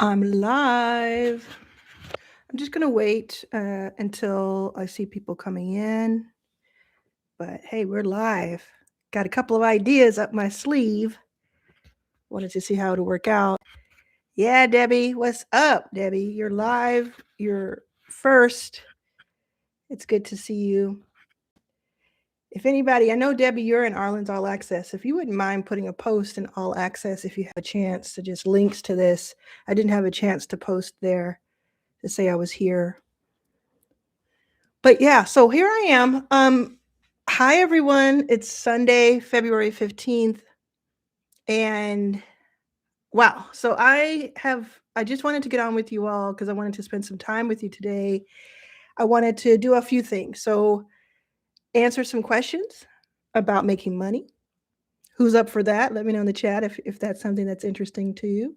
I'm live. I'm just going to wait until I see people coming in. But hey, we're live. Got a couple of ideas up my sleeve. Wanted to see how it'll work out. Yeah, Debbie, what's up, Debbie? You're live. You're first. It's good to see you. If anybody, I know Debbie, you're in Arlan's All Access. If you wouldn't mind putting a post in All Access, if you have a chance to just links to this. I didn't have a chance to post there to say I was here. But yeah, so here I am. Hi everyone. It's Sunday, February 15th. And wow. So I just wanted to get on with you all because I wanted to spend some time with you today. I wanted to do a few things. So answer some questions about making money. Who's up for that? Let me know in the chat if that's something that's interesting to you.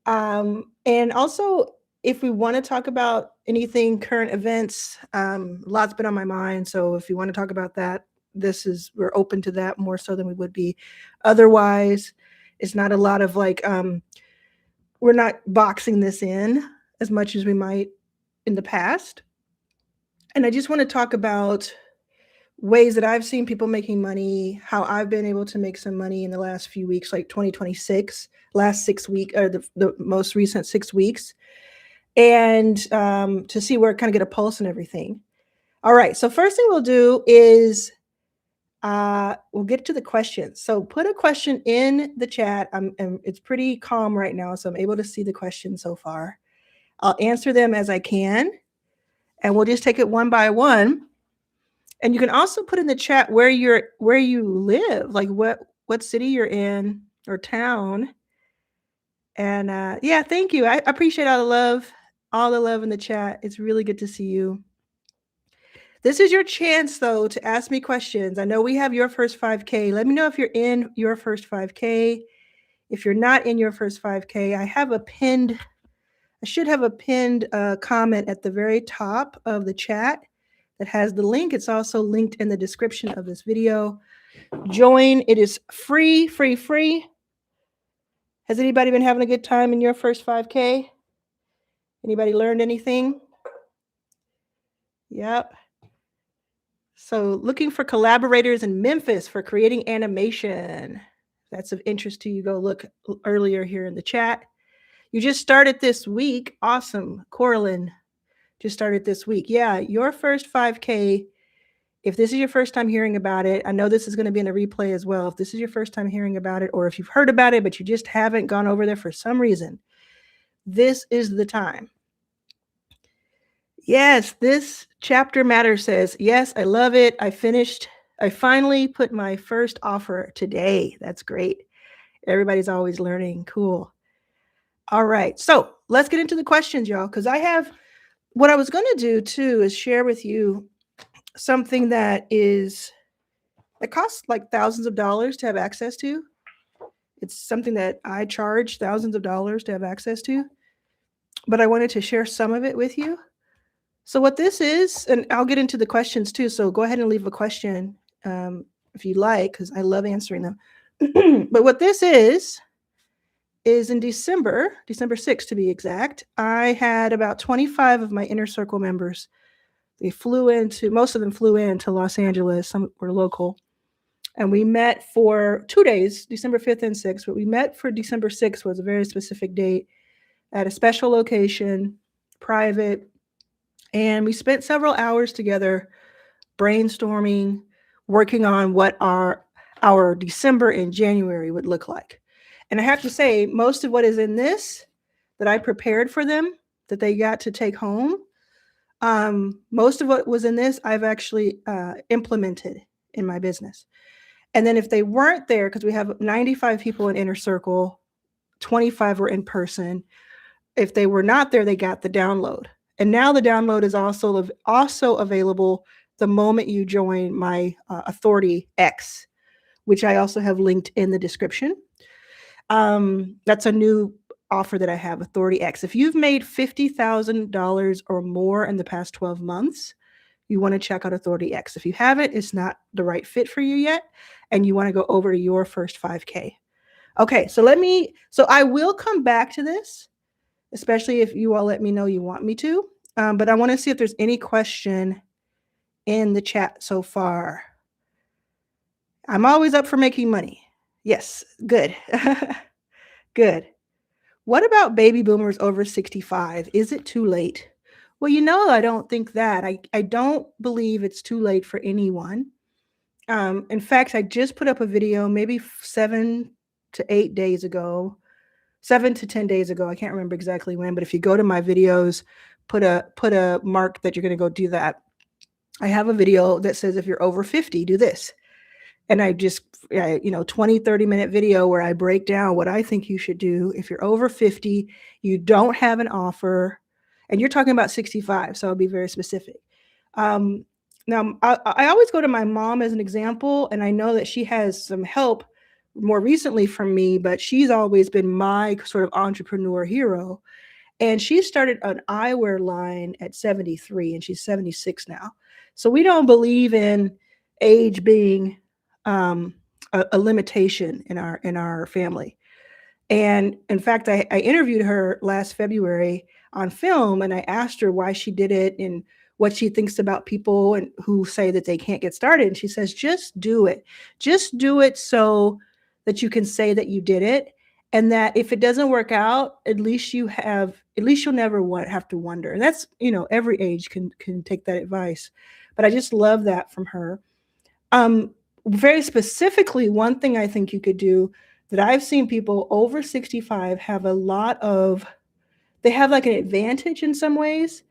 And also, if we want to talk about anything current events, lots been on my mind. So if you want to talk about that, we're open to that more so than we would be otherwise. It's not a lot of we're not boxing this in as much as we might in the past. And I just want to talk about ways that I've seen people making money, how I've been able to make some money in the last few weeks, like 2026, last 6 weeks, or the most recent 6 weeks, and to see where kind of get a pulse and everything. All right. So first thing we'll do is we'll get to the questions. So put a question in the chat. And it's pretty calm right now, so I'm able to see the questions so far. I'll answer them as I can, and we'll just take it one by one. And you can also put in the chat where you live, like what city you're in or town. And yeah, thank you. I appreciate all the love in the chat. It's really good to see you. This is your chance, though, to ask me questions. I know we have your first 5K. Let me know if you're in your first 5K. If you're not in your first 5K, I should have a pinned comment at the very top of the chat that has the link. It's also linked in the description of this video. Join. It is free, free, free. Has anybody been having a good time in your first 5K? Anybody learned anything? Yep. So looking for collaborators in Memphis for creating animation. If that's of interest to you, go look earlier here in the chat. You just started this week. Awesome. Corlin just started this week. Yeah, your first 5K. If this is your first time hearing about it, I know this is going to be in a replay as well. If this is your first time hearing about it, or if you've heard about it, but you just haven't gone over there for some reason, this is the time. Yes, this chapter matter says, yes, I love it. I finally put my first offer today. That's great. Everybody's always learning. Cool. All right. So let's get into the questions, y'all, because what I was going to do too is share with you something that costs like thousands of dollars to have access to. It's something that I charge thousands of dollars to have access to, but I wanted to share some of it with you. So what this is, and I'll get into the questions too, so go ahead and leave a question if you like, because I love answering them. But what this is in December 6th to be exact, I had about 25 of my inner circle members. Most of them flew into Los Angeles, some were local, and we met for 2 days, December 5th and 6th, but we met for December 6th, was a very specific date, at a special location, private. And we spent several hours together brainstorming, working on what our December and January would look like. And I have to say, most of what is in this that I prepared for them, that they got to take home, most of what was in this, I've actually implemented in my business. And then if they weren't there, because we have 95 people in Inner Circle, 25 were in person. If they were not there, they got the download. And now the download is also available the moment you join my Authority X, which I also have linked in the description. That's a new offer that I have, Authority X. If you've made $50,000 or more in the past 12 months, you want to check out Authority X. If you haven't, it's not the right fit for you yet, and you want to go over to your first 5K. Okay, so I will come back to this. especially if you all let me know you want me to. But I want to see if there's any question in the chat so far. I'm always up for making money. Yes, good. Good. What about baby boomers over 65? Is it too late? Well, I don't think that. I don't believe it's too late for anyone. In fact, I just put up a video maybe 7 to 10 days ago. I can't remember exactly when, but if you go to my videos, put a mark that you're going to go do that. I have a video that says if you're over 50, do this. And I just 20-30 minute video where I break down what I think you should do if you're over 50, you don't have an offer, and you're talking about 65, so I'll be very specific. Now I always go to my mom as an example, and I know that she has some help more recently from me, but she's always been my sort of entrepreneur hero. And she started an eyewear line at 73, and she's 76 now. So we don't believe in age being a limitation in our family. And in fact, I interviewed her last February on film, and I asked her why she did it and what she thinks about people and who say that they can't get started. And she says, just do it. Just do it so that you can say that you did it. And that if it doesn't work out, at least you'll never have to wonder. And that's, every age can take that advice. But I just love that from her. Very specifically, one thing I think you could do that I've seen people over 65 have they have like an advantage in some ways,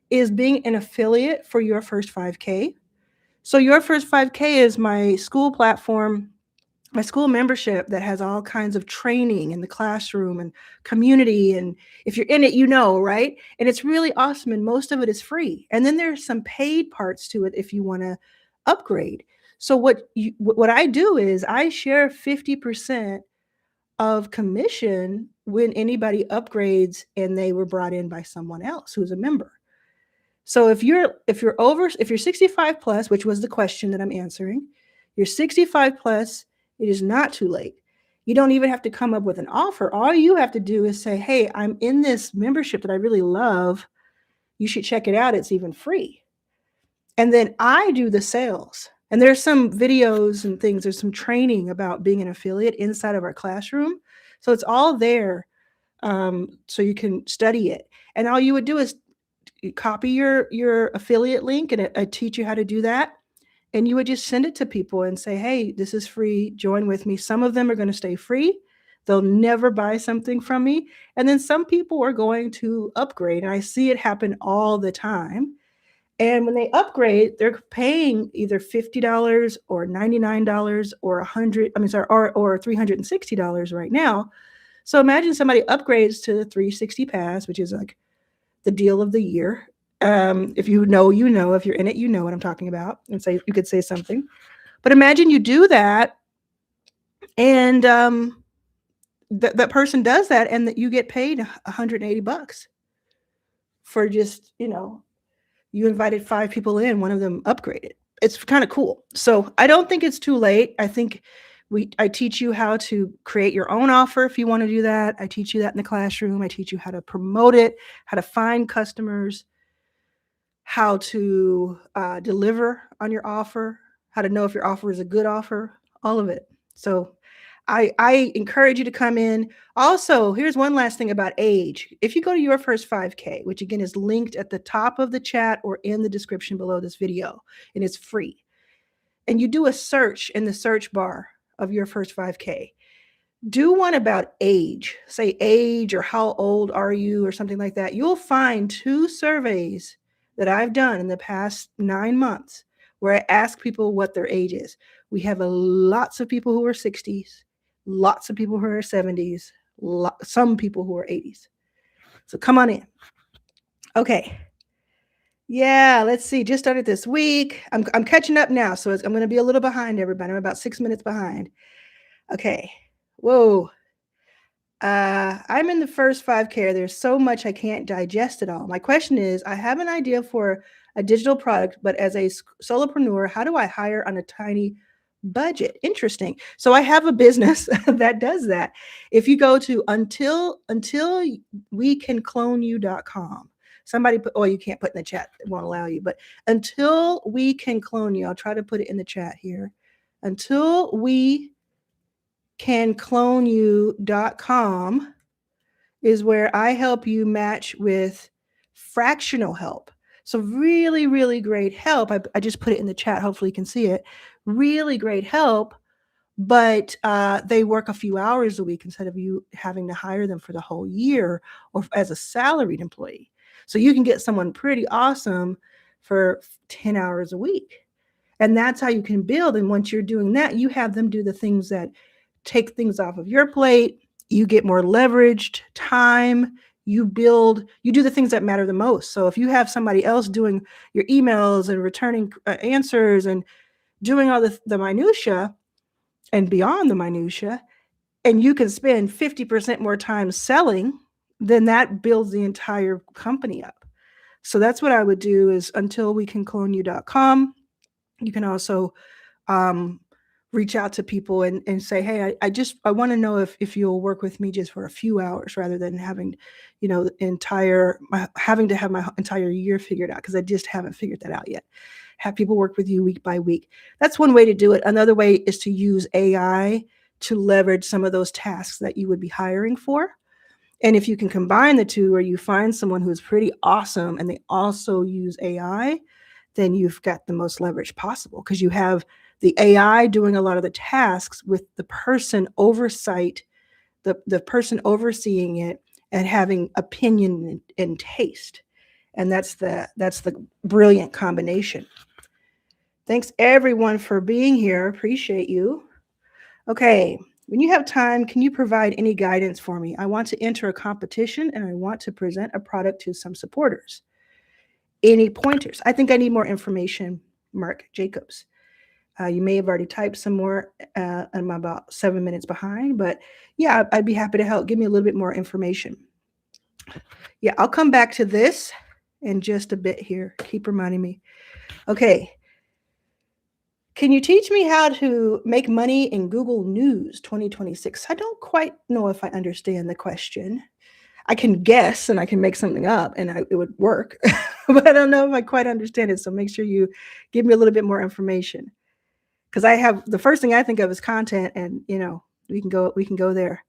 is being an affiliate for Your First 5K. So Your First 5K is my school platform, my school membership that has all kinds of training in the classroom and community. And if you're in it, right? And it's really awesome. And most of it is free. And then there's some paid parts to it if you want to upgrade. So what I do is I share 50% of commission when anybody upgrades and they were brought in by someone else who's a member. So if you're 65 plus, which was the question that I'm answering, you're 65 plus, it is not too late. You don't even have to come up with an offer. All you have to do is say, hey, I'm in this membership that I really love. You should check it out. It's even free. And then I do the sales. And there's some videos and things. There's some training about being an affiliate inside of our classroom. So it's all there, so you can study it. And all you would do is copy your affiliate link, and I teach you how to do that. And you would just send it to people and say, hey, this is free. Join with me. Some of them are going to stay free. They'll never buy something from me. And then some people are going to upgrade. And I see it happen all the time. And when they upgrade, they're paying either $50 or $99 or or $360 right now. So imagine somebody upgrades to the 360 pass, which is like the deal of the year. If you know, if you're in it, you know what I'm talking about. And say, you could say something, but imagine you do that and that person does that and that you get paid $180 for just, you invited 5 people in, one of them upgraded. It's kind of cool. So I don't think it's too late. I think I teach you how to create your own offer if you want to do that. I teach you that in the classroom. I teach you how to promote it, how to find customers, how to deliver on your offer, how to know if your offer is a good offer, all of it. So I encourage you to come in. Also, here's one last thing about age. If you go to Your First 5K, which again is linked at the top of the chat or in the description below this video, and it's free, and you do a search in the search bar of Your First 5K, do one about age, say age or how old are you or something like that. You'll find 2 surveys that I've done in the past 9 months where I ask people what their age is. We have lots of people who are 60s, lots of people who are 70s, some people who are 80s. So come on in. Okay. Yeah, let's see. Just started this week. I'm catching up now, so I'm going to be a little behind everybody. I'm about 6 minutes behind. Okay. Whoa. I'm in the first 5K. There's so much I can't digest it all. My question is, I have an idea for a digital product, but as a solopreneur, how do I hire on a tiny budget. Interesting. So I have a business that does that. If you go to untilwecancloneyou.com, somebody put, oh, you can't put in the chat, it won't allow you, but until we can clone you, I'll try to put it in the chat here. Until we can clone you.com is where I help you match with fractional help. So really, really great help. I just put it in the chat. Hopefully you can see it. Really great help, but they work a few hours a week instead of you having to hire them for the whole year or as a salaried employee. So you can get someone pretty awesome for 10 hours a week. And that's how you can build. And once you're doing that, you have them do the things that take things off of your plate. You get more leveraged time. You build, you do the things that matter the most. So if you have somebody else doing your emails and returning answers and doing all the minutia and beyond the minutia, and you can spend 50% more time selling, then that builds the entire company up. So that's what I would do is untilwecancloneyou.com. You can also reach out to people and say, hey, I want to know if you'll work with me just for a few hours rather than having, having to have my entire year figured out, because I just haven't figured that out yet. Have people work with you week by week. That's one way to do it. Another way is to use AI to leverage some of those tasks that you would be hiring for. And if you can combine the two, or you find someone who's pretty awesome and they also use AI, then you've got the most leverage possible, because you have the AI doing a lot of the tasks with the person oversight, the person overseeing it and having opinion and taste. And that's the brilliant combination. Thanks everyone for being here. Appreciate you. Okay. When you have time, can you provide any guidance for me? I want to enter a competition and I want to present a product to some supporters. Any pointers? I think I need more information, Mark Jacobs. You may have already typed some more. I'm about 7 minutes behind, but yeah, I'd be happy to help. Give me a little bit more information. Yeah, I'll come back to this in just a bit here. Keep reminding me. Okay. Can you teach me how to make money in Google News 2026? I don't quite know if I understand the question. I can guess and I can make something up and it would work, but I don't know if I quite understand it. So make sure you give me a little bit more information, because I have, the first thing I think of is content, and we can go there.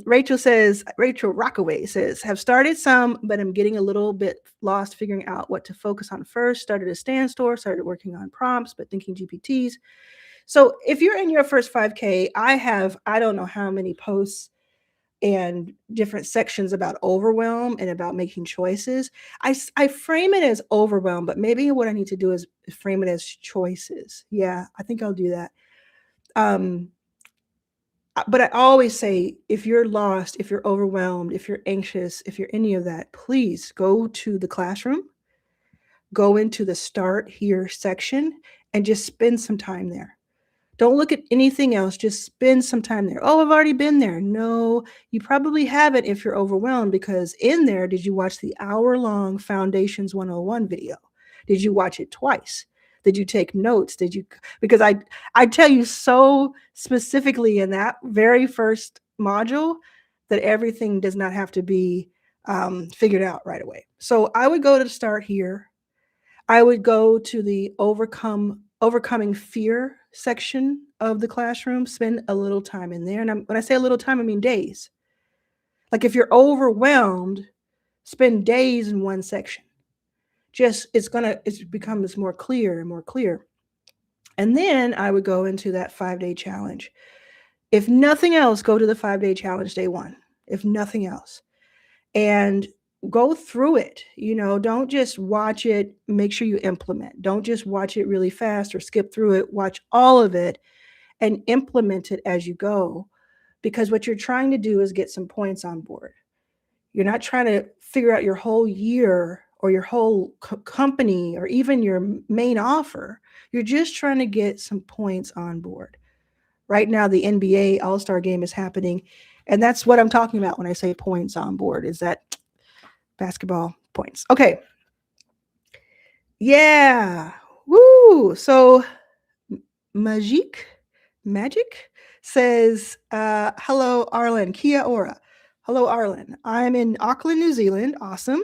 Rachel Rockaway says, have started some, but I'm getting a little bit lost figuring out what to focus on first. Started a stand store, started working on prompts, but thinking GPTs. So if you're in your first 5K, I don't know how many posts and different sections about overwhelm and about making choices. I frame it as overwhelm, but maybe what I need to do is frame it as choices. Yeah, I think I'll do that. But I always say, if you're lost, if you're overwhelmed, if you're anxious, if you're any of that, please go to the classroom, go into the Start Here section, and just spend some time there. Don't look at anything else. Just spend some time there. Oh, I've already been there. No, you probably haven't if you're overwhelmed, because in there, did you watch the hour-long Foundations 101 video? Did you watch it twice? Did you take notes? Because I tell you so specifically in that very first module that everything does not have to be figured out right away. So I would go to Start Here. I would go to the overcoming fear section of the classroom, spend a little time in there. And when I say a little time, I mean days. Like if you're overwhelmed, spend days in one section. It becomes more clear and more clear. And then I would go into that 5-day challenge. If nothing else, go to the 5-day challenge day one, if nothing else. And go through it. Don't just watch it, make sure you implement. Don't just watch it really fast or skip through it. Watch all of it and implement it as you go, because what you're trying to do is get some points on board. You're not trying to figure out your whole year or your whole company or even your main offer. You're just trying to get some points on board. Right now, the NBA All-Star game is happening, and that's what I'm talking about when I say points on board, is that basketball points. Okay. Yeah. Woo. So Magic says, hello, Arlan. Kia ora. Hello, Arlan. I'm in Auckland, New Zealand. Awesome.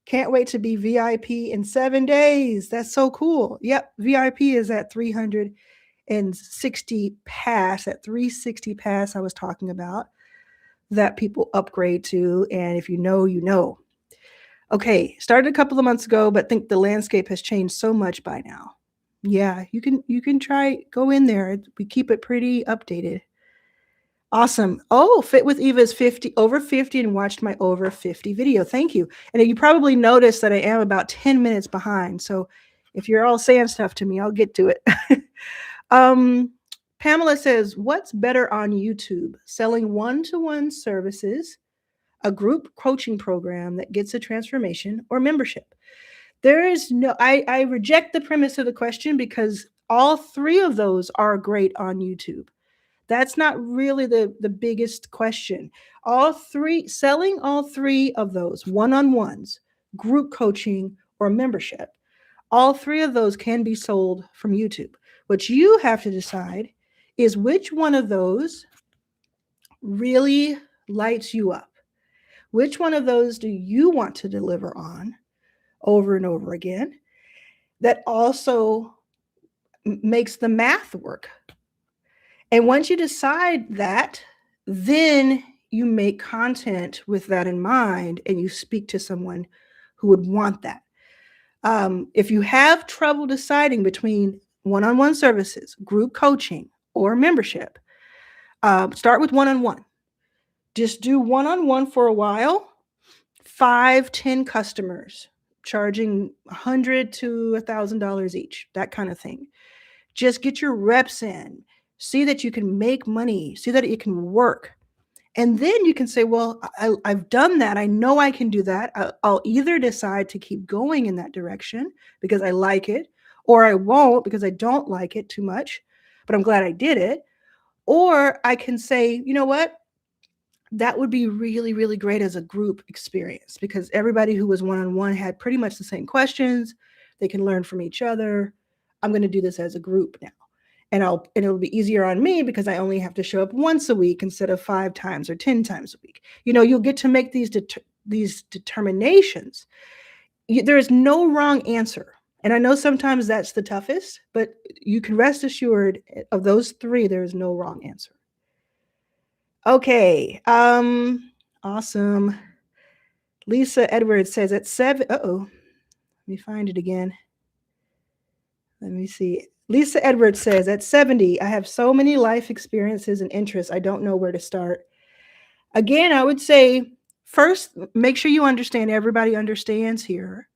Can't wait to be VIP in 7 days. That's so cool. Yep. VIP is at 360 pass, that 360 pass I was talking about that people upgrade to. And if you know, you know. Okay, started a couple of months ago, but think the landscape has changed so much by now. Yeah, you can try go in there. We keep it pretty updated. Awesome. Oh, Fit with Eva is 50 over 50 and watched my over 50 video. Thank you. And you probably noticed that I am about 10 minutes behind. So if you're all saying stuff to me, I'll get to it. Pamela says, what's better on YouTube? Selling one-to-one services, a group coaching program that gets a transformation, or membership? There is no, I reject the premise of the question because all three of those are great on YouTube. That's not really the biggest question. Selling all three of those, one-on-ones, group coaching, or membership, all three of those can be sold from YouTube. What you have to decide is which one of those really lights you up. Which one of those do you want to deliver on over and over again that also makes the math work? And once you decide that, then you make content with that in mind and you speak to someone who would want that. If you have trouble deciding between one-on-one services, group coaching, or membership, start with one-on-one. Just do one-on-one for a while, 5-10 customers, charging $100 to $1,000 each, that kind of thing. Just get your reps in. See that you can make money. See that it can work. And then you can say, well, I've done that. I know I can do that. I'll either decide to keep going in that direction because I like it, or I won't because I don't like it too much, but I'm glad I did it. Or I can say, you know what? That would be really, really great as a group experience because everybody who was one-on-one had pretty much the same questions. They can learn from each other. I'm going to do this as a group now. And it'll be easier on me because I only have to show up once a week instead of 5 times or 10 times a week. You'll get to make these determinations. There is no wrong answer. And I know sometimes that's the toughest, but you can rest assured of those three, there is no wrong answer. Okay. Awesome. Lisa Edwards says at 7. Let me find it again. Let me see. Lisa Edwards says, at 70, I have so many life experiences and interests, I don't know where to start. Again, I would say, first, make sure you understand everybody understands here.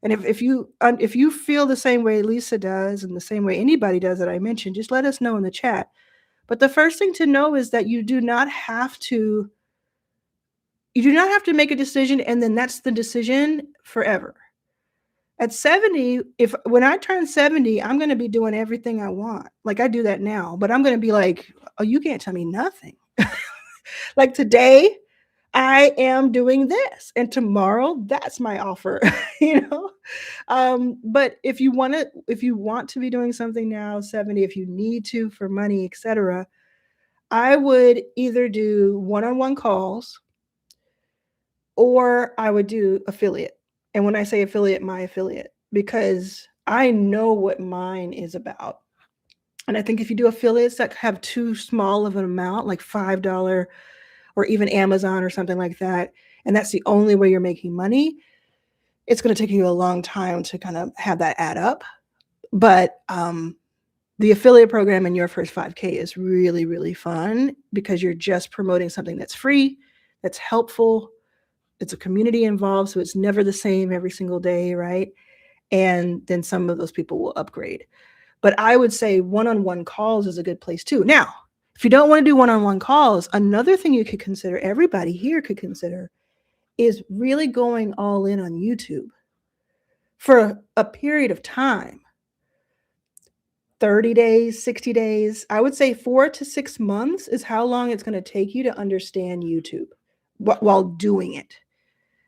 And if you feel the same way Lisa does and the same way anybody does that I mentioned, just let us know in the chat. But the first thing to know is that you do not have to make a decision and then that's the decision forever. At 70, when I turn 70, I'm going to be doing everything I want. Like I do that now, but I'm going to be like, oh, you can't tell me nothing. Like today, I am doing this, and tomorrow, that's my offer. But if you want to be doing something now, 70, if you need to for money, etc., I would either do one-on-one calls, or I would do affiliate. And when I say affiliate, my affiliate, because I know what mine is about. And I think if you do affiliates that have too small of an amount, like $5 or even Amazon or something like that, and that's the only way you're making money, it's going to take you a long time to kind of have that add up. But the affiliate program in your first 5K is really, really fun because you're just promoting something that's free, that's helpful. It's a community involved, so it's never the same every single day, right? And then some of those people will upgrade. But I would say one-on-one calls is a good place too. Now, if you don't want to do one-on-one calls, another thing you could consider, everybody here could consider, is really going all in on YouTube for a period of time. 30 days, 60 days. I would say 4 to 6 months is how long it's going to take you to understand YouTube while doing it.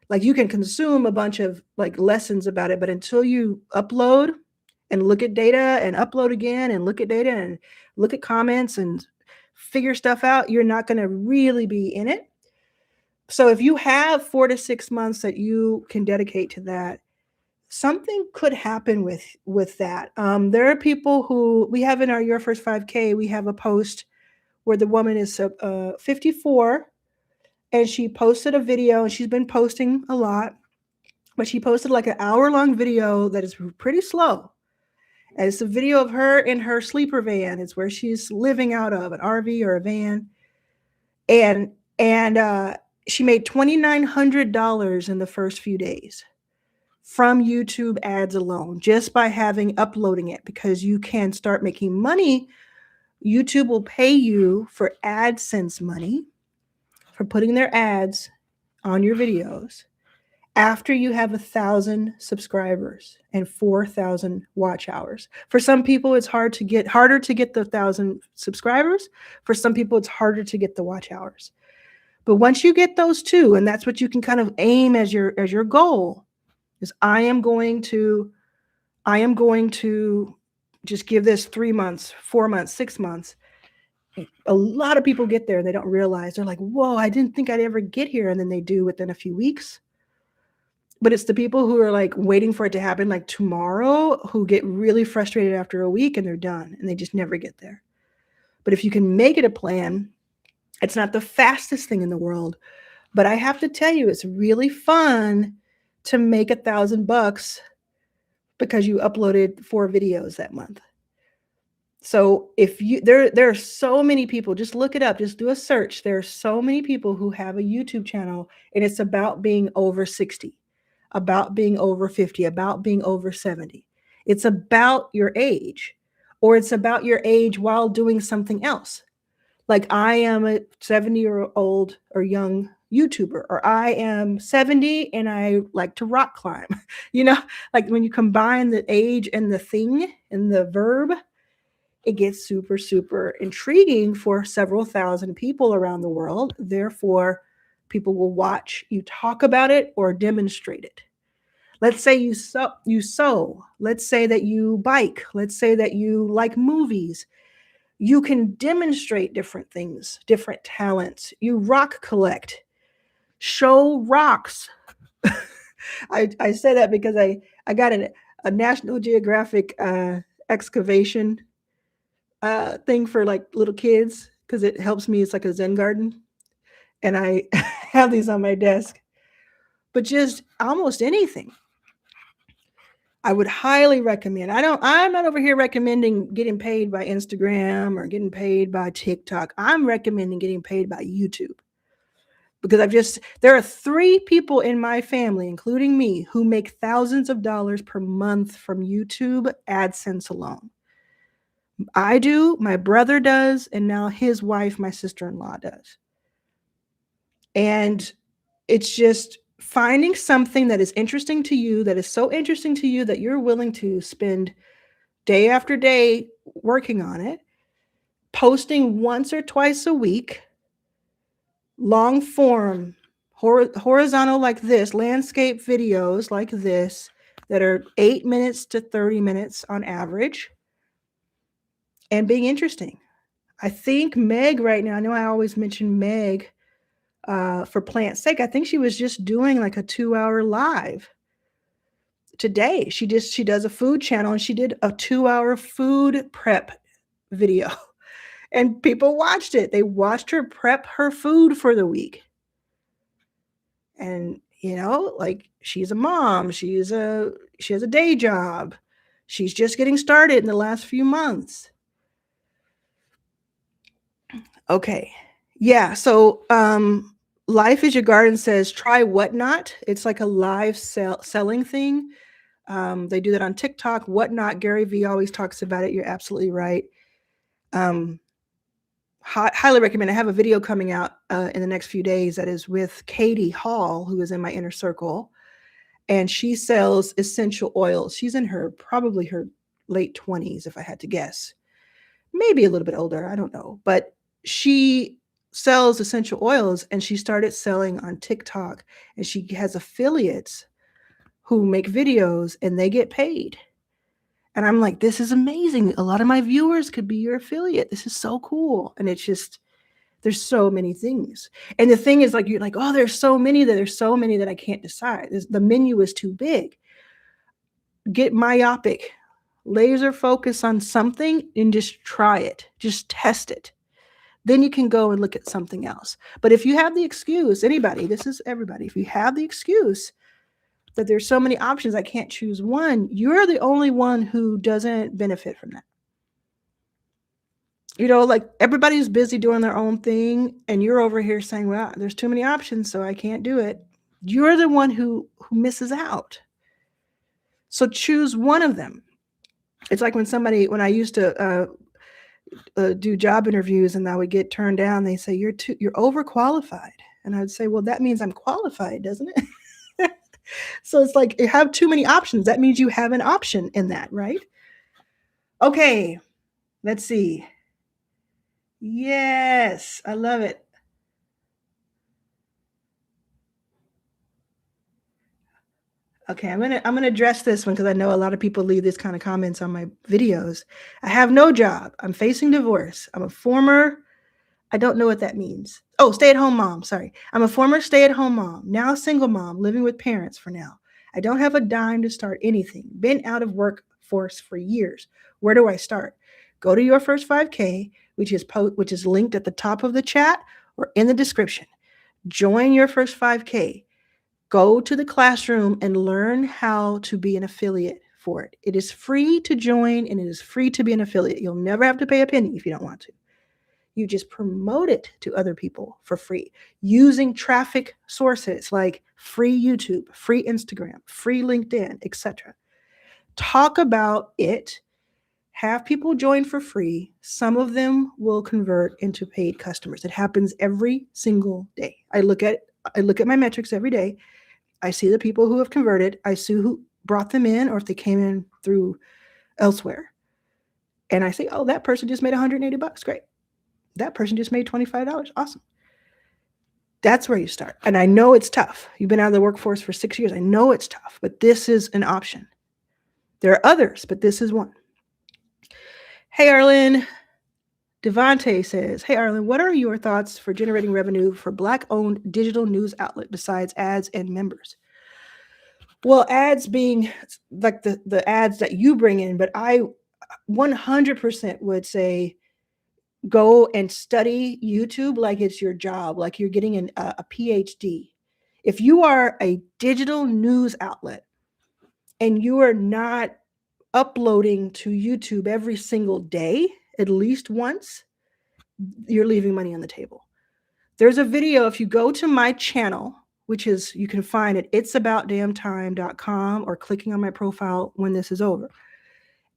Like you can consume a bunch of like lessons about it, but until you upload and look at data and upload again and look at data and look at comments and figure stuff out, you're not going to really be in it. So if you have 4 to 6 months that you can dedicate to that, something could happen with that. There are people who we have in our Your First 5K, we have a post where the woman is 54, and she posted a video, and she's been posting a lot, but she posted like an hour-long video that is pretty slow. And it's a video of her in her sleeper van. It's where she's living out of an RV or a van. And she made $2,900 in the first few days from YouTube ads alone, just by uploading it, because you can start making money. YouTube will pay you for AdSense money for putting their ads on your videos after you have 1,000 subscribers and 4,000 watch hours. For some people, it's harder to get the 1,000 subscribers. For some people, it's harder to get the watch hours. But once you get those two, and that's what you can kind of aim as your goal, is I am going to just give this 3 months, 4 months, 6 months. A lot of people get there and they don't realize. They're like, whoa, I didn't think I'd ever get here. And then they do within a few weeks. But it's the people who are like waiting for it to happen like tomorrow, who get really frustrated after a week and they're done and they just never get there. But if you can make it a plan, it's not the fastest thing in the world, but I have to tell you, it's really fun to make $1,000 because you uploaded 4 videos that month. So if there are so many people, just look it up, just do a search. There are so many people who have a YouTube channel, and it's about being over 60, about being over 50, about being over 70. It's about your age, or it's about your age while doing something else. Like I am a 70-year-old or young YouTuber, or I am 70 and I like to rock climb. Like when you combine the age and the thing and the verb, it gets super, super intriguing for several thousand people around the world. Therefore, people will watch you talk about it or demonstrate it. Let's say you sew. Let's say that you bike. Let's say that you like movies. You can demonstrate different things, different talents. You rock collect. Show rocks. I say that because I got a National Geographic excavation thing for like little kids, because it helps me. It's like a Zen garden. And I have these on my desk. But just almost anything, I would highly recommend. I'm not over here recommending getting paid by Instagram or getting paid by TikTok. I'm recommending getting paid by YouTube. Because there are 3 people in my family, including me, who make thousands of dollars per month from YouTube AdSense alone. I do, my brother does, and now his wife, my sister-in-law, does. And it's just finding something that is interesting to you, that is so interesting to you that you're willing to spend day after day working on it, posting once or twice a week, long form, horizontal like this, landscape videos like this that are 8 minutes to 30 minutes on average, and being interesting. I think Meg right now, I know I always mention Meg for Plant's sake. I think she was just doing like a 2-hour live today. She does a food channel, and she did a 2-hour food prep video, and people watched it. They watched her prep her food for the week. And like, she's a mom, she has a day job. She's just getting started in the last few months. Okay. Yeah. So, Life is Your Garden says, try Whatnot. It's like a live selling thing. They do that on TikTok. Whatnot, Gary Vee always talks about it. You're absolutely right. Highly recommend. I have a video coming out in the next few days that is with Katie Hall, who is in my inner circle, and she sells essential oils. She's in probably her late 20s, if I had to guess. Maybe a little bit older, I don't know. But she sells essential oils, and she started selling on TikTok, and she has affiliates who make videos and they get paid. And I'm like, this is amazing. A lot of my viewers could be your affiliate. This is so cool. And it's just, there's so many things. And the thing is, like, you're like, oh, there's so many that I can't decide. The menu is too big. Get myopic, laser focus on something and just try it. Just test it. Then you can go and look at something else. But if you have the excuse, anybody, this is everybody, if you have the excuse that there's so many options, I can't choose one, you're the only one who doesn't benefit from that. You know, like, everybody's busy doing their own thing, and you're over here saying, well, there's too many options, so I can't do it. You're the one who misses out. So choose one of them. It's like when I used to do job interviews and I would get turned down, they say, you're overqualified. And I would say, well, that means I'm qualified, doesn't it? So it's like, you have too many options. That means you have an option in that, right? Okay, let's see. Yes, I love it. Okay, I'm gonna address this one because I know a lot of people leave this kind of comments on my videos. I have no job. I'm facing divorce. I'm a former, I don't know what that means. Oh, stay-at-home mom. Sorry. I'm a former stay-at-home mom, now a single mom, living with parents for now. I don't have a dime to start anything. Been out of workforce for years. Where do I start? Go to Your First 5K, which is linked at the top of the chat or in the description. Join Your First 5K. Go to the classroom and learn how to be an affiliate for it. It is free to join and it is free to be an affiliate. You'll never have to pay a penny if you don't want to. You just promote it to other people for free using traffic sources like free YouTube, free Instagram, free LinkedIn, etc. Talk about it. Have people join for free. Some of them will convert into paid customers. It happens every single day. I look at my metrics every day. I see the people who have converted. I see who brought them in or if they came in through elsewhere. And I say, oh, that person just made $180. Great. That person just made $25. Awesome. That's where you start. And I know it's tough. You've been out of the workforce for 6 years. I know it's tough, but this is an option. There are others, but this is one. Hey, Arlan. Devante says, hey, Arlan, what are your thoughts for generating revenue for Black-owned digital news outlet besides ads and members? Well, ads being like the ads that you bring in, but I 100% would say go and study YouTube like it's your job, like you're getting a PhD. If you are a digital news outlet and you are not uploading to YouTube every single day, at least once, you're leaving money on the table. There's a video, if you go to my channel, which is, you can find it, itsaboutdamntime.com, or clicking on my profile when this is over.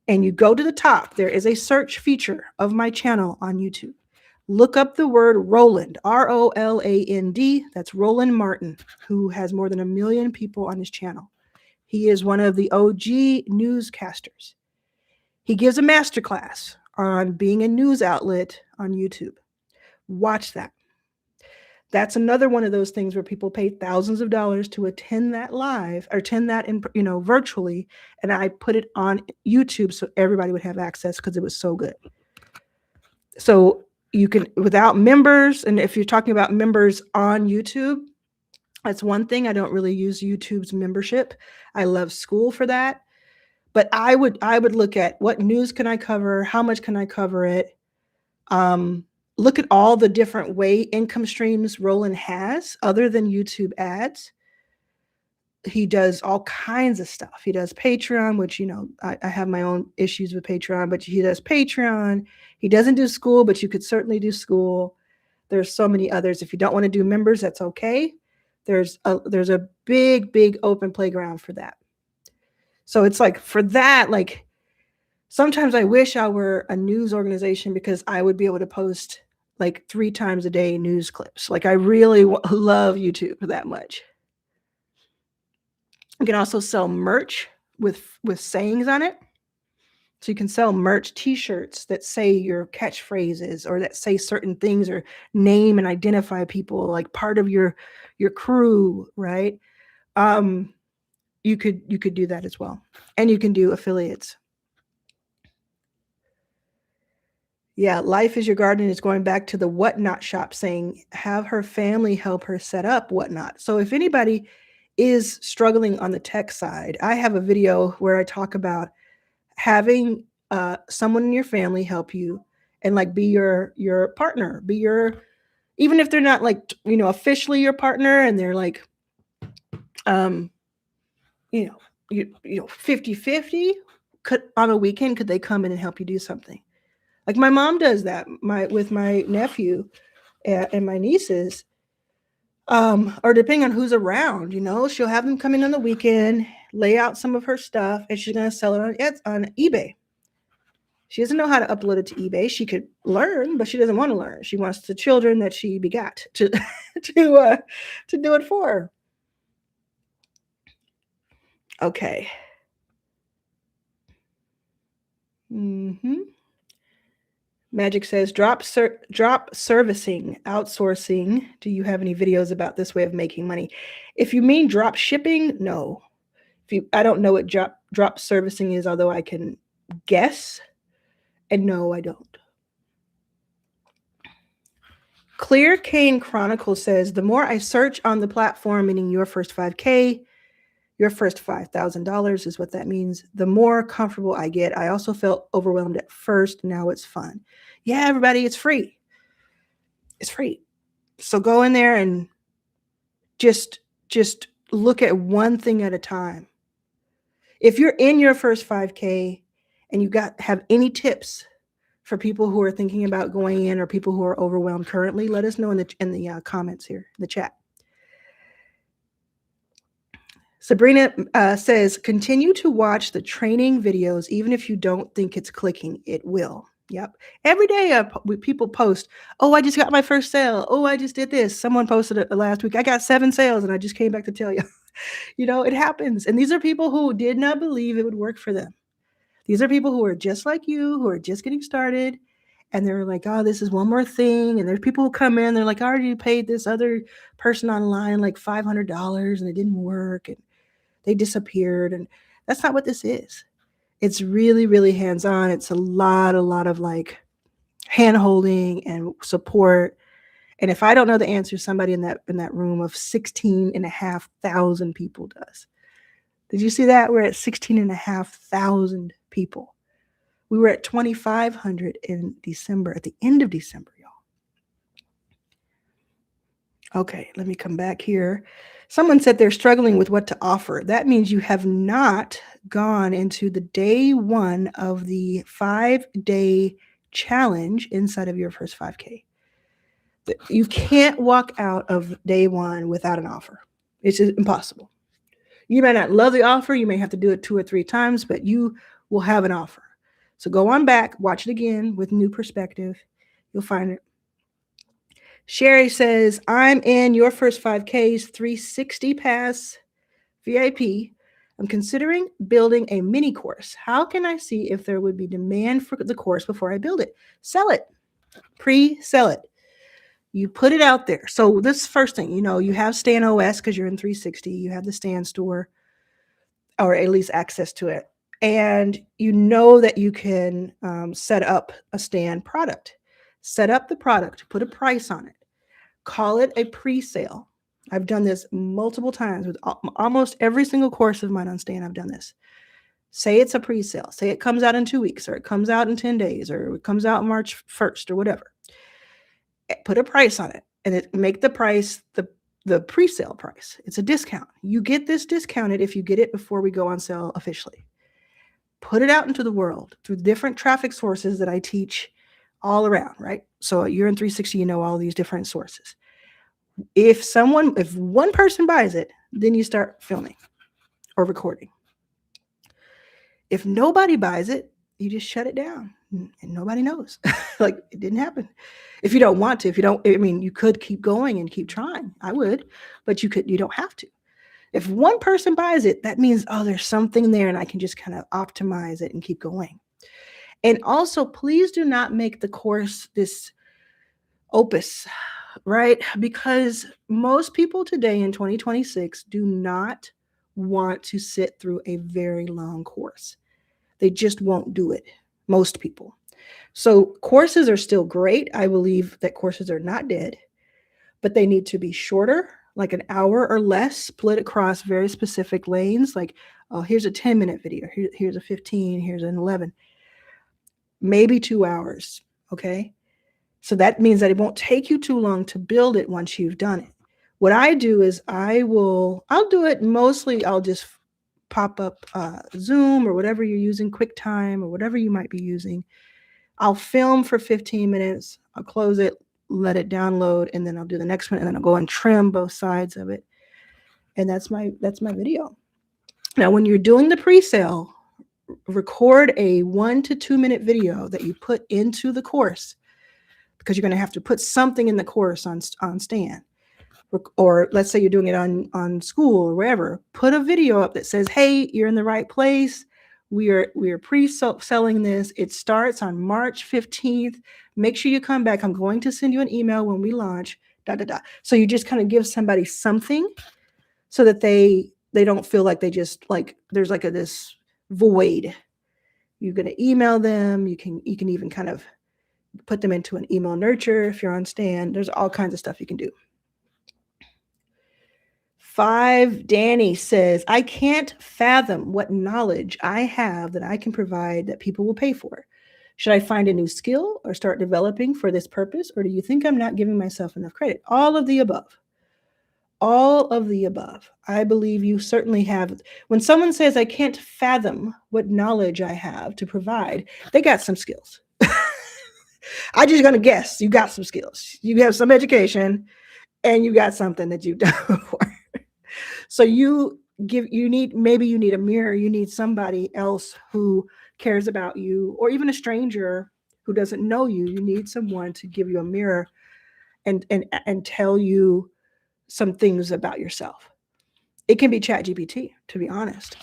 And you go to the top, there is a search feature of my channel on YouTube. Look up the word Roland, Roland. That's Roland Martin, who has more than 1 million people on his channel. He is one of the OG newscasters. He gives a masterclass on being a news outlet on YouTube. Watch that. That's another one of those things where people pay thousands of dollars to attend that live or attend that virtually, and I put it on YouTube so everybody would have access because it was so good. So you can, without members, and if you're talking about members on YouTube, that's one thing. I don't really use YouTube's membership. I love School for that. But I would look at what news can I cover, how much can I cover it, look at all the different income streams Roland has other than YouTube ads. He does all kinds of stuff. He does Patreon, which, I have my own issues with Patreon, but he does Patreon. He doesn't do School, but you could certainly do School. There's so many others. If you don't want to do members, that's okay. There's a big, big open playground for that. So it's like, for that, like, sometimes I wish I were a news organization because I would be able to post like 3 times a day news clips. Like, I really love YouTube that much. You can also sell merch with sayings on it. So you can sell merch T-shirts that say your catchphrases or that say certain things or name and identify people like part of your crew, right? You could do that as well. And you can do affiliates. Yeah, Life is Your Garden is going back to the Whatnot shop saying, have her family help her set up Whatnot. So if anybody is struggling on the tech side, I have a video where I talk about having someone in your family help you and like be your partner, be your, even if they're not like, officially your partner and they're like, um, you know, 50-50, could on a weekend, could they come in and help you do something? Like my mom does that with my nephew and my nieces, or depending on who's around, she'll have them come in on the weekend, lay out some of her stuff, and she's gonna sell it on eBay. She doesn't know how to upload it to eBay. She could learn, but she doesn't want to learn. She wants the children that she begot to to do it for her. Okay. Magic says drop servicing, outsourcing. Do you have any videos about this way of making money? If you mean drop shipping, no. I don't know what drop servicing is, although I can guess. And no, I don't. Clear Cane Chronicle says the more I search on the platform, meaning your first 5K, your first $5,000 is what that means, the more comfortable I get. I also felt overwhelmed at first. Now it's fun. Yeah, everybody, it's free. It's free. So go in there and just look at one thing at a time. If you're in your first 5K and you have any tips for people who are thinking about going in or people who are overwhelmed currently, let us know in the comments here, in the chat. Sabrina says, continue to watch the training videos, even if you don't think it's clicking, it will. Yep. Every day people post, oh, I just got my first sale. Oh, I just did this. Someone posted it last week. I got 7 sales and I just came back to tell you. It happens. And these are people who did not believe it would work for them. These are people who are just like you, who are just getting started. And they're like, oh, this is one more thing. And there's people who come in, they're like, I already paid this other person online like $500 and it didn't work. And they disappeared. And that's not what this is. It's really, really hands-on. It's a lot of like hand-holding and support. And if I don't know the answer, somebody in that room of 16,500 people does. Did you see that? We're at 16,500 people. We were at 2,500 in December, at the end of December, y'all. Okay, let me come back here. Someone said they're struggling with what to offer. That means you have not gone into the day one of the 5-day challenge inside of your first 5K. You can't walk out of day one without an offer. It's just impossible. You may not love the offer. You may have to do it 2 or 3 times, but you will have an offer. So go on back, watch it again with new perspective. You'll find it. Sherry says, I'm in your first 5K's 360 pass VIP. I'm considering building a mini course. How can I see if there would be demand for the course before I build it? Sell it. Pre-sell it. You put it out there. So this first thing, you have Stan OS because you're in 360. You have the Stan store, or at least access to it. And you know that you can set up a Stan product. Set up the product. Put a price on it. Call it a pre-sale. I've done this multiple times with almost every single course of mine on Stan. I've done this. Say it's a pre-sale. Say it comes out in 2 weeks, or it comes out in 10 days, or it comes out March 1st, or whatever. Put a price on it, and make the price the pre-sale price. It's a discount. You get this discounted if you get it before we go on sale officially. Put it out into the world through different traffic sources that I teach all around, right? So you're in 360, you know all these different sources. If one person buys it, then you start filming or recording. If nobody buys it, you just shut it down and nobody knows. Like it didn't happen. If you don't want to, you could keep going and keep trying. I would, but you don't have to. If one person buys it, that means, oh, there's something there and I can just kind of optimize it and keep going. And also, please do not make the course this opus, right? Because most people today in 2026 do not want to sit through a very long course. They just won't do it. Most people. So courses are still great. I believe that courses are not dead, but they need to be shorter, like an hour or less, split across very specific lanes. Like, oh, here's a 10-minute video, here's a 15, here's an 11, maybe 2 hours. Okay. So that means that it won't take you too long to build it once you've done it. What I do is I'll do it mostly, I'll just pop up Zoom or whatever you're using, QuickTime or whatever you might be using. I'll film for 15 minutes, I'll close it, let it download, and then I'll do the next one, and then I'll go and trim both sides of it. And that's my video. Now, when you're doing the pre-sale, record a 1 to 2 minute video that you put into the course, because you're going to have to put something in the course on Stan. Or let's say you're doing it on school or wherever, put a video up that says, hey, you're in the right place. We are pre-selling this. It starts on March 15th. Make sure you come back. I'm going to send you an email when we launch, . So you just kind of give somebody something so that they don't feel like they just like there's like this void. You're going to email them. You can even kind of put them into an email nurture if you're on Stan. There's all kinds of stuff you can do. 5 Danny says, I can't fathom what knowledge I have that I can provide that people will pay for. Should I find a new skill or start developing for this purpose? Or do you think I'm not giving myself enough credit? All of the above. All of the above. I believe you certainly have. When someone says, I can't fathom what knowledge I have to provide, they got some skills. I'm just going to guess you got some skills. You have some education and you got something that you've done before. So you need a mirror. You need somebody else who cares about you, or even a stranger who doesn't know you. You need someone to give you a mirror and tell you some things about yourself. It can be ChatGPT, to be honest.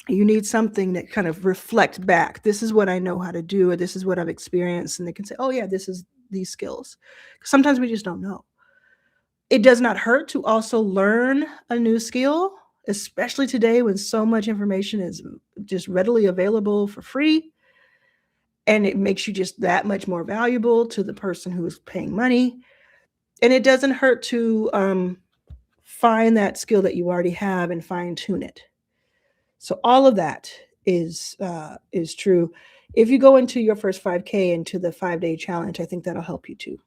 You need something that kind of reflects back. This is what I know how to do, or this is what I've experienced. And they can say, oh yeah, this is these skills. Sometimes we just don't know. It does not hurt to also learn a new skill, especially today when so much information is just readily available for free. And it makes you just that much more valuable to the person who is paying money. And it doesn't hurt to find that skill that you already have and fine tune it. So all of that is true. If you go into your first 5K into the 5-day challenge, I think that'll help you too.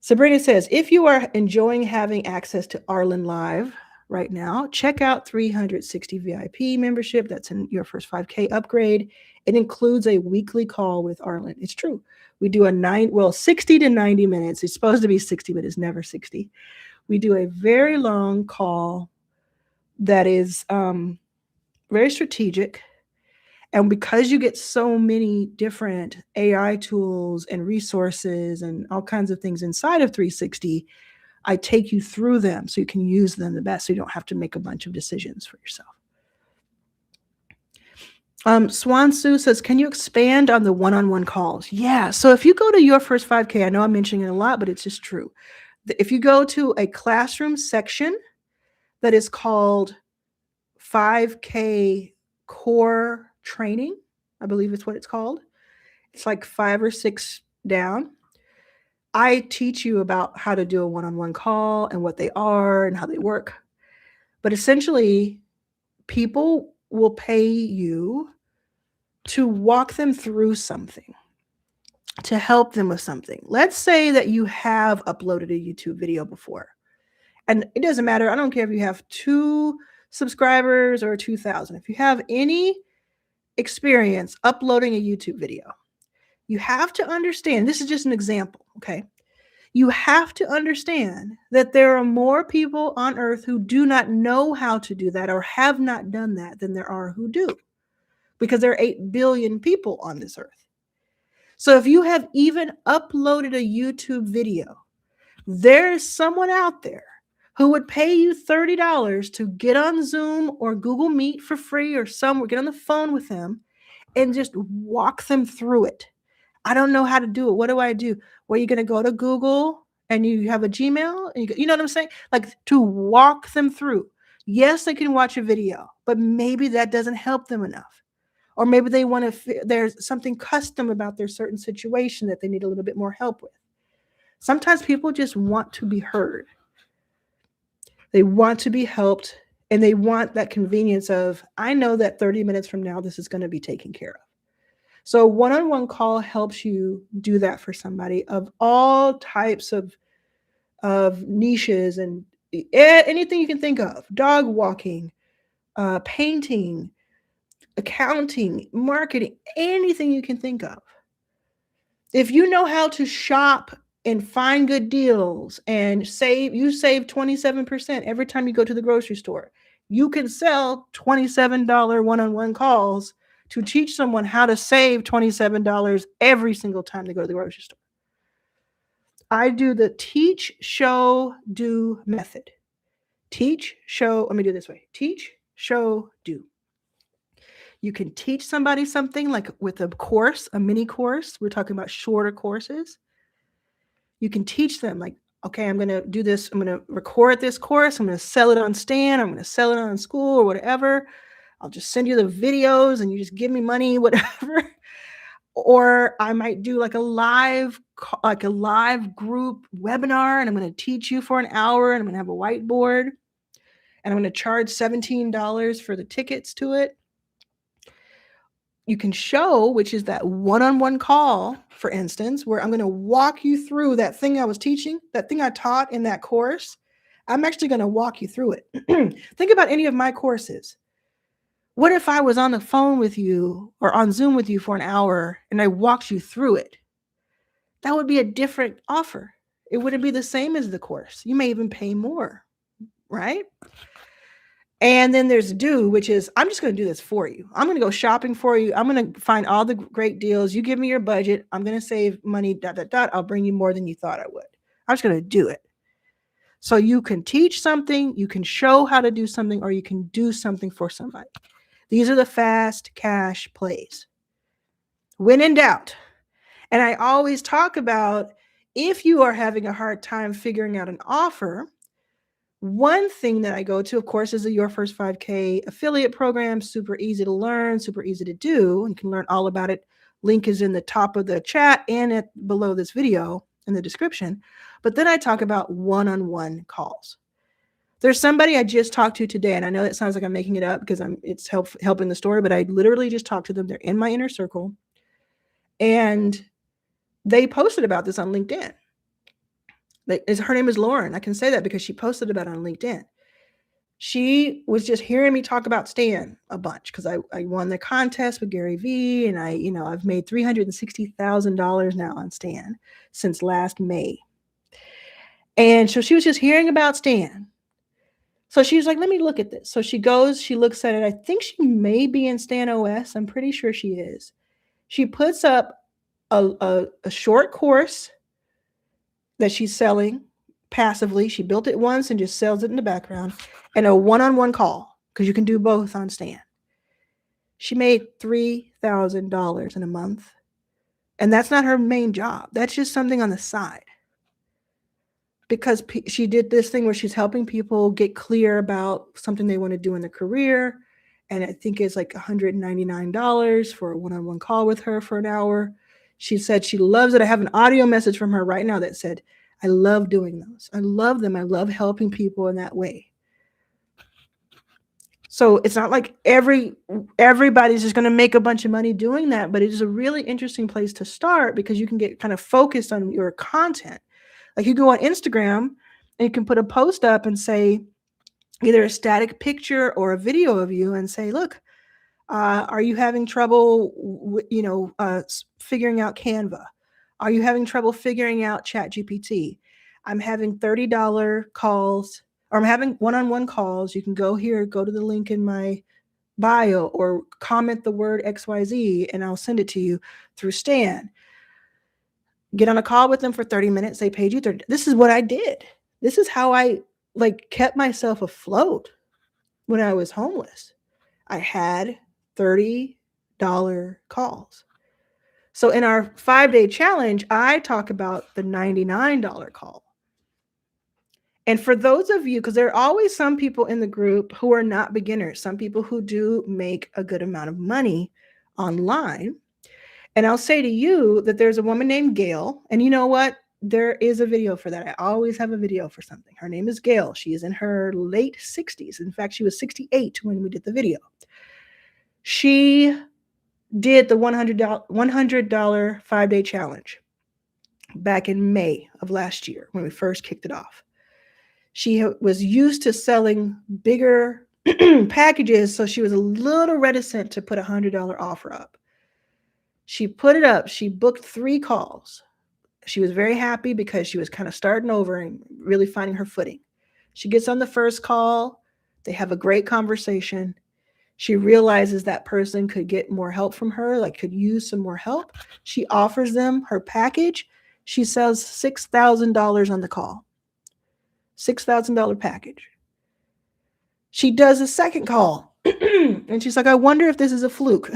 Sabrina says, if you are enjoying having access to Arlan Live right now, check out 360 VIP membership. That's in your first 5K upgrade. It includes a weekly call with Arlan. It's true. We do 60 to 90 minutes. It's supposed to be 60, but it's never 60. We do a very long call that is very strategic. And because you get so many different AI tools and resources and all kinds of things inside of 360, I take you through them so you can use them the best, so you don't have to make a bunch of decisions for yourself. Swan Sue says, can you expand on the one-on-one calls? Yeah. So if you go to your first 5K, I know I'm mentioning it a lot, but it's just true. If you go to a classroom section that is called 5K Core Training, I believe it's what it's called. It's like 5 or 6 down. I teach you about how to do a one-on-one call and what they are and how they work. But essentially, people will pay you to walk them through something, to help them with something. Let's say that you have uploaded a YouTube video before. And it doesn't matter. I don't care if you have 2 subscribers or 2,000. If you have any experience uploading a YouTube video, you have to understand, this is just an example, okay? You have to understand that there are more people on earth who do not know how to do that or have not done that than there are who do, because there are 8 billion people on this earth. So if you have even uploaded a YouTube video, there is someone out there who would pay you $30 to get on Zoom or Google Meet for free or get on the phone with them and just walk them through it. I don't know how to do it. What do I do? Well, you're going to go to Google and you have a Gmail. And you know what I'm saying? Like, to walk them through. Yes, they can watch a video, but maybe that doesn't help them enough. Or maybe they want to, there's something custom about their certain situation that they need a little bit more help with. Sometimes people just want to be heard. They want to be helped, and they want that convenience of, I know that 30 minutes from now, this is going to be taken care of. So one-on-one call helps you do that for somebody of all types of niches and anything you can think of. Dog walking, painting, accounting, marketing, anything you can think of. If you know how to shop and find good deals and save 27% every time you go to the grocery store, you can sell $27 one-on-one calls to teach someone how to save $27 every single time they go to the grocery store. I do the teach, show, do method. Teach, show, let me do it this way. Teach, show, do. You can teach somebody something like with a course, a mini course. We're talking about shorter courses. You can teach them like, okay, I'm going to do this. I'm going to record this course. I'm going to sell it on Stan. I'm going to sell it on school or whatever. I'll just send you the videos and you just give me money, whatever. Or I might do like a live group webinar, and I'm going to teach you for an hour, and I'm going to have a whiteboard, and I'm going to charge $17 for the tickets to it. You can show, which is that one-on-one call, for instance, where I'm going to walk you through that thing I was teaching, that thing I taught in that course. I'm actually going to walk you through it. Think about any of my courses. What if I was on the phone with you or on Zoom with you for an hour and I walked you through it? That would be a different offer. It wouldn't be the same as the course. You may even pay more, right? And then there's do, which is, I'm just going to do this for you. I'm going to go shopping for you. I'm going to find all the great deals. You give me your budget. I'm going to save money, ... I'll bring you more than you thought I would. I'm just going to do it. So you can teach something, you can show how to do something, or you can do something for somebody. These are the fast cash plays. When in doubt. And I always talk about, if you are having a hard time figuring out an offer, one thing that I go to, of course, is the Your First 5K affiliate program. Super easy to learn, super easy to do. And you can learn all about it. Link is in the top of the chat and below this video in the description. But then I talk about one-on-one calls. There's somebody I just talked to today, and I know that sounds like I'm making it up because it's helping the story, but I literally just talked to them. They're in my inner circle. And they posted about this on LinkedIn. Her name is Lauren. I can say that because she posted about it on LinkedIn. She was just hearing me talk about Stan a bunch because I won the contest with Gary Vee, and I've made $360,000 now on Stan since last May. And so she was just hearing about Stan. So she was like, let me look at this. So she goes, she looks at it. I think she may be in Stan OS. I'm pretty sure she is. She puts up a short course that she's selling passively. She built it once and just sells it in the background, and a one-on-one call, because you can do both on Stan. She made $3,000 in a month, and that's not her main job. That's just something on the side, because she did this thing where she's helping people get clear about something they want to do in their career, and I think it's like $199 for a one-on-one call with her for an hour. She said she loves it. I have an audio message from her right now that said, I love doing those. I love them. I love helping people in that way. So it's not like everybody's just going to make a bunch of money doing that, but it is a really interesting place to start because you can get kind of focused on your content. Like you go on Instagram and you can put a post up and say either a static picture or a video of you and say, look, are you having trouble, figuring out Canva? Are you having trouble figuring out ChatGPT? I'm having $30 calls, or I'm having one-on-one calls. You can go here, go to the link in my bio, or comment the word XYZ, and I'll send it to you through Stan. Get on a call with them for 30 minutes. They paid you 30. This is what I did. This is how I kept myself afloat when I was homeless. I had $30 calls. So in our 5-day challenge, I talk about the $99 call. And for those of you, because there are always some people in the group who are not beginners, some people who do make a good amount of money online. And I'll say to you that there's a woman named Gail. And you know what? There is a video for that. I always have a video for something. Her name is Gail. She is in her late 60s. In fact, she was 68 when we did the video. She did the $100 5-day challenge back in May of last year when we first kicked it off. She was used to selling bigger packages, so she was a little reticent to put a $100 offer up. She put it up. She booked 3 calls. She was very happy because she was kind of starting over and really finding her footing. She gets on the first call. They have a great conversation. She realizes that person could get more help from her, like could use some more help. She offers them her package. She sells $6,000 on the call. $6,000 package. She does a second call and she's like, I wonder if this is a fluke.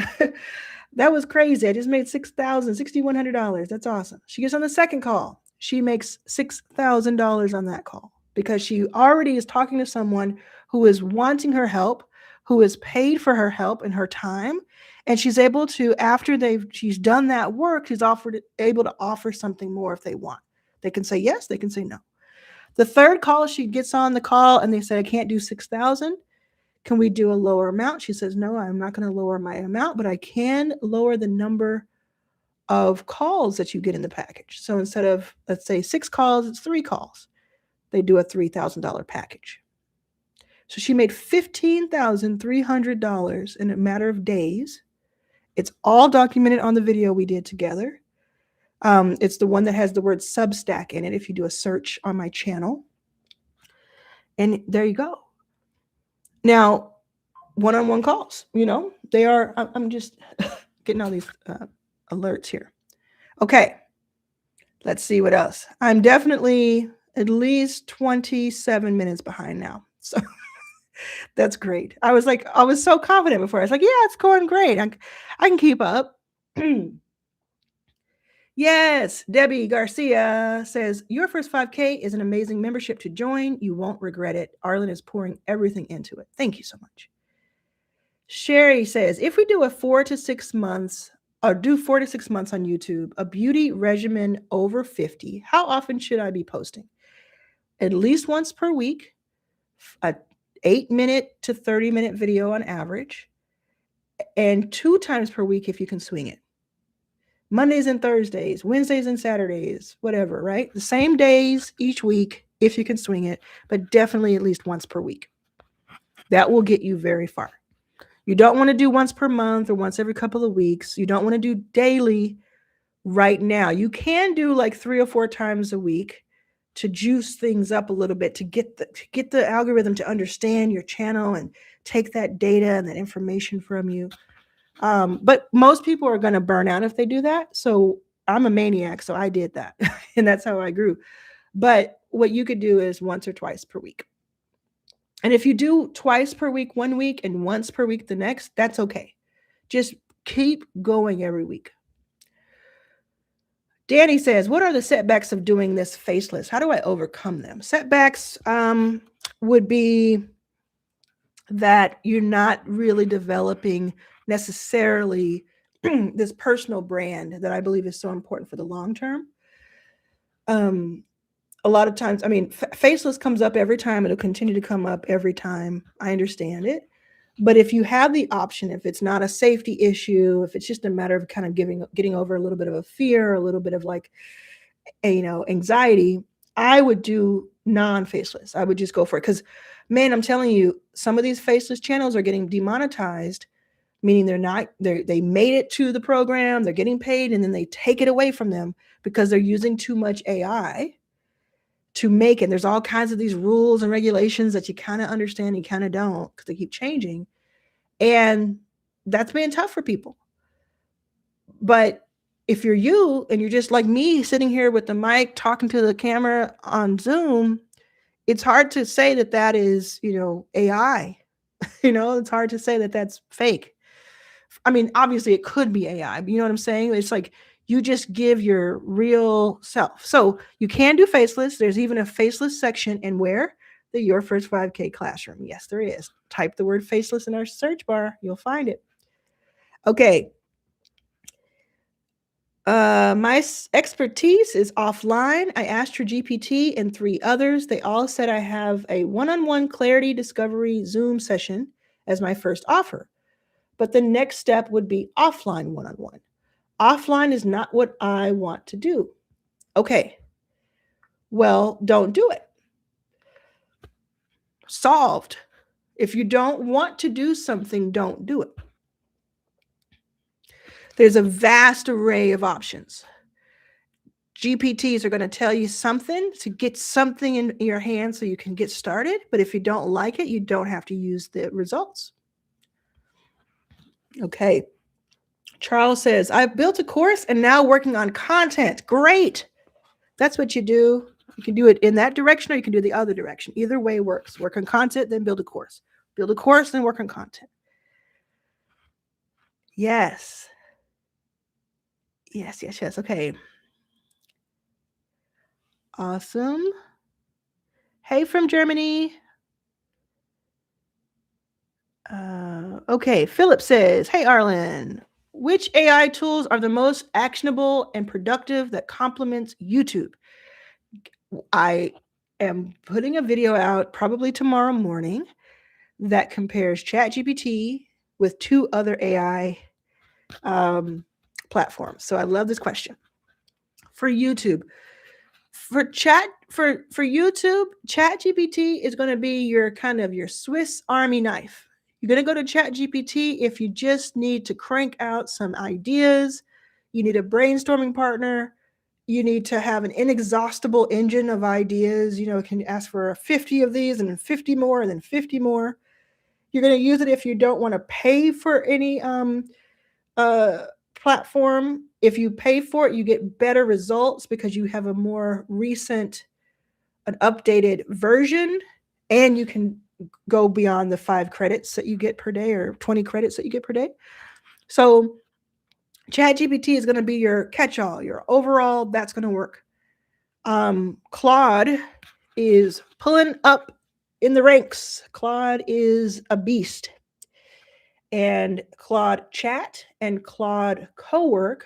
That was crazy. I just made $6,100. That's awesome. She gets on the second call. She makes $6,000 on that call because she already is talking to someone who is wanting her help, who is paid for her help and her time. And she's able to, after she's done that work, she's able to offer something more if they want. They can say yes, they can say no. The third call, she gets on the call and they say, I can't do 6,000. Can we do a lower amount? She says, no, I'm not going to lower my amount, but I can lower the number of calls that you get in the package. So instead of, let's say 6 calls, it's 3 calls. They do a $3,000 package. So she made $15,300 in a matter of days. It's all documented on the video we did together. It's the one that has the word Substack in it if you do a search on my channel. And there you go. Now, one-on-one calls, they are, I'm just getting all these alerts here. Okay, let's see what else. I'm definitely at least 27 minutes behind now. So that's great. I was so confident before. I was like, yeah, it's going great. I can keep up. Yes, Debbie Garcia says, your first 5K is an amazing membership to join. You won't regret it. Arlan is pouring everything into it. Thank you so much. Sherry says, if we do 4 to 6 months on YouTube, a beauty regimen over 50, how often should I be posting? At least once per week, a 8-minute to 30-minute video on average, and 2 times per week if you can swing it. Mondays and Thursdays, Wednesdays and Saturdays, whatever, right? The same days each week if you can swing it, but definitely at least once per week. That will get you very far. You don't want to do once per month or once every couple of weeks. You don't want to do daily right now. You can do like 3 or 4 times a week to juice things up a little bit, to get the algorithm to understand your channel and take that data and that information from you. But most people are going to burn out if they do that. So I'm a maniac, so I did that. And that's how I grew. But what you could do is once or twice per week. And if you do twice per week, 1 week, and once per week the next, that's okay. Just keep going every week. Danny says, what are the setbacks of doing this faceless? How do I overcome them? Setbacks would be that you're not really developing necessarily this personal brand that I believe is so important for the long term. A lot of times, faceless comes up every time. It'll continue to come up every time. I understand it. But if you have the option, if it's not a safety issue, if it's just a matter of kind of getting over a little bit of a fear, a little bit of anxiety, I would do non-faceless. I would just go for it. Because, man, I'm telling you, some of these faceless channels are getting demonetized, meaning they made it to the program, they're getting paid, and then they take it away from them because they're using too much AI to make it. There's all kinds of these rules and regulations that you kind of understand, you kind of don't, because they keep changing. And that's been tough for people. But if you're you and you're just like me sitting here with the mic talking to the camera on Zoom, it's hard to say that is, AI. It's hard to say that that's fake. Obviously it could be AI, but you know what I'm saying? It's like you just give your real self. So you can do faceless. There's even a faceless section in where? The Your First 5K classroom. Yes, there is. Type the word faceless in our search bar. You'll find it. Okay. My expertise is offline. I asked for GPT and 3 others. They all said I have a one-on-one clarity discovery Zoom session as my first offer. But the next step would be offline one-on-one. Offline is not what I want to do. Okay. Well, don't do it. Solved. If you don't want to do something, don't do it. There's a vast array of options. GPTs are going to tell you something to get something in your hand so you can get started. But if you don't like it, you don't have to use the results. Okay. Charles says, I've built a course and now working on content. Great. That's what you do. You can do it in that direction or you can do the other direction. Either way works. Work on content, then build a course. Build a course, then work on content. Yes. Yes. Okay. Awesome. Hey, from Germany. Okay. Philip says, hey, Arlan, which AI tools are the most actionable and productive that complements YouTube? I am putting a video out probably tomorrow morning that compares ChatGPT with 2 other AI platforms. So I love this question. For YouTube, for YouTube, ChatGPT is going to be your kind of your Swiss Army knife. You're going to go to ChatGPT if you just need to crank out some ideas, you need a brainstorming partner, you need to have an inexhaustible engine of ideas. You know, it can ask for 50 of these and then 50 more and then 50 more. You're going to use it if you don't want to pay for any platform. If you pay for it, you get better results because you have a more recent, an updated version, and you can go beyond the 5 credits that you get per day or 20 credits that you get per day. So ChatGPT is going to be your catch-all, your overall, that's going to work. Claude is pulling up in the ranks. Claude is a beast. And Claude Chat and Claude Cowork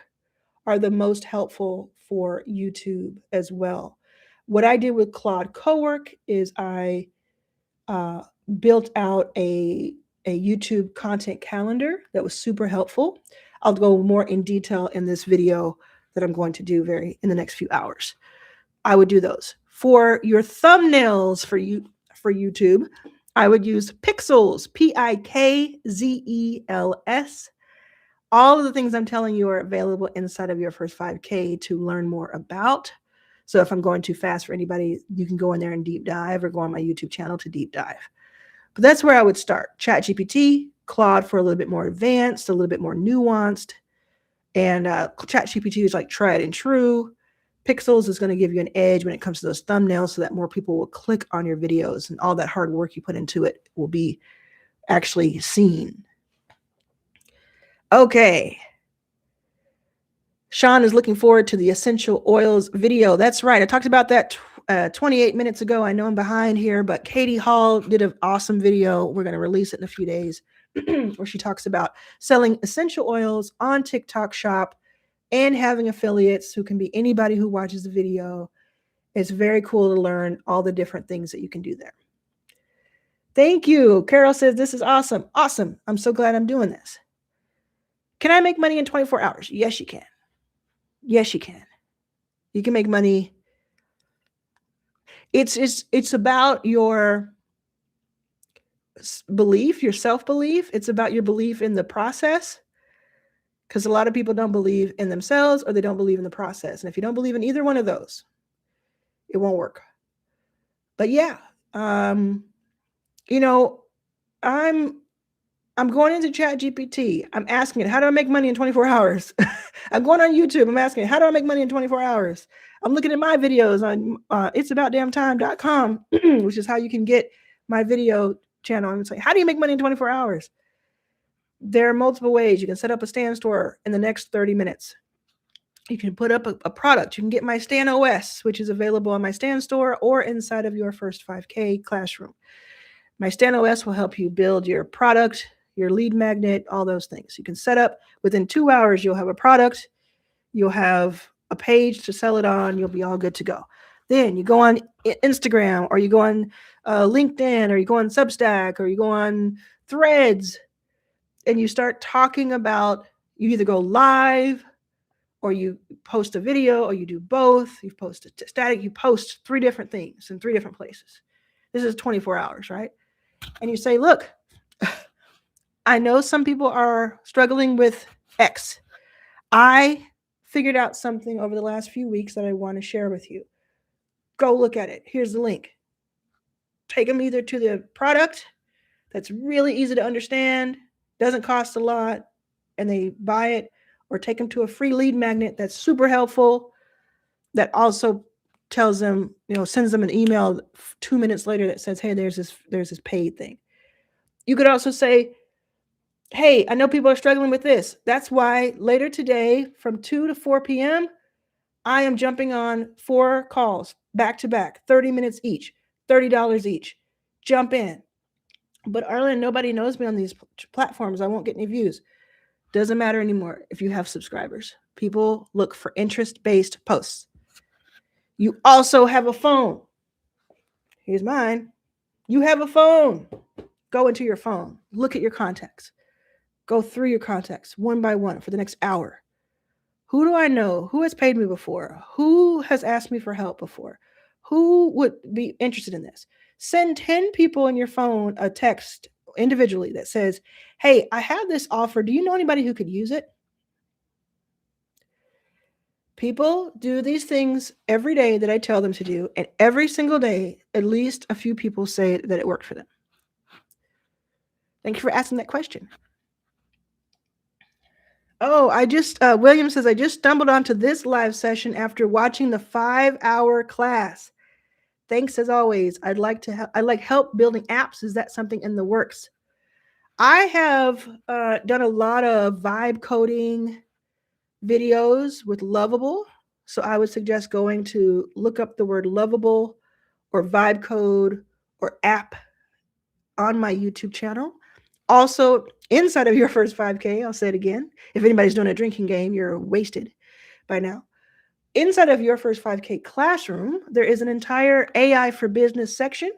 are the most helpful for YouTube as well. What I did with Claude Cowork is I built out a YouTube content calendar that was super helpful. I'll go more in detail in this video that I'm going to do in the next few hours. I would do those. For your thumbnails for YouTube, I would use Pixels, Pikzels. All of the things I'm telling you are available inside of your first 5K to learn more about. So if I'm going too fast for anybody, you can go in there and deep dive or go on my YouTube channel to deep dive. But that's where I would start. ChatGPT, Claude for a little bit more advanced, a little bit more nuanced. And ChatGPT is like tried and true. Pixels is going to give you an edge when it comes to those thumbnails so that more people will click on your videos and all that hard work you put into it will be actually seen. Okay. Sean is looking forward to the essential oils video. That's right. I talked about that 28 minutes ago. I know I'm behind here, but Katie Hall did an awesome video. We're going to release it in a few days where she talks about selling essential oils on TikTok Shop and having affiliates who can be anybody who watches the video. It's very cool to learn all the different things that you can do there. Thank you. Carol says, this is awesome. Awesome. I'm so glad I'm doing this. Can I make money in 24 hours? Yes, you can. Yes, you can. You can make money. It's about your belief, your self-belief. It's about your belief in the process. Because a lot of people don't believe in themselves or they don't believe in the process. And if you don't believe in either one of those, it won't work. But yeah, you know, I'm going into ChatGPT. I'm asking it, how do I make money in 24 hours? I'm going on YouTube. I'm asking it, how do I make money in 24 hours? I'm looking at my videos on it'saboutdamntime.com, which is how you can get my video channel. And it's like, how do you make money in 24 hours? There are multiple ways. You can set up a stand store in the next 30 minutes. You can put up a product. You can get my Stan OS, which is available on my Stan store or inside of your first 5K classroom. My Stan OS will help you build your product, your lead magnet, all those things. You can set up within 2 hours. You'll have a product. You'll have a page to sell it on. You'll be all good to go. Then you go on Instagram, or you go on LinkedIn, or you go on Substack, or you go on Threads, and you start talking about, you either go live, or you post a video, or you do both. You post a static, you post 3 different things in 3 different places. This is 24 hours, right? And you say, look, I know some people are struggling with X. I figured out something over the last few weeks that I want to share with you. Go look at it. Here's the link. Take them either to the product that's really easy to understand, doesn't cost a lot, and they buy it, or take them to a free lead magnet that's super helpful, that also tells them, sends them an email 2 minutes later that says, hey, there's this paid thing. You could also say, hey, I know people are struggling with this. That's why later today from 2 to 4 p.m., I am jumping on 4 calls back to back, 30 minutes each, $30 each. Jump in. But Arlan, nobody knows me on these platforms. I won't get any views. Doesn't matter anymore if you have subscribers. People look for interest-based posts. You also have a phone. Here's mine. You have a phone. Go into your phone. Look at your contacts. Go through your contacts one by one for the next hour. Who do I know? Who has paid me before? Who has asked me for help before? Who would be interested in this? Send 10 people in your phone a text individually that says, hey, I have this offer. Do you know anybody who could use it? People do these things every day that I tell them to do, and every single day, at least a few people say that it worked for them. Thank you for asking that question. Oh, William says, I just stumbled onto this live session after watching the 5-hour class. Thanks as always. I'd like help building apps. Is that something in the works? I have done a lot of vibe coding videos with Lovable. So I would suggest going to look up the word Lovable or vibe code or app on my YouTube channel. Also, inside of your first 5K, I'll say it again. If anybody's doing a drinking game, you're wasted by now. Inside of your first 5K classroom, there is an entire AI for business section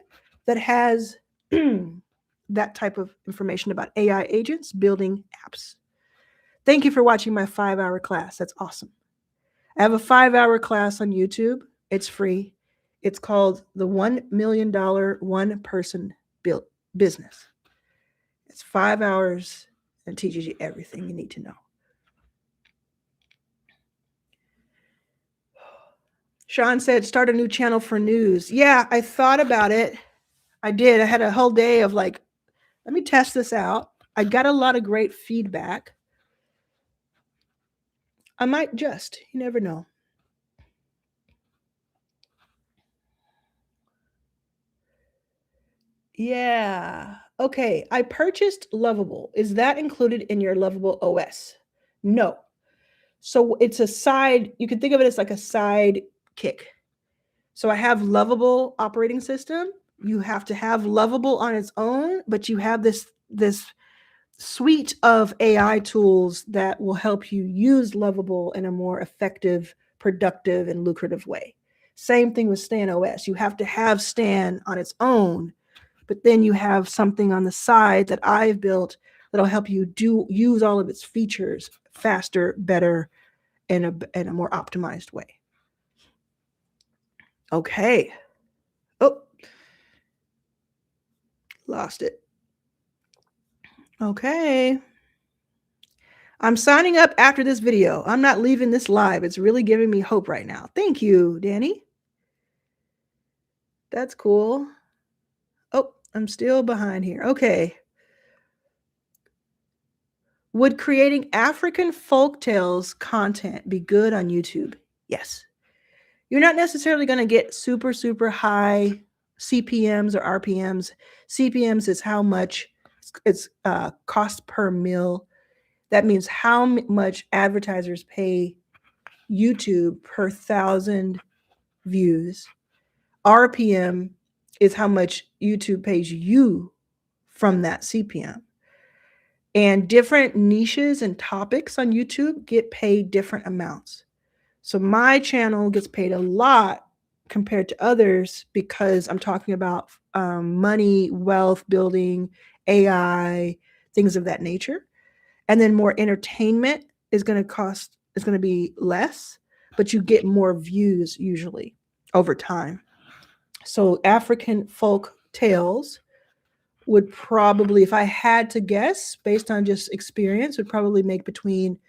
that has that type of information about AI agents building apps. Thank you for watching my 5-hour class. That's awesome. I have a 5-hour class on YouTube. It's free. It's called the $1 million one-person business. It's 5 hours and teaches you everything you need to know. Sean said, start a new channel for news. Yeah, I thought about it. I did. I had a whole day of let me test this out. I got a lot of great feedback. I might you never know. Yeah. Okay. I purchased Lovable. Is that included in your Lovable OS? No. So it's a side, you can think of it as like a side kick. So I have Lovable operating system. You have to have Lovable on its own, but you have this suite of AI tools that will help you use Lovable in a more effective, productive, and lucrative way. Same thing with Stan OS. You have to have Stan on its own, but then you have something on the side that I've built that'll help you use all of its features faster, better, in a more optimized way. Okay. Oh, lost it. Okay. I'm signing up after this video. I'm not leaving this live. It's really giving me hope right now. Thank you, Danny. That's cool. Oh, I'm still behind here. Okay. Would creating African folktales content be good on YouTube? Yes. You're not necessarily going to get super, super high CPMs or RPMs. CPMs is how much it's cost per mil. That means how much advertisers pay YouTube per 1,000 views. RPM is how much YouTube pays you from that CPM. And different niches and topics on YouTube get paid different amounts. So my channel gets paid a lot compared to others because I'm talking about money, wealth building, AI, things of that nature. And then more entertainment is going to be less, but you get more views usually over time. So African folk tales would probably, if I had to guess based on just experience, would probably make between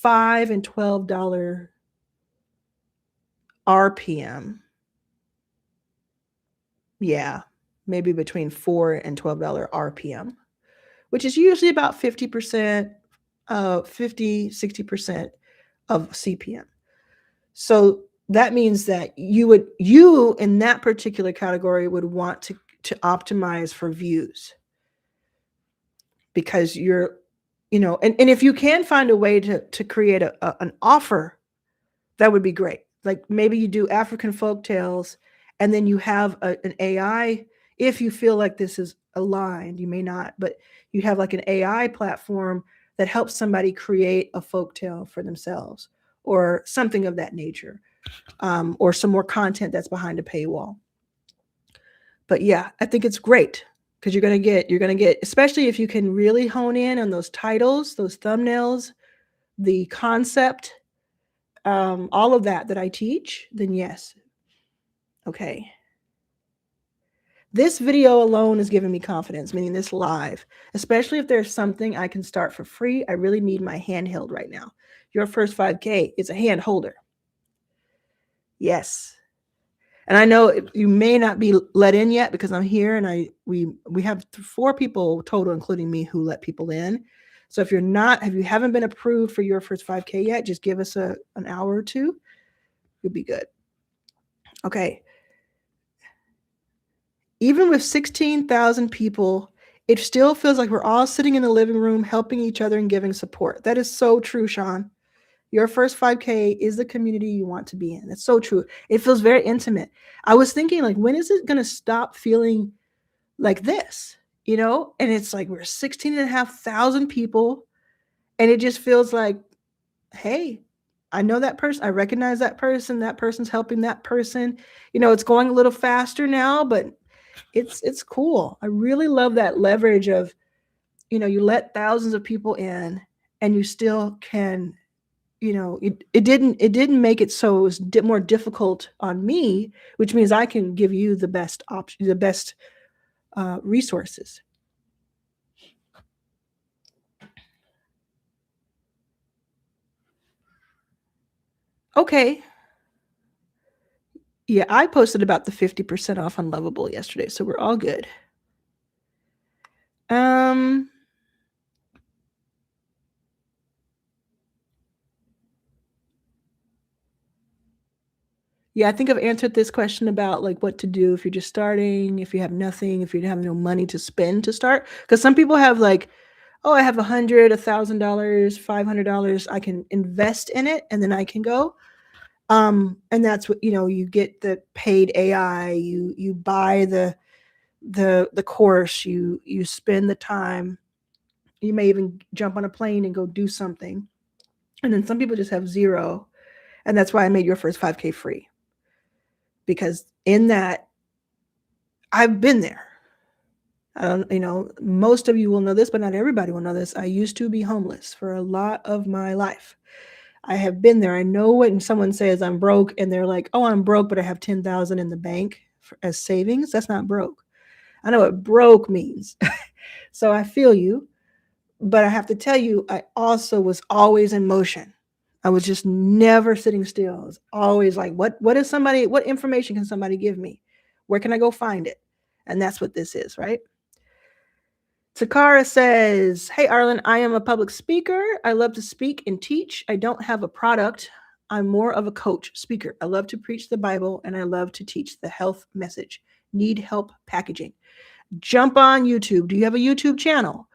$5 and $12 RPM. Yeah, maybe between $4 and $12 RPM, which is usually about 50%, 50, 60% of CPM. So that means that you in that particular category would want to optimize for views because and if you can find a way to create an offer, that would be great. Like maybe you do African folk tales and then you have an AI. If you feel like this is aligned, you may not, but you have like an AI platform that helps somebody create a folk tale for themselves or something of that nature, or some more content that's behind a paywall. But yeah, I think it's great because you're gonna get, especially if you can really hone in on those titles, those thumbnails, the concept, all of that I teach, then yes. Okay. This video alone is giving me confidence, meaning this live, especially if there's something I can start for free. I really need my handheld right now. Your first 5K is a hand holder. Yes. And I know you may not be let in yet because I'm here and we have 4 people total, including me, who let people in. So if you haven't been approved for your first 5K yet, just give us an hour or two. You'll be good. Okay. Even with 16,000 people, it still feels like we're all sitting in the living room helping each other and giving support. That is so true, Sean. Your first 5K is the community you want to be in. That's so true. It feels very intimate. I was thinking, like, when is it going to stop feeling like this? And it's like we're 16,500 people, and it just feels like, hey, I know that person. I recognize that person. That person's helping that person. It's going a little faster now, but it's cool. I really love that leverage of, you let thousands of people in and you still can, it didn't make it so it was more difficult on me, which means I can give you the best option, the best resources. Okay. Yeah, I posted about the 50% off on Lovable yesterday, so we're all good. Yeah, I think I've answered this question about like what to do if you're just starting, if you have nothing, if you have no money to spend to start. Because some people have like, oh, I have $100, $1,000, $500. I can invest in it and then I can go. And that's what, you get the paid AI, you buy the course, you spend the time, you may even jump on a plane and go do something. And then some people just have zero. And that's why I made your first 5K free. Because in that, I've been there. Most of you will know this, but not everybody will know this. I used to be homeless for a lot of my life. I have been there. I know when someone says I'm broke and they're like, oh, I'm broke, but I have 10,000 in the bank as savings. That's not broke. I know what broke means. So I feel you, but I have to tell you, I also was always in motion. I was just never sitting still. I was always like, what information can somebody give me? Where can I go find it? And that's what this is, right? Takara says, hey, Arlan, I am a public speaker. I love to speak and teach. I don't have a product. I'm more of a coach, speaker. I love to preach the Bible and I love to teach the health message. Need help packaging. Jump on YouTube. Do you have a YouTube channel?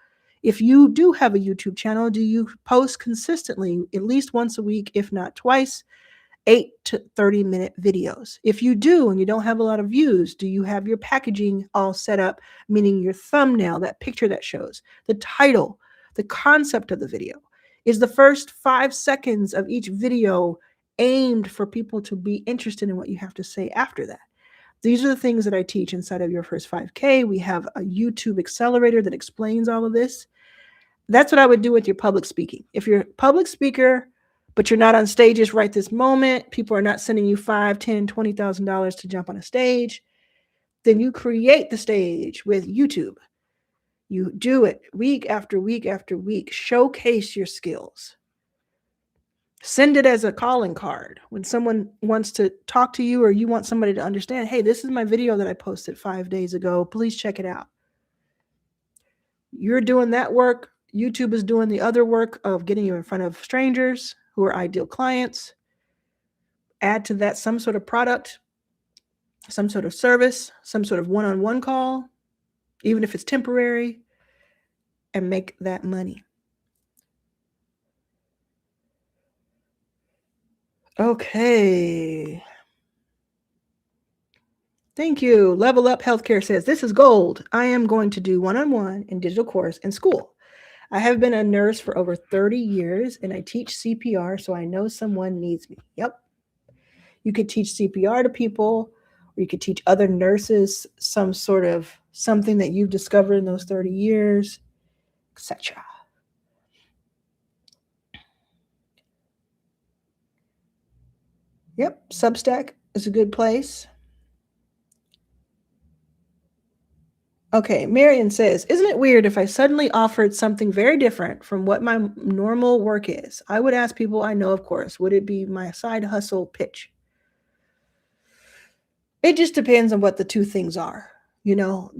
If you do have a YouTube channel, do you post consistently at least once a week, if not twice, 8 to 30-minute videos? If you do and you don't have a lot of views, do you have your packaging all set up, meaning your thumbnail, that picture that shows, the title, the concept of the video? Is the first 5 seconds of each video aimed for people to be interested in what you have to say after that. These are the things that I teach inside of your first 5K. We have a YouTube accelerator that explains all of this. That's what I would do with your public speaking. If you're a public speaker, but you're not on stages right this moment, people are not sending you $5, $10, $20,000 to jump on a stage, then you create the stage with YouTube. You do it week after week after week. Showcase your skills. Send it as a calling card when someone wants to talk to you or you want somebody to understand, hey, this is my video that I posted 5 days ago. Please check it out. You're doing that work. YouTube is doing the other work of getting you in front of strangers who are ideal clients. Add to that some sort of product, some sort of service, some sort of one-on-one call, even if it's temporary, and make that money. Okay. Thank you. Level Up Healthcare says, this is gold. I am going to do one-on-one and digital course in school. I have been a nurse for over 30 years and I teach CPR, so I know someone needs me. Yep. You could teach CPR to people, or you could teach other nurses some sort of something that you've discovered in those 30 years, etc. Yep. Substack is a good place. Okay, Marion says, isn't it weird if I suddenly offered something very different from what my normal work is? I would ask people I know, of course. Would it be my side hustle pitch? It just depends on what the two things are. You know,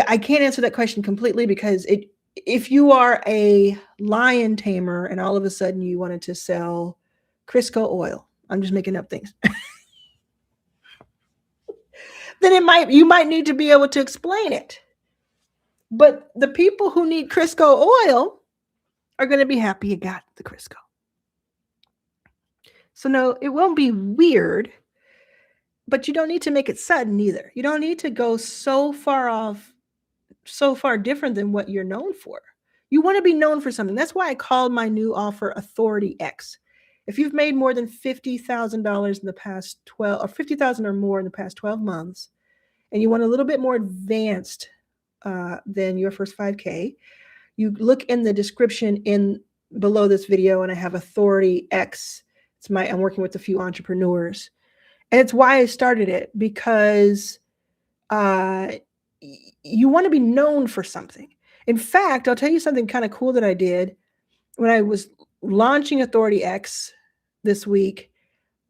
I can't answer that question completely because if you are a lion tamer and all of a sudden you wanted to sell Crisco oil, I'm just making up things. Then you might need to be able to explain it. But the people who need Crisco oil are going to be happy you got the Crisco. So no, it won't be weird, but you don't need to make it sudden either. You don't need to go so far off, so far different than what you're known for. You want to be known for something. That's why I called my new offer Authority X. If you've made more than $50,000 in the past 12 or 50,000 or more in the past 12 months, and you want a little bit more advanced than your first 5K, you look in the description in below this video, and I have Authority X. I'm working with a few entrepreneurs, and it's why I started it, because you want to be known for something. In fact, I'll tell you something kind of cool that I did when I was launching Authority X this week.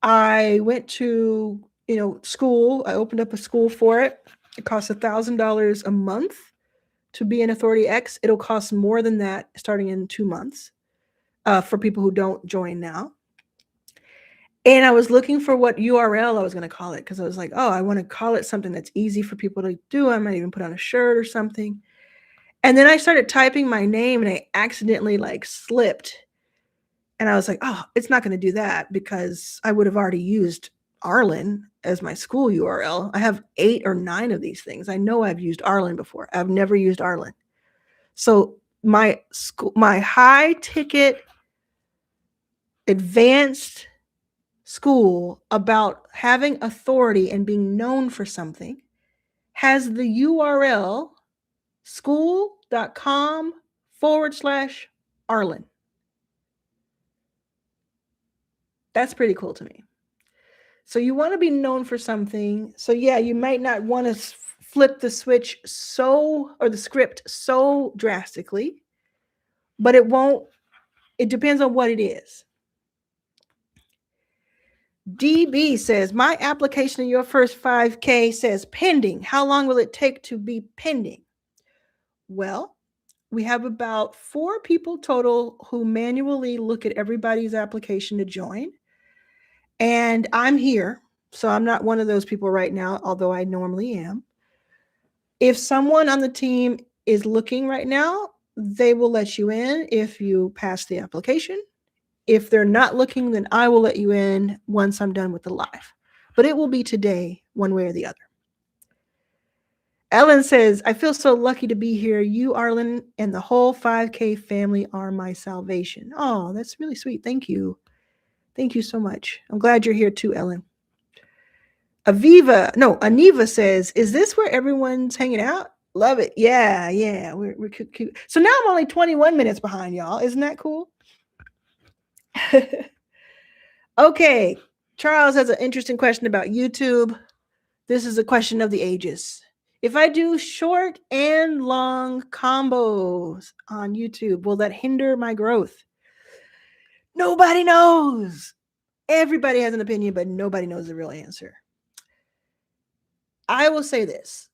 I went to school. I opened up a school for it. It costs $1,000 a month to be an Authority X. It'll cost more than that starting in 2 months for people who don't join now. And I was looking for what URL I was going to call it, because I was like, oh, I want to call it something that's easy for people to do. I might even put on a shirt or something. And then I started typing my name and I accidentally slipped. And I was like, oh, it's not going to do that because I would have already used Arlan as my school URL. I have 8 or 9 of these things. I know I've used Arlan before. I've never used Arlan. So my high ticket advanced school about having authority and being known for something has the URL school.com/Arlan. That's pretty cool to me. So you want to be known for something. So yeah, you might not want to flip the switch or the script so drastically, but it depends on what it is. DB says, my application in your first 5K says pending. How long will it take to be pending? Well, we have about 4 people total who manually look at everybody's application to join. And I'm here, so I'm not one of those people right now, although I normally am. If someone on the team is looking right now, they will let you in if you pass the application. If they're not looking, then I will let you in once I'm done with the live. But it will be today, one way or the other. Ellen says, I feel so lucky to be here. You, Arlan, and the whole 5K family are my salvation. Oh, that's really sweet. Thank you. Thank you so much. I'm glad you're here too, Ellen. Aniva says, is this where everyone's hanging out? Love it. Yeah. We're cute. So now I'm only 21 minutes behind, y'all. Isn't that cool? Okay. Charles has an interesting question about YouTube. This is a question of the ages. If I do short and long combos on YouTube, will that hinder my growth? Nobody knows. Everybody has an opinion, but nobody knows the real answer. I will say this.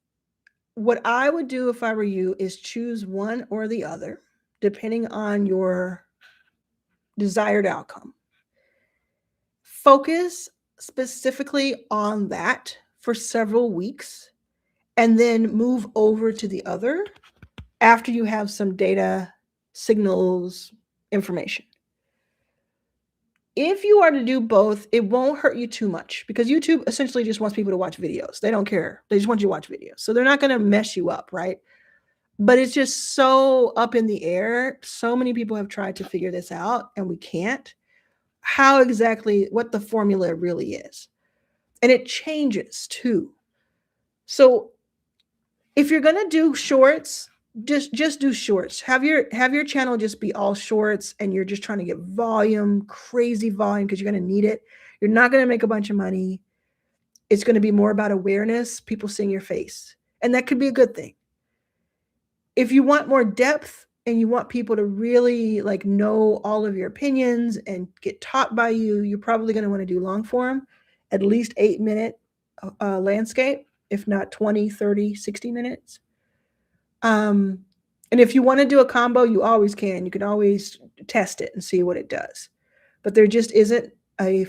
What I would do if I were you is choose one or the other, depending on your desired outcome. Focus specifically on that for several weeks and then move over to the other after you have some data, signals, information. If you are to do both, it won't hurt you too much because YouTube essentially just wants people to watch videos. They don't care. They just want you to watch videos. So they're not going to mess you up, right? But it's just so up in the air. So many people have tried to figure this out and we can't. How exactly, what the formula really is. And it changes too. So if you're going to do shorts, just do shorts. Have your channel just be all shorts and you're just trying to get volume, crazy volume because you're going to need it. You're not going to make a bunch of money. It's going to be more about awareness, people seeing your face. And that could be a good thing. If you want more depth and you want people to really like know all of your opinions and get taught by you, you're probably going to want to do long form, at least 8-minute landscape, if not 20, 30, 60 minutes. And if you want to do a combo, you always can. You can always test it and see what it does. But there just isn't a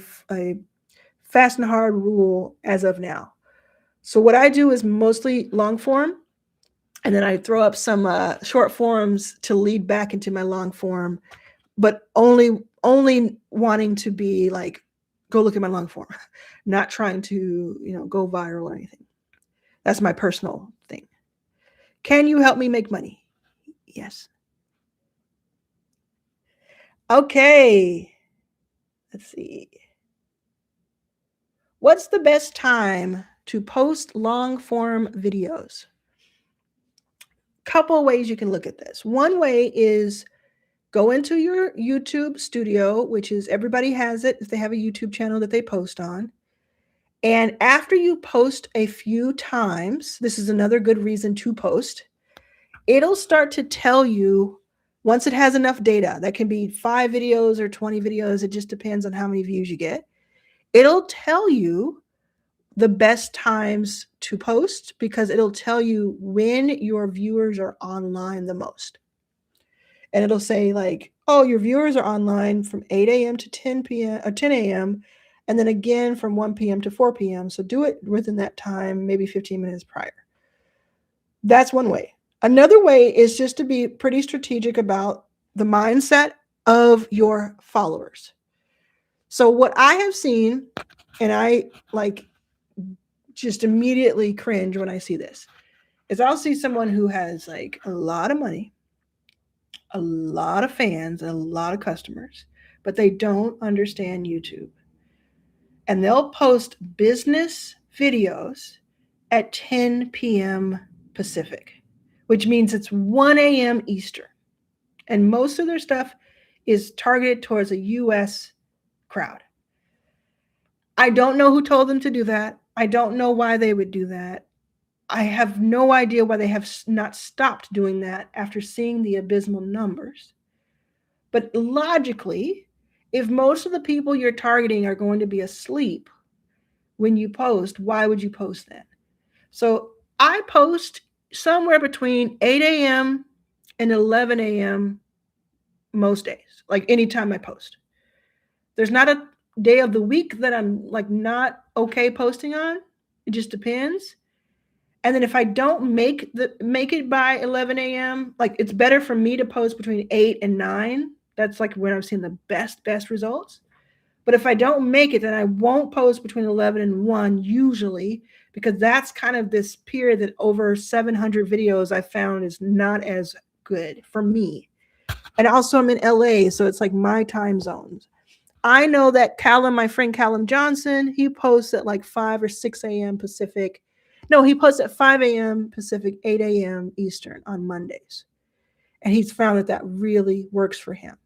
fast and hard rule as of now. So what I do is mostly long form. And then I throw up some short forms to lead back into my long form, but only wanting to be like, go look at my long form, not trying to, go viral or anything. That's my personal thing. Can you help me make money? Yes. Okay. Let's see. What's the best time to post long form videos? Couple ways you can look at this. One way is go into your YouTube studio, which is everybody has it if they have a YouTube channel that they post on. And after you post a few times, this is another good reason to post, it'll start to tell you once it has enough data. That can be 5 videos or 20 videos. It just depends on how many views you get. It'll tell you the best times to post because it'll tell you when your viewers are online the most. And it'll say like, oh, your viewers are online from 8 a.m. to 10 p.m. or 10 a.m. and then again from 1 p.m. to 4 p.m. So do it within that time, maybe 15 minutes prior. That's one way. Another way is just to be pretty strategic about the mindset of your followers. So what I have seen, and I like just immediately cringe when I see this, is I'll see someone who has like a lot of money, a lot of fans, and a lot of customers, but they don't understand YouTube. And they'll post business videos at 10 p.m. Pacific, which means it's 1 a.m. Eastern. And most of their stuff is targeted towards a US crowd. I don't know who told them to do that. I don't know why they would do that. I have no idea why they have not stopped doing that after seeing the abysmal numbers. But logically, if most of the people you're targeting are going to be asleep when you post, why would you post then? So I post somewhere between 8 a.m. and 11 a.m. most days, like anytime I post. There's not a day of the week that I'm like not okay posting on. It just depends. And then if I don't make it by 11 a.m., like it's better for me to post between 8 and 9. That's like when I've seen the best results. But if I don't make it, then I won't post between 11 and 1 usually, because that's kind of this period that over 700 videos I found is not as good for me. And also I'm in LA, so it's like my time zones. I know that Callum, my friend Callum Johnson, he posts at like 5 or 6 a.m. Pacific. No, he posts at 5 a.m. Pacific, 8 a.m. Eastern on Mondays. And he's found that that really works for him.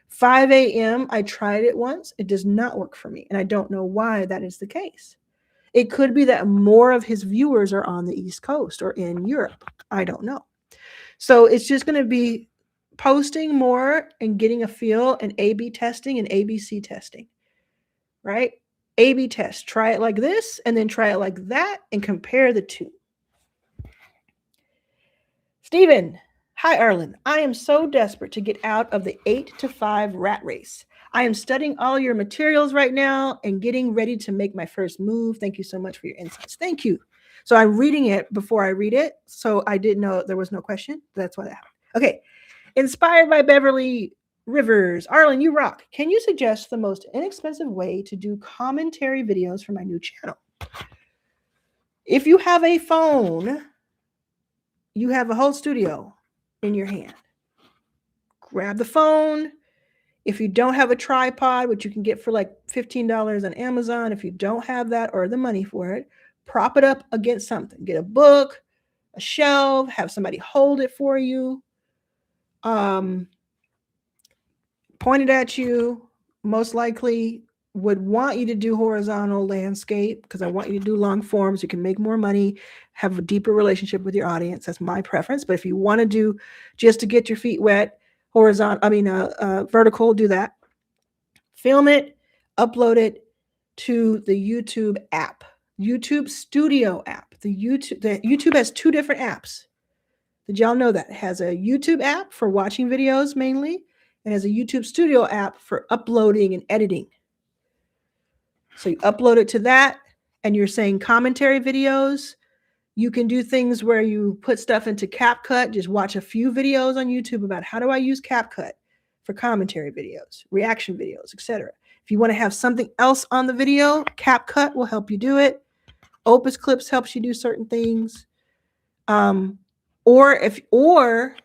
5 a.m., I tried it once. It does not work for me. And I don't know why that is the case. It could be that more of his viewers are on the East Coast or in Europe. I don't know. So it's just going to be posting more and getting a feel and A/B testing and ABC testing, right? A/B test. Try it like this and then try it like that and compare the two. Stephen, hi, Arlan. I am so desperate to get out of the 8 to 5 rat race. I am studying all your materials right now and getting ready to make my first move. Thank you so much for your insights. Thank you. So I'm reading it before I read it. So I didn't know there was no question. That's why that happened. Okay. Inspired by Beverly Rivers. Arlan, you rock. Can you suggest the most inexpensive way to do commentary videos for my new channel? If you have a phone, you have a whole studio in your hand. Grab the phone. If you don't have a tripod, which you can get for like $15 on Amazon, if you don't have that or the money for it, prop it up against something. Get a book, a shelf, have somebody hold it for you. Point it at you. Most likely would want you to do horizontal landscape because I want you to do long forms. You can make more money, have a deeper relationship with your audience. That's my preference. But if you want to do just to get your feet wet, vertical, do that. Film it, upload it to the YouTube app, YouTube Studio app. The YouTube has two different apps. Did y'all know that? It has a YouTube app for watching videos mainly, and has a YouTube Studio app for uploading and editing. So you upload it to that, and you're saying commentary videos. You can do things where you put stuff into CapCut. Just watch a few videos on YouTube about how do I use CapCut for commentary videos, reaction videos, etc. If you want to have something else on the video, CapCut will help you do it. Opus Clips helps you do certain things. Or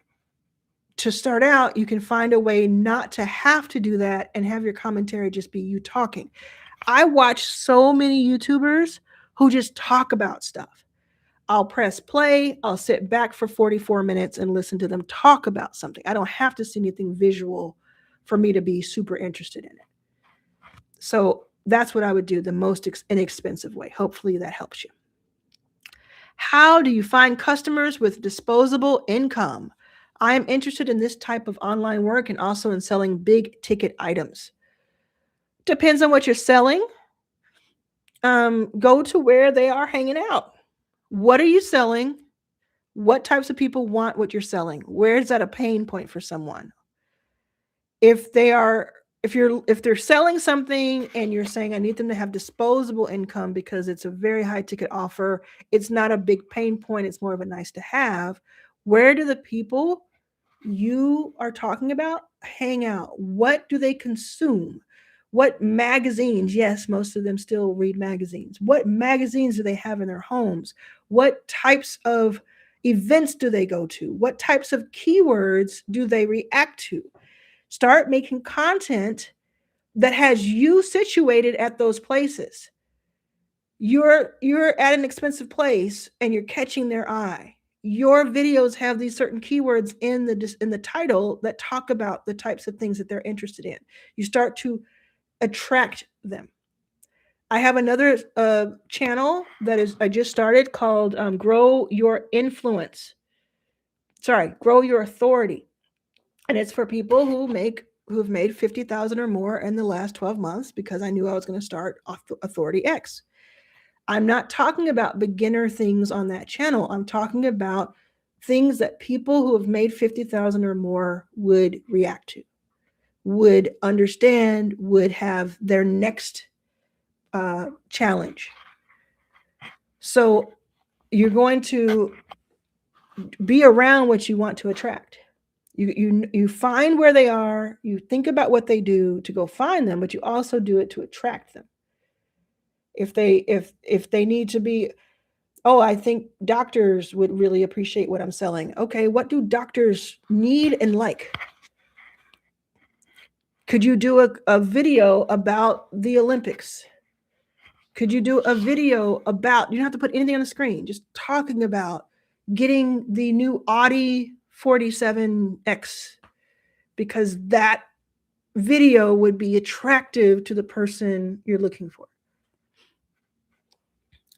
to start out, you can find a way not to have to do that and have your commentary just be you talking. I watch so many YouTubers who just talk about stuff. I'll press play. I'll sit back for 44 minutes and listen to them talk about something. I don't have to see anything visual for me to be super interested in it. So that's what I would do, the most inexpensive way. Hopefully that helps you. How do you find customers with disposable income? I am interested in this type of online work and also in selling big ticket items. Depends on what you're selling. Go to where they are hanging out. What are you selling? What types of people want what you're selling? Where is that a pain point for someone? If they're selling something and you're saying I need them to have disposable income because it's a very high ticket offer, it's not a big pain point, it's more of a nice to have. Where do the people you are talking about hang out? What do they consume? What magazines? Yes, most of them still read magazines. What magazines do they have in their homes? What types of events do they go to? What types of keywords do they react to? Start making content that has you situated at those places. You're at an expensive place and you're catching their eye. Your videos have these certain keywords in the title that talk about the types of things that they're interested in. You start to attract them. I have another channel that I just started called Grow Your Influence. Grow Your Authority. And it's for people who've made 50,000 or more in the last 12 months because I knew I was going to start Authority X. I'm not talking about beginner things on that channel. I'm talking about things that people who have made 50,000 or more would react to, would understand, would have their next challenge. So you're going to be around what you want to attract. You find where they are, you think about what they do to go find them, but you also do it to attract them. If they need to be, I think doctors would really appreciate what I'm selling. Okay, what do doctors need and like? Could you do a video about the Olympics? Could you do a video about, you don't have to put anything on the screen, just talking about getting the new Audi 47X, because that video would be attractive to the person you're looking for.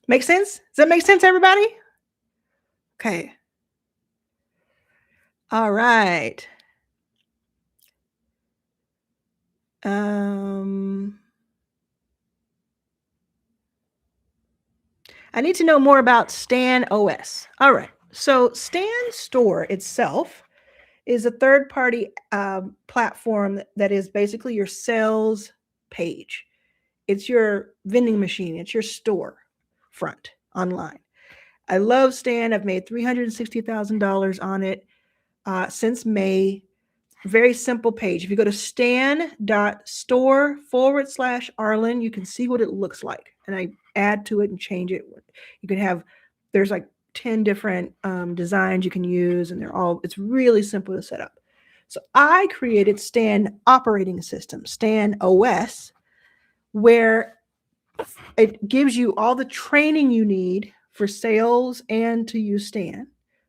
Make sense? Does that make sense, everybody? Okay. All right. I need to know more about Stan OS. All right. So Stan Store itself is a third-party platform that is basically your sales page. It's your vending machine. It's your store front online. I love Stan. I've made $360,000 on it since May. Very simple page. If you go to stan.store/Arlan, you can see what it looks like. And I add to it and change it. You can have, there's like 10 different designs you can use, and it's really simple to set up. So I created Stan operating system, Stan OS, where it gives you all the training you need for sales and to use Stan.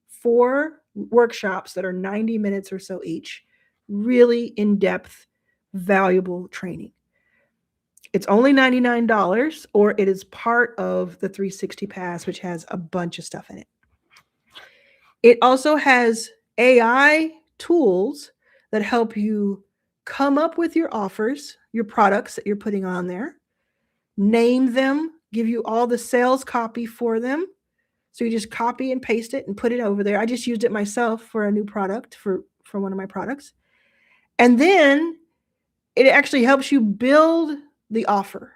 4 workshops that are 90 minutes or so each. Really in-depth, valuable training. It's only $99, or it is part of the 360 Pass, which has a bunch of stuff in it. It also has AI tools that help you come up with your offers, your products that you're putting on there, name them, give you all the sales copy for them. So you just copy and paste it and put it over there. I just used it myself for a new product, for one of my products. And then it actually helps you build the offer.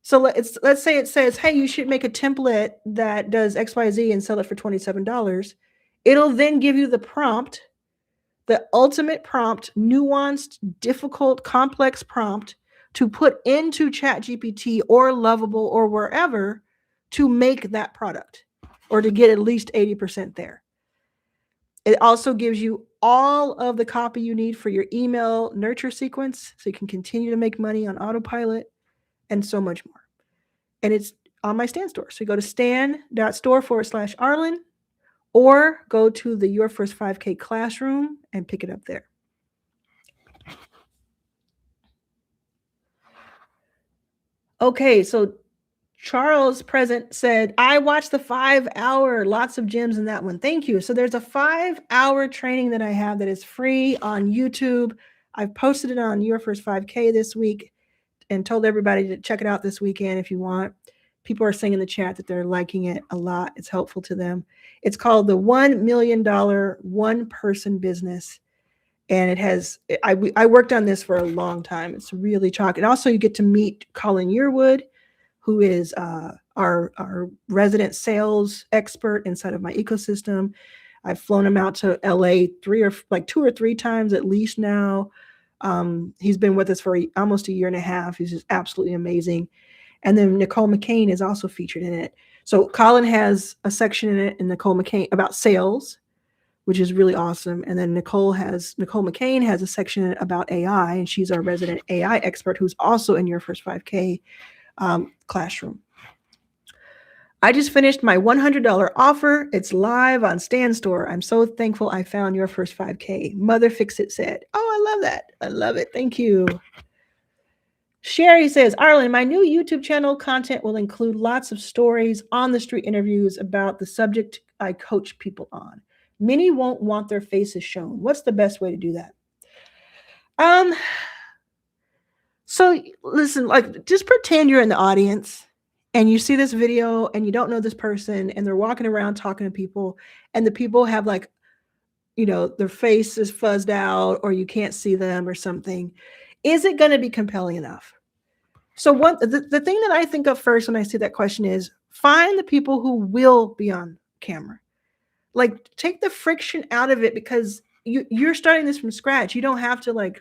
So let's say it says, hey, you should make a template that does XYZ and sell it for $27. It'll then give you the prompt, the ultimate prompt, nuanced, difficult, complex prompt to put into ChatGPT or Lovable or wherever to make that product, or to get at least 80% there. It also gives you all of the copy you need for your email nurture sequence, so you can continue to make money on autopilot, and so much more. And it's on my Stan Store. So you go to stan.store/Arlan, or go to the Your First 5K classroom and pick it up there. Okay, so Charles Present said, I watched the 5-hour, lots of gems in that one. Thank you. So there's a 5-hour training that I have that is free on YouTube. I've posted it on Your First 5K this week and told everybody to check it out this weekend if you want. People are saying in the chat that they're liking it a lot. It's helpful to them. It's called the $1 million one-person business. And it has, I worked on this for a long time. It's really chalk. And also you get to meet Colin Yearwood, who is our resident sales expert inside of my ecosystem. I've flown him out to LA 2 or 3 times at least now. He's been with us for almost a year and a half. He's just absolutely amazing. And then Nicole McCain is also featured in it. So Colin has a section in it, and Nicole McCain about sales, which is really awesome. And then Nicole McCain has a section about AI, and she's our resident AI expert who's also in Your First 5K classroom. I just finished my $100 offer. It's live on Stan Store. I'm so thankful I found Your First 5K. Mother Fix It said, oh, I love that. I love it. Thank you. Sherry says, Arlan, my new YouTube channel content will include lots of stories, on the street interviews about the subject I coach people on. Many won't want their faces shown. What's the best way to do that? So listen, just pretend you're in the audience and you see this video and you don't know this person and they're walking around talking to people, and the people have their face is fuzzed out or you can't see them or something. Is it going to be compelling enough? So the thing that I think of first when I see that question is find the people who will be on camera. Take the friction out of it, because you're starting this from scratch. You don't have to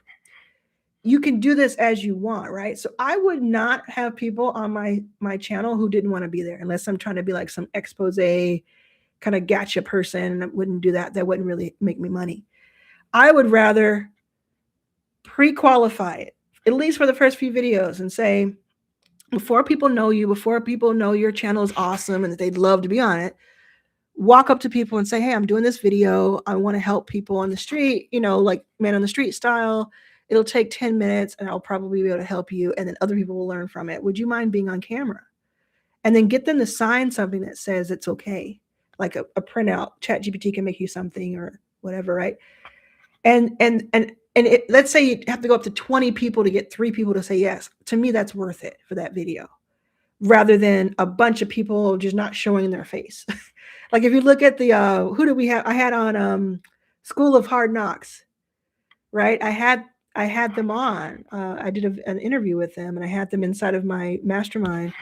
you can do this as you want, right? So I would not have people on my channel who didn't want to be there, unless I'm trying to be like some expose kind of gotcha person, and I wouldn't do that. That wouldn't really make me money. I would rather pre-qualify it. at least for the first few videos, and say, before people know you, before people know your channel is awesome and that they'd love to be on it, walk up to people and say, hey, I'm doing this video. I want to help people on the street, like man on the street style. It'll take 10 minutes and I'll probably be able to help you. And then other people will learn from it. Would you mind being on camera? And then get them to sign something that says it's okay. Like a printout. ChatGPT can make you something or whatever, right? And let's say you have to go up to 20 people to get 3 people to say yes. To me, that's worth it for that video, rather than a bunch of people just not showing their face. Like if you look at the who did we have? I had on School of Hard Knocks, right? I had them on. I did an interview with them, and I had them inside of my mastermind.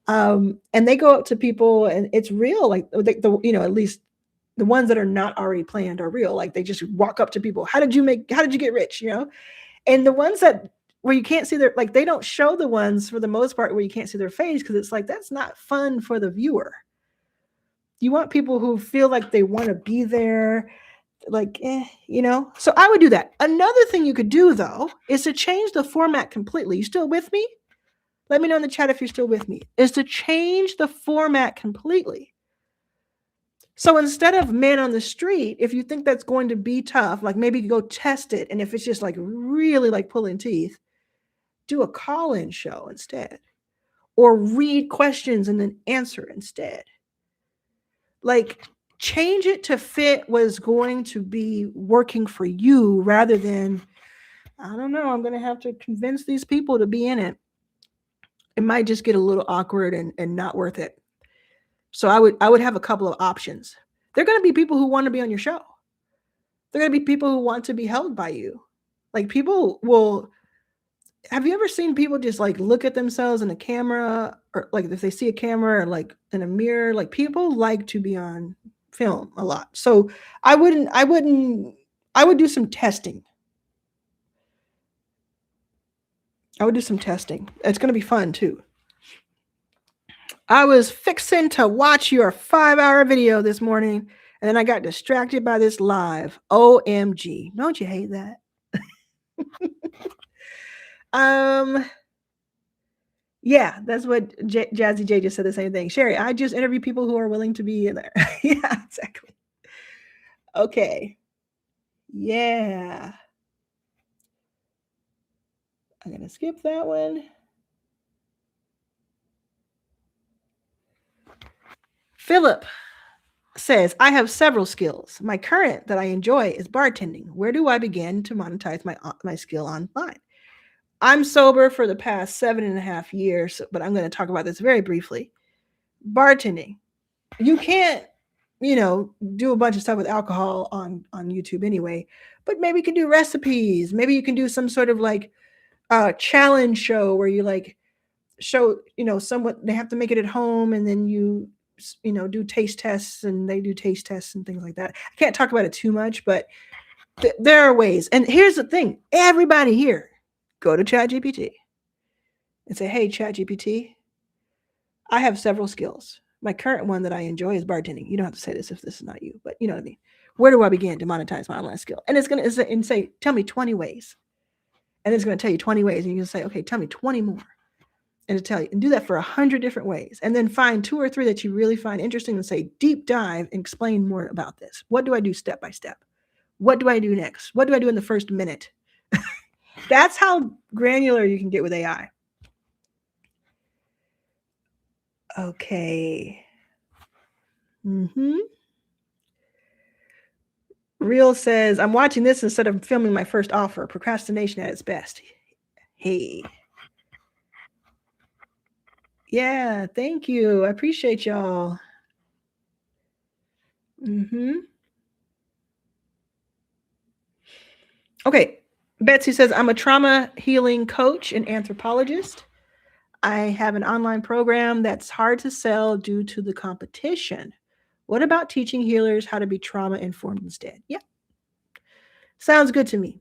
And they go up to people, and it's real. Like at least the ones that are not already planned are real. Like they just walk up to people. How did you get rich? And the ones that where you can't see their, like, they don't show the ones for the most part where you can't see their face, because it's like, that's not fun for the viewer. You want people who feel like they want to be there, like, So I would do that. Another thing you could do, though, is to change the format completely. You still with me? Let me know in the chat if you're still with me. Is to change the format completely. So instead of man on the street, if you think that's going to be tough, like maybe you go test it. And if it's just like really like pulling teeth, do a call-in show instead, or read questions and then answer instead. Like, change it to fit what is going to be working for you, rather than, I don't know, I'm going to have to convince these people to be in it. It might just get a little awkward and not worth it. So I would have a couple of options. There are going to be people who want to be on your show. There are going to be people who want to be held by you. Like, people will. Have you ever seen people just like look at themselves in a camera, or like if they see a camera or like in a mirror? Like, people like to be on film a lot. So I would do some testing. I would do some testing. It's going to be fun too. I was fixing to watch your 5-hour video this morning, and then I got distracted by this live. OMG. Don't you hate that? Yeah, that's what Jazzy J just said, the same thing. Sherry, I just interview people who are willing to be in there. Yeah, exactly. Okay. Yeah. I'm going to skip that one. Philip says, I have several skills. My current that I enjoy is bartending. Where do I begin to monetize my skill online? I'm sober for the past 7.5 years, but I'm going to talk about this very briefly. Bartending. You can't, do a bunch of stuff with alcohol on YouTube anyway, but maybe you can do recipes. Maybe you can do some sort of like challenge show where you like show, somewhat, they have to make it at home, and then you do taste tests, and they do taste tests and things like that. I can't talk about it too much, but there are ways. And here's the thing. Everybody here, go to ChatGPT and say, hey, ChatGPT, I have several skills. My current one that I enjoy is bartending. You don't have to say this if this is not you, but you know what I mean. Where do I begin to monetize my online skill? And it's going to say, tell me 20 ways. And it's going to tell you 20 ways. And you can say, okay, tell me 20 more. And to tell you, and do that for 100 different ways. And then find 2 or 3 that you really find interesting and say, deep dive and explain more about this. What do I do step by step? What do I do next? What do I do in the first minute? That's how granular you can get with AI. Okay. Real says, I'm watching this instead of filming my first offer. Procrastination at its best. Hey. Yeah, thank you. I appreciate y'all. Okay. Betsy says, I'm a trauma healing coach and anthropologist. I have an online program that's hard to sell due to the competition. What about teaching healers how to be trauma informed instead? Yeah. Sounds good to me.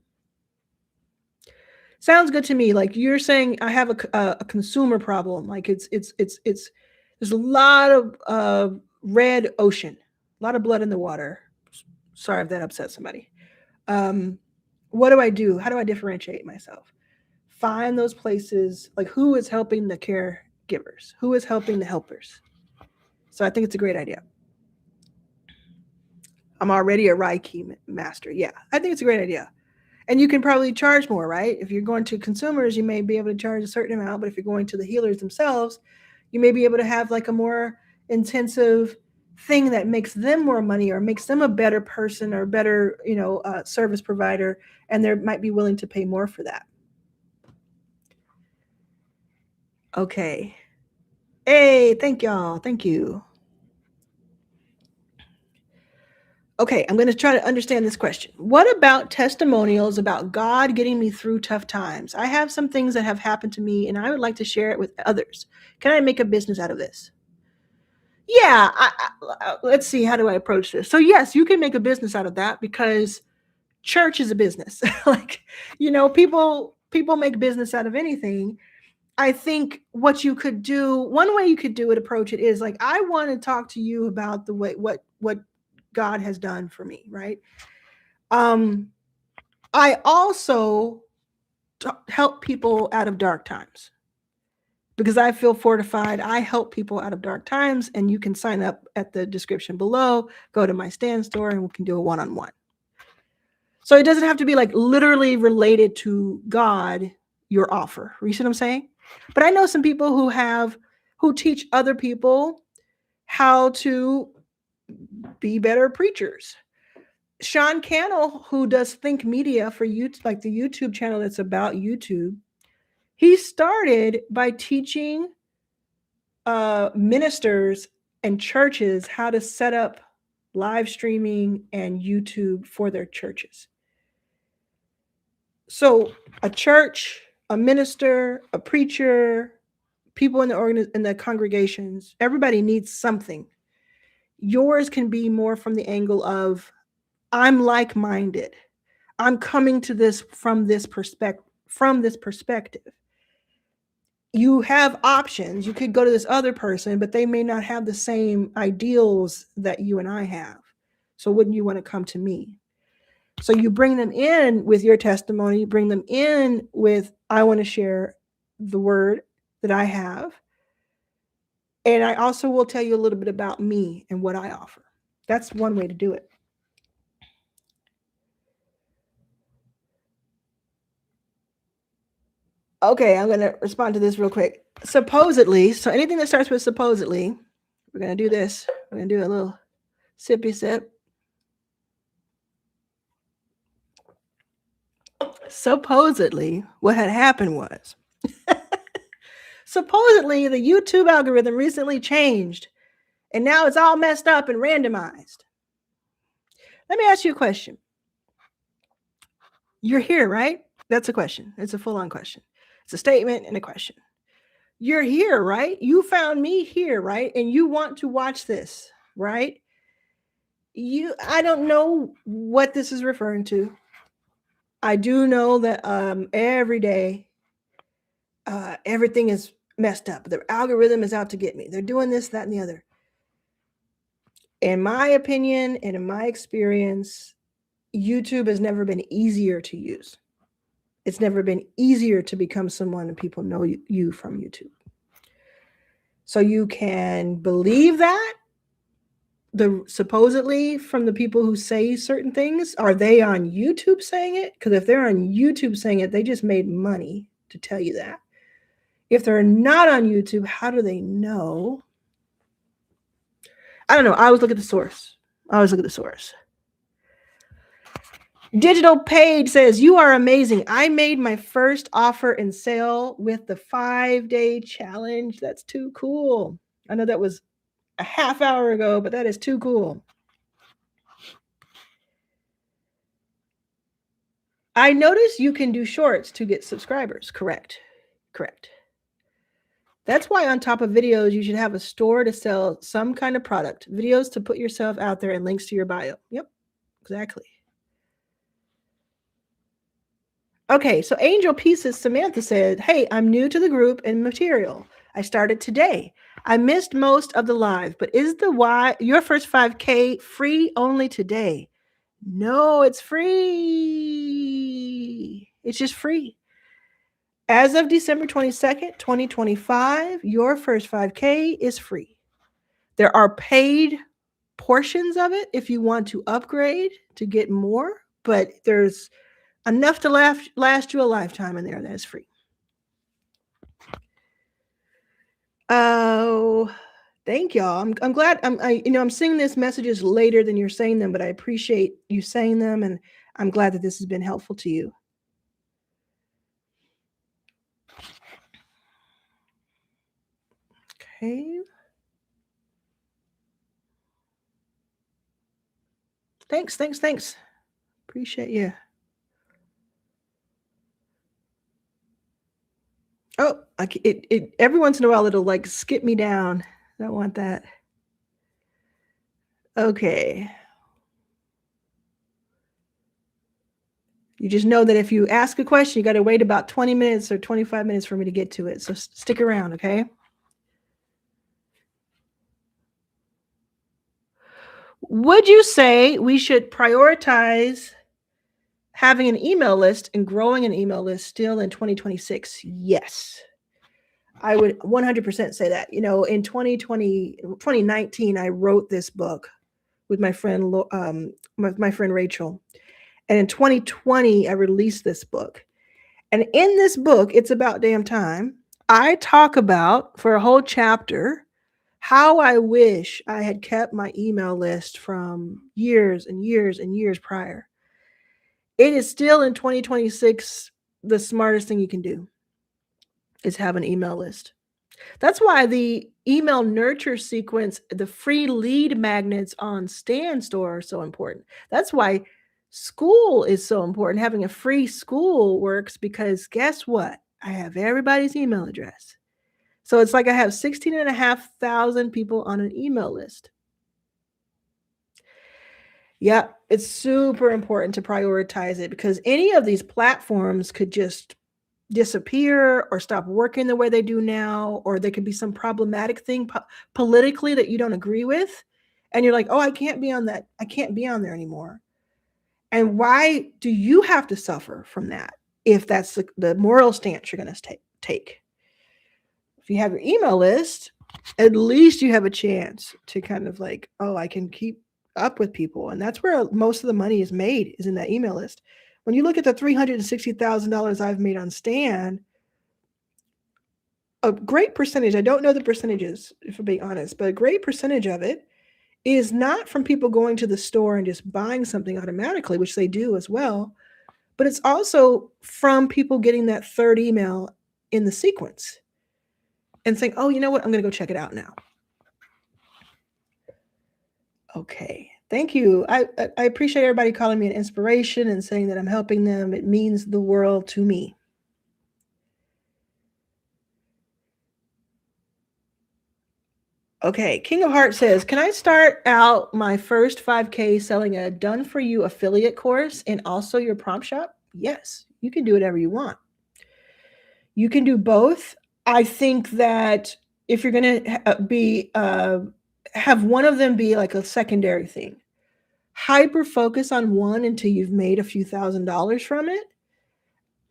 Sounds good to me. Like you're saying, I have a consumer problem. Like it's there's a lot of red ocean, a lot of blood in the water. Sorry if that upset somebody. What do I do? How do I differentiate myself? find those places, like who is helping the caregivers, who is helping the helpers. So I think it's a great idea. I'm already a Reiki master. Yeah, I think it's a great idea. And you can probably charge more, right? If you're going to consumers, you may be able to charge a certain amount, but if you're going to the healers themselves, you may be able to have like a more intensive thing that makes them more money or makes them a better person or better, service provider, and they might be willing to pay more for that. Okay. Hey, thank y'all. Thank you. Okay, I'm going to try to understand this question. What about testimonials about God getting me through tough times? I have some things that have happened to me and I would like to share it with others. Can I make a business out of this? Yeah, let's see. How do I approach this? So yes, you can make a business out of that because church is a business. Like, people make business out of anything. I think what you could do, one way you could do it, approach it is like, I want to talk to you about the way, what God has done for me, right? I also help people out of dark times because I feel fortified. I help people out of dark times, and you can sign up at the description below, go to my stand store, and we can do a one-on-one. So it doesn't have to be like literally related to God, your offer. You see what I'm saying? But I know some people who teach other people how to be better preachers. Sean Cannell, who does Think Media for YouTube, like the YouTube channel that's about YouTube, he started by teaching ministers and churches how to set up live streaming and YouTube for their churches. So a church, a minister, a preacher, people in the congregations, everybody needs something. Yours can be more from the angle of, I'm like-minded. I'm coming to this from this perspective. You have options. You could go to this other person, but they may not have the same ideals that you and I have. So wouldn't you want to come to me? So you bring them in with your testimony, bring them in with, I want to share the word that I have. And I also will tell you a little bit about me and what I offer. That's one way to do it. Okay, I'm going to respond to this real quick. Supposedly, so anything that starts with supposedly, we're going to do this. We're going to do a little sippy sip. Supposedly, what had happened was, supposedly the YouTube algorithm recently changed, and now it's all messed up and randomized. Let me ask you a question. You're here, right? That's a question. It's a full-on question. It's a statement and a question. You're here, right? You found me here, right? And you want to watch this, right? I don't know what this is referring to. I do know that every day, everything is messed up. The algorithm is out to get me. They're doing this, that, and the other. In my opinion and in my experience, YouTube has never been easier to use. It's never been easier to become someone and people know you from YouTube. So you can believe that. Supposedly from the people who say certain things, are they on YouTube saying it? Because if they're on YouTube saying it, they just made money to tell you that. If they're not on YouTube, how do they know? I don't know. I always look at the source. Digital Paid says, you are amazing. I made my first offer and sale with the 5-day challenge. That's too cool. I know that was a half hour ago, but that is too cool. I noticed you can do shorts to get subscribers. Correct. That's why on top of videos, you should have a store to sell some kind of product. Videos to put yourself out there and links to your bio. Yep, exactly. Okay, so Angel Pieces Samantha said, hey, I'm new to the group and material. I started today. I missed most of the live, but is your first 5K free only today? No, it's free. It's just free. As of December 22nd, 2025, your first 5K is free. There are paid portions of it if you want to upgrade to get more, but there's enough to last you a lifetime in there that is free. Oh, thank y'all. I'm glad I'm seeing this messages later than you're saying them, but I appreciate you saying them, and I'm glad that this has been helpful to you. Okay. Thanks. Appreciate you. Oh, it every once in a while it'll like skip me down. I don't want that. Okay. You just know that if you ask a question, you got to wait about 20 minutes or 25 minutes for me to get to it. So stick around, okay? Would you say we should prioritize having an email list and growing an email list still in 2026? Yes. I would 100% say that. In 2019, I wrote this book with my friend Rachel. And in 2020, I released this book. And in this book, It's About Damn Time, I talk about, for a whole chapter, how I wish I had kept my email list from years and years and years prior. It is still in 2026, the smartest thing you can do is have an email list. That's why the email nurture sequence, the free lead magnets on Stan Store are so important. That's why school is so important. Having a free school works because guess what? I have everybody's email address. So it's like I have 16,500 people on an email list. Yeah, it's super important to prioritize it because any of these platforms could just disappear or stop working the way they do now, or there could be some problematic thing politically that you don't agree with. And you're like, oh, I can't be on that. I can't be on there anymore. And why do you have to suffer from that if that's the moral stance you're going to take? If you have your email list, at least you have a chance to kind of like, oh, I can keep up with people. And that's where most of the money is made, is in that email list. When you look at the $360,000 I've made on Stan, a great percentage, I don't know the percentages, if I'm being honest, but a great percentage of it is not from people going to the store and just buying something automatically, which they do as well, but it's also from people getting that third email in the sequence and saying, oh, you know what? I'm going to go check it out now. Okay. Thank you. I appreciate everybody calling me an inspiration and saying that I'm helping them. It means the world to me. Okay, King of Hearts says, can I start out my first 5K selling a done-for-you affiliate course and also your prompt shop? Yes, you can do whatever you want. You can do both. I think that if you're going to have one of them be like a secondary thing, hyper focus on one until you've made a few $1,000s from it,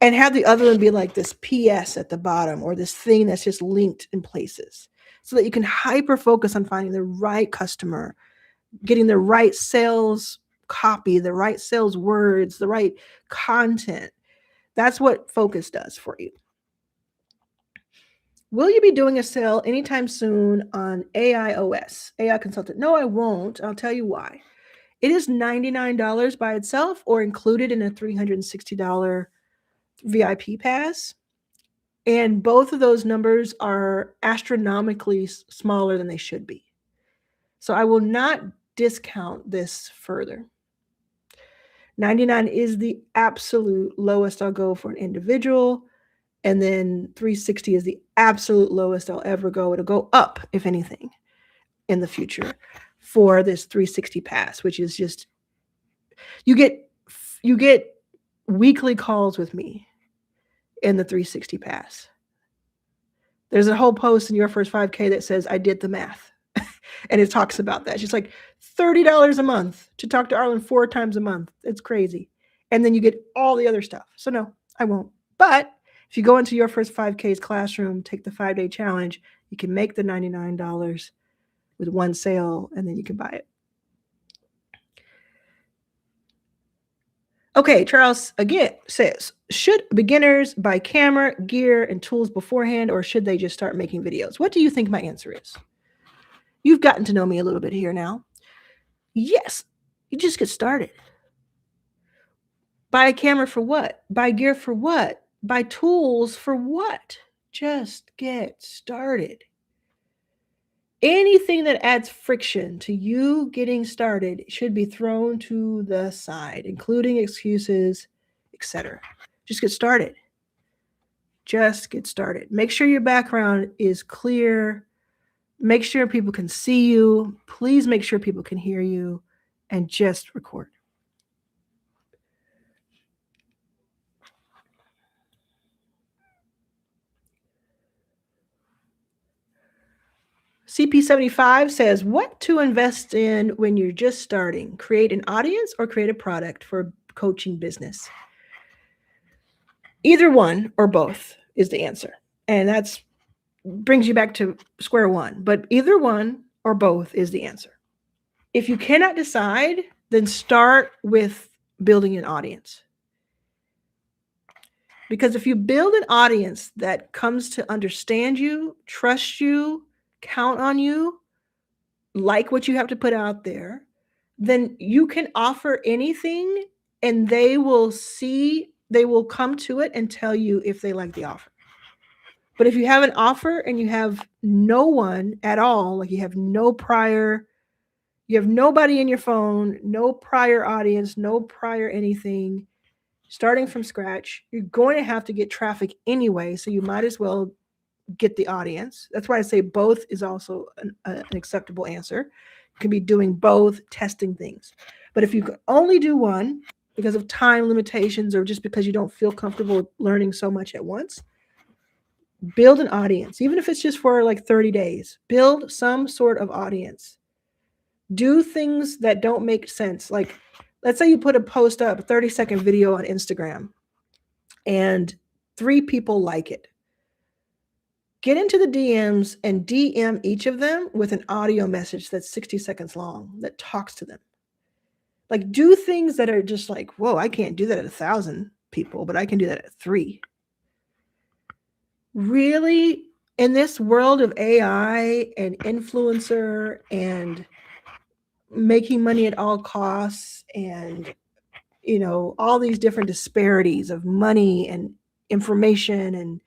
and have the other one be like this PS at the bottom or this thing that's just linked in places, so that you can hyper focus on finding the right customer, getting the right sales copy, the right sales words, the right content. That's what focus does for you. Will you be doing a sale anytime soon on AIOS, AI Consultant? No, I won't. I'll tell you why. It is $99 by itself or included in a $360 VIP pass. And both of those numbers are astronomically smaller than they should be. So I will not discount this further. 99 is the absolute lowest I'll go for an individual. And then 360 is the absolute lowest I'll ever go. It'll go up, if anything, in the future for this 360 pass, which is just, you get weekly calls with me in the 360 pass. There's a whole post in Your First 5K that says, I did the math. And it talks about that. It's like $30 a month to talk to Arlan 4 times a month. It's crazy. And then you get all the other stuff. So no, I won't. But If you go into your first 5K's classroom, take the 5-day challenge, you can make the $99 with one sale, and then you can buy it. Okay, Charles again says, should beginners buy camera, gear, and tools beforehand, or should they just start making videos? What do you think my answer is? You've gotten to know me a little bit here now. Yes, you just get started. Buy a camera for what? Buy gear for what? Buy tools for what? Just get started. Anything that adds friction to you getting started should be thrown to the side, including excuses, etc. Just get started. Just get started. Make sure your background is clear. Make sure people can see you. Please make sure people can hear you, and just record. CP75 says, what to invest in when you're just starting? Create an audience or create a product for coaching business? Either one or both is the answer. And that's brings you back to square one. But either one or both is the answer. If you cannot decide, then start with building an audience. Because if you build an audience that comes to understand you, trust you, count on you, like what you have to put out there, then you can offer anything and they will come to it and tell you if they like the offer. But if you have an offer and you have no one at all, like you have nobody in your phone, no prior audience, no prior anything, starting from scratch, you're going to have to get traffic anyway. So you might as well get the audience. That's why I say both is also an acceptable answer. You can be doing both, testing things. But if you can only do one because of time limitations or just because you don't feel comfortable learning so much at once, build an audience. Even if it's just for like 30 days, build some sort of audience. Do things that don't make sense. Like, let's say you put a post up, a 30-second video on Instagram, and 3 people like it. Get into the DMs and DM each of them with an audio message that's 60 seconds long that talks to them. Like, do things that are just like, whoa, I can't do that at 1,000 people, but I can do that at 3. Really, in this world of AI and influencer and making money at all costs and, all these different disparities of money and information, and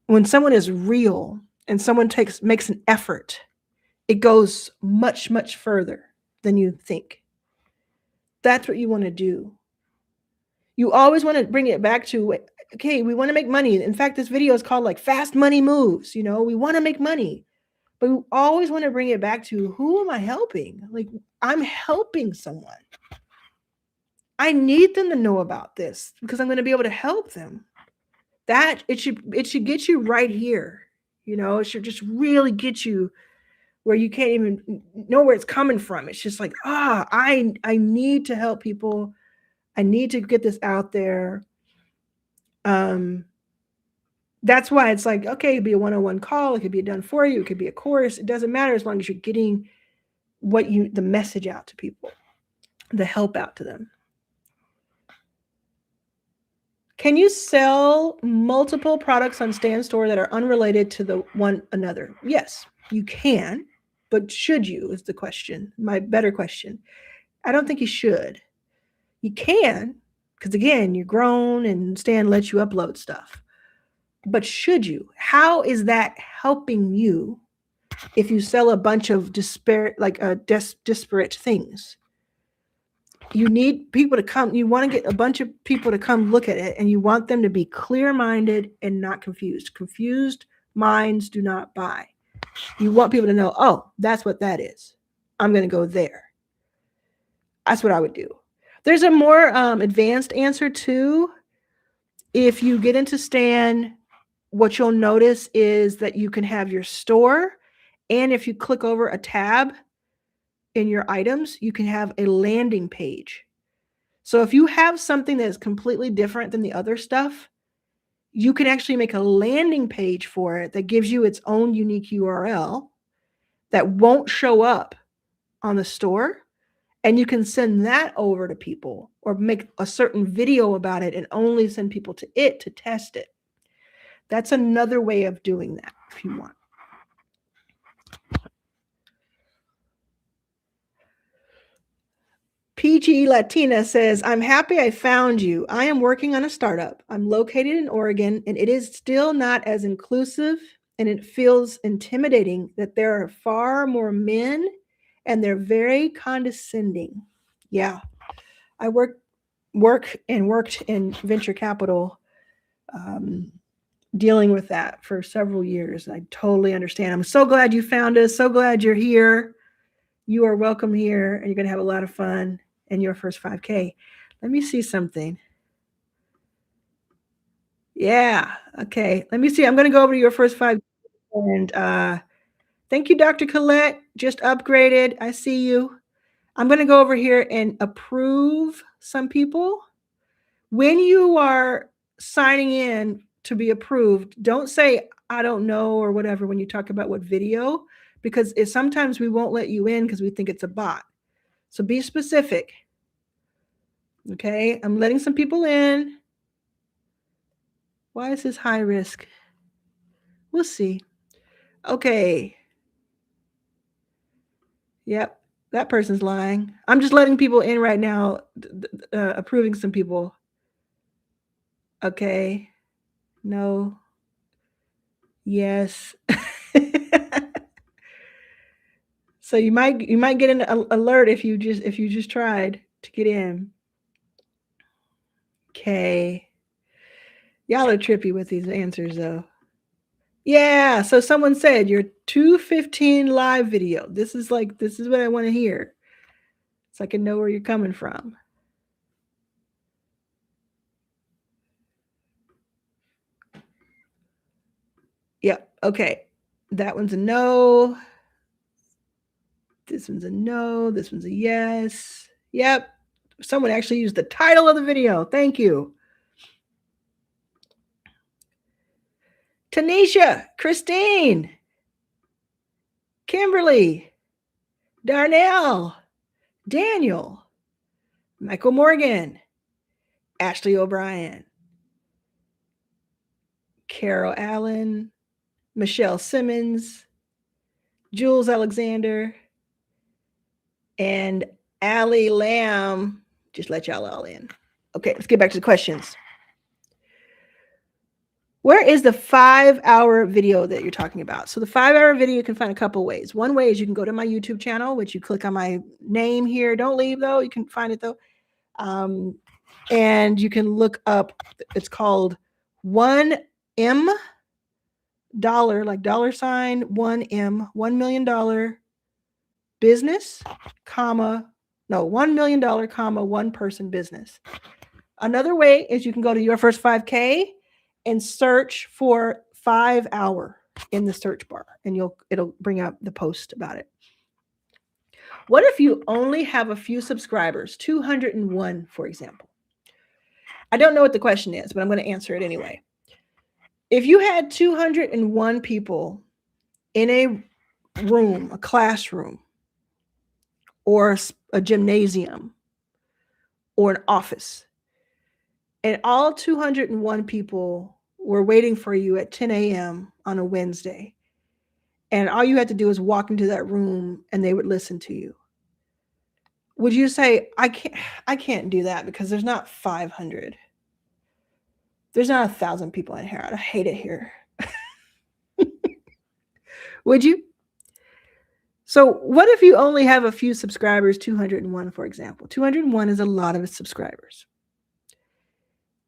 when someone is real and someone makes an effort, it goes much, much further than you think. That's what you want to do. You always want to bring it back to, okay, we want to make money. In fact, this video is called like Fast Money Moves. We want to make money, but we always want to bring it back to, who am I helping? Like, I'm helping someone. I need them to know about this because I'm going to be able to help them. That it should get you right here. It should just really get you where you can't even know where it's coming from. It's just like, I need to help people. I need to get this out there. That's why it's like, okay, it'd be a one-on-one call. It could be done for you. It could be a course. It doesn't matter as long as you're getting the message out to people, the help out to them. Can you sell multiple products on Stan Store that are unrelated to the one another? Yes, you can, but should you is the question. My better question. I don't think you should. You can, because again, you're grown and Stan lets you upload stuff. But should you? How is that helping you if you sell a bunch of disparate things? You need people to come. You want to get a bunch of people to come look at it, and you want them to be clear-minded and not confused. Confused minds do not buy. You want people to know, oh, that's what that is. I'm going to go there. That's what I would do. There's a more advanced answer too. If you get into Stan, what you'll notice is that you can have your store, and if you click over a tab in your items, you can have a landing page. So if you have something that is completely different than the other stuff, you can actually make a landing page for it that gives you its own unique URL that won't show up on the store. And you can send that over to people or make a certain video about it and only send people to it to test it. That's another way of doing that if you want. PG Latina says, I'm happy I found you. I am working on a startup. I'm located in Oregon, and it is still not as inclusive, and it feels intimidating that there are far more men, and they're very condescending. Yeah. I worked in venture capital, dealing with that for several years. I totally understand. I'm so glad you found us. So glad you're here. You are welcome here, and you're going to have a lot of fun in your first 5K. Let me see something. Yeah. Okay. Let me see. I'm going to go over to your first 5K. And thank you, Dr. Colette. Just upgraded. I see you. I'm going to go over here and approve some people. When you are signing in to be approved, don't say, I don't know, or whatever, when you talk about what video, because sometimes we won't let you in because we think it's a bot. So be specific. Okay. I'm letting some people in. Why is this high risk? We'll see. Okay. Yep. That person's lying. I'm just letting people in right now, approving some people. Okay. No. Yes. So you might get an alert if you just tried to get in. Okay. Y'all are trippy with these answers though. Yeah, so someone said your 2:15 live video. This is what I want to hear. So I can know where you're coming from. Yep. Okay. That one's a no. This one's a no. This one's a yes. Yep. Someone actually used the title of the video. Thank you. Tanisha, Christine, Kimberly, Darnell, Daniel, Michael Morgan, Ashley O'Brien, Carol Allen, Michelle Simmons, Jules Alexander, and Allie Lamb. Just let y'all all in. Okay, let's get back to the questions. Where is the 5-hour video that you're talking about? So the 5-hour video you can find a couple ways. One way is you can go to my YouTube channel, which you click on my name here. Don't leave though. You can find it though. And you can look up, it's called $1 million, like dollar sign, 1M, $1 million business, comma, no, $1 million, comma, one person business. Another way is you can go to Your First 5K and search for 5-hour in the search bar, and it'll bring up the post about it. What if you only have a few subscribers, 201, for example? I don't know what the question is, but I'm going to answer it anyway. If you had 201 people in a room, a classroom, or a gymnasium, or an office, and all 201 people were waiting for you at 10 a.m. on a Wednesday, and all you had to do is walk into that room and they would listen to you, would you say, I can't do that because there's not 500? There's not 1,000 people in here. I hate it here. Would you? So what if you only have a few subscribers, 201, for example? 201 is a lot of subscribers.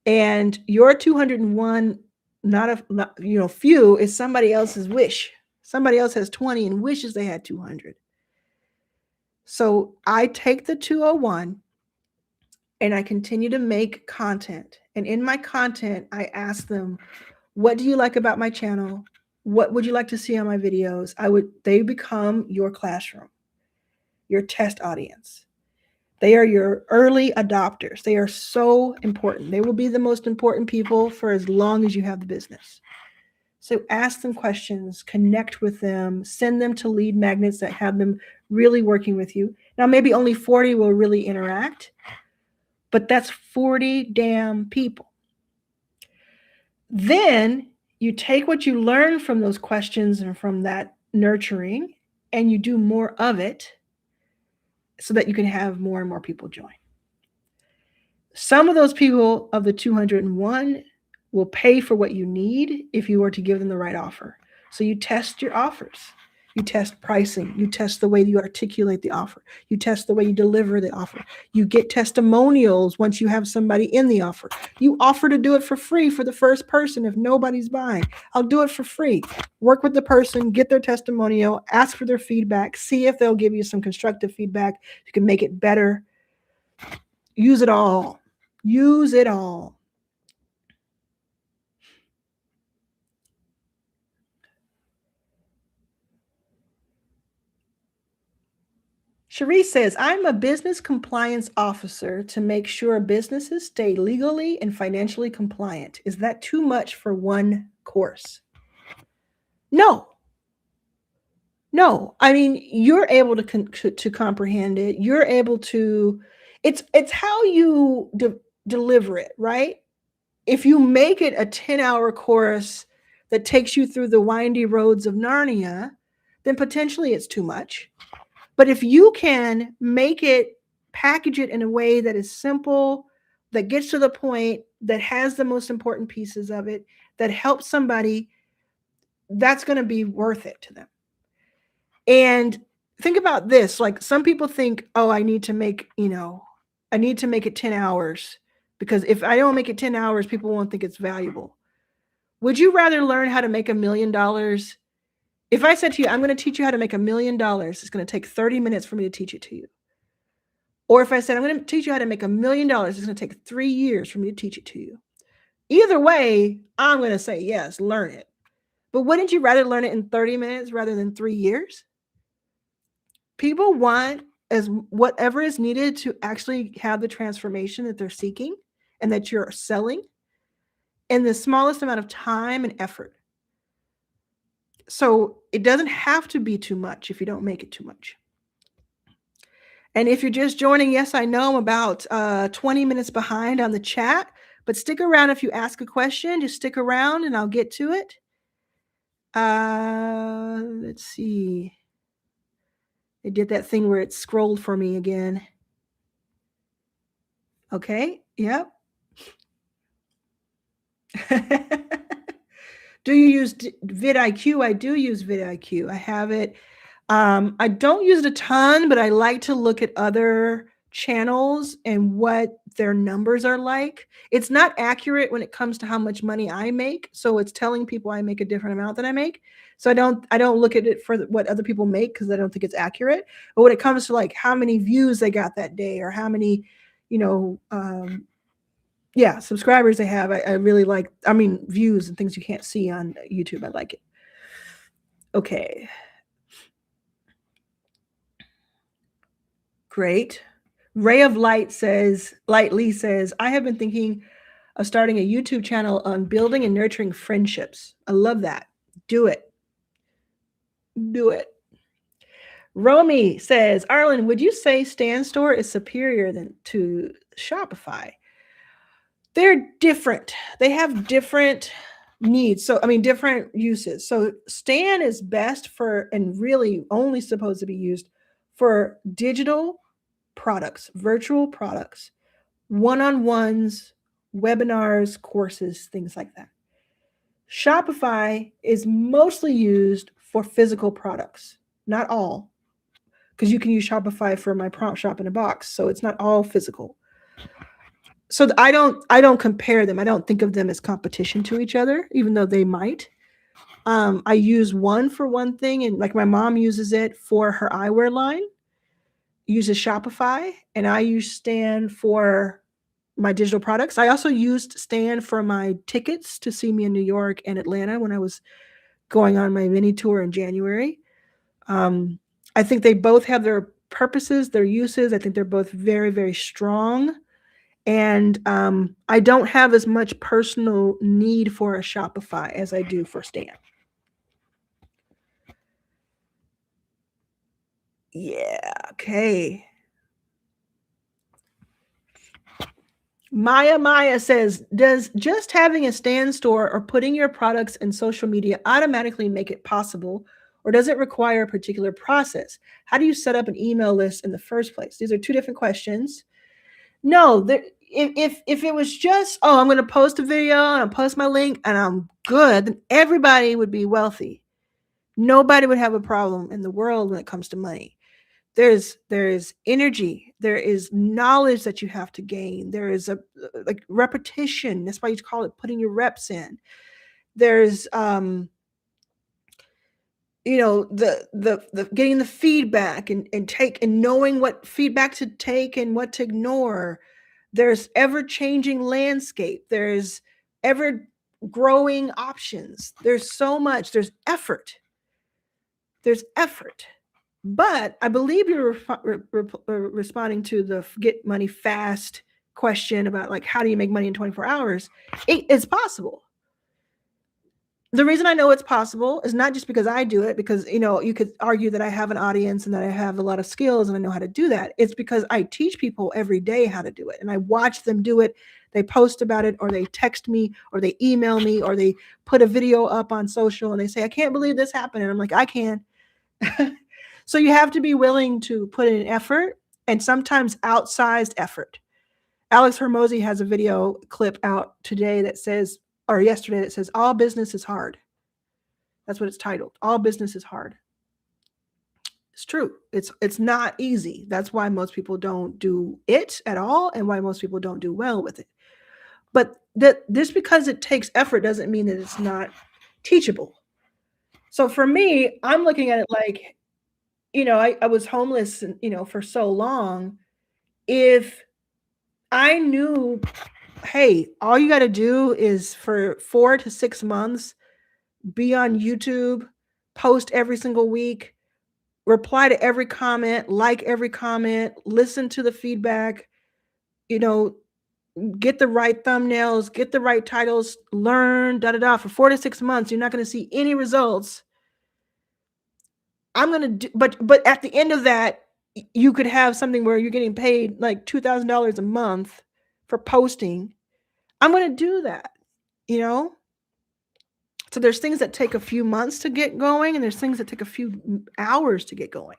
And your 201, not few, is somebody else's wish. Somebody else has 20 and wishes they had 200. So I take the 201 and I continue to make content. And in my content, I ask them, what do you like about my channel? What would you like to see on my videos? They become your classroom, your test audience. They are your early adopters. They are so important. They will be the most important people for as long as you have the business. So ask them questions, connect with them, send them to lead magnets that have them really working with you. Now, maybe only 40 will really interact, but that's 40 damn people. Then you take what you learn from those questions and from that nurturing, and you do more of it so that you can have more and more people join. Some of those people of the 201 will pay for what you need if you were to give them the right offer. So you test your offers. You test pricing. You test the way you articulate the offer. You test the way you deliver the offer. You get testimonials once you have somebody in the offer. You offer to do it for free for the first person if nobody's buying. I'll do it for free. Work with the person, get their testimonial, ask for their feedback, see if they'll give you some constructive feedback. You can make it better. Use it all. Use it all. Cherie says, I'm a business compliance officer to make sure businesses stay legally and financially compliant. Is that too much for one course? No. No. I mean, you're able to comprehend it. You're able to, it's how you deliver it, right? If you make it a 10-hour course that takes you through the windy roads of Narnia, then potentially it's too much. But if you can make it, package it in a way that is simple, that gets to the point, that has the most important pieces of it, that helps somebody, that's going to be worth it to them. And think about this. Like some people think, oh, I need to make it 10 hours because if I don't make it 10 hours, people won't think it's valuable. Would you rather learn how to make $1 million? If I said to you, I'm going to teach you how to make $1 million, it's going to take 30 minutes for me to teach it to you. Or if I said, I'm going to teach you how to make $1 million, it's going to take 3 years for me to teach it to you. Either way, I'm going to say, yes, learn it. But wouldn't you rather learn it in 30 minutes rather than 3 years? People want as whatever is needed to actually have the transformation that they're seeking and that you're selling in the smallest amount of time and effort. So it doesn't have to be too much if you don't make it too much. And if you're just joining, yes, I know I'm about 20 minutes behind on the chat, but stick around if you ask a question. Just stick around and I'll get to it. Let's see. It did that thing where it scrolled for me again. Okay. Yep. Do you use vidIQ? I do use vidIQ. I have it. I don't use it a ton, but I like to look at other channels and what their numbers are like. It's not accurate when it comes to how much money I make. So it's telling people I make a different amount than I make. So I don't look at it for what other people make because I don't think it's accurate. But when it comes to like how many views they got that day or how many, subscribers they have, I really like, views and things you can't see on YouTube. I like it. Okay. Great. Ray of Light says, Lightly says, I have been thinking of starting a YouTube channel on building and nurturing friendships. I love that. Do it. Do it. Romy says, Arlan, would you say Stan Store is superior to Shopify? They're different. They have different needs. So, different uses. So Stan is best for, and really only supposed to be used for digital products, virtual products, one-on-ones, webinars, courses, things like that. Shopify is mostly used for physical products, not all, because you can use Shopify for my prompt shop in a box. So it's not all physical. So I don't compare them. I don't think of them as competition to each other, even though they might. I use one for one thing, and like my mom uses it for her eyewear line, uses Shopify, and I use Stan for my digital products. I also used Stan for my tickets to see me in New York and Atlanta when I was going on my mini tour in January. I think they both have their purposes, their uses. I think they're both very, very strong. And I don't have as much personal need for a Shopify as I do for Stan. Yeah, okay. Maya says, does just having a Stan store or putting your products in social media automatically make it possible, or does it require a particular process? How do you set up an email list in the first place? These are two different questions. No, if it was just, oh, I'm going to post a video and I'll post my link and I'm good, then everybody would be wealthy. Nobody would have a problem in the world when it comes to money. There's energy, there is knowledge that you have to gain, there is a like repetition. That's why you call it putting your reps in. There's the getting the feedback and take and knowing what feedback to take and what to ignore. There's ever changing landscape, there's ever growing options, there's so much, there's effort. But I believe you're responding to the get money fast question about like, how do you make money in 24 hours? It's possible. The reason I know it's possible is not just because I do it, because, you could argue that I have an audience and that I have a lot of skills and I know how to do that. It's because I teach people every day how to do it and I watch them do it. They post about it, or they text me, or they email me, or they put a video up on social and they say, I can't believe this happened. And I'm like, I can. So you have to be willing to put in effort, and sometimes outsized effort. Alex Hermosi has a video clip out today that says, or yesterday, that says, all business is hard. That's what it's titled. All business is hard. It's true. It's not easy. That's why most people don't do it at all, and why most people don't do well with it. But just because it takes effort doesn't mean that it's not teachable. So for me, I'm looking at it like, I was homeless, for so long. If I knew, hey, all you got to do is for 4 to 6 months, be on YouTube, post every single week, reply to every comment, like every comment, listen to the feedback, get the right thumbnails, get the right titles, learn, for 4 to 6 months, you're not going to see any results. I'm going to do, but at the end of that, you could have something where you're getting paid like $2,000 a month for posting. I'm going to do that, So there's things that take a few months to get going, and there's things that take a few hours to get going.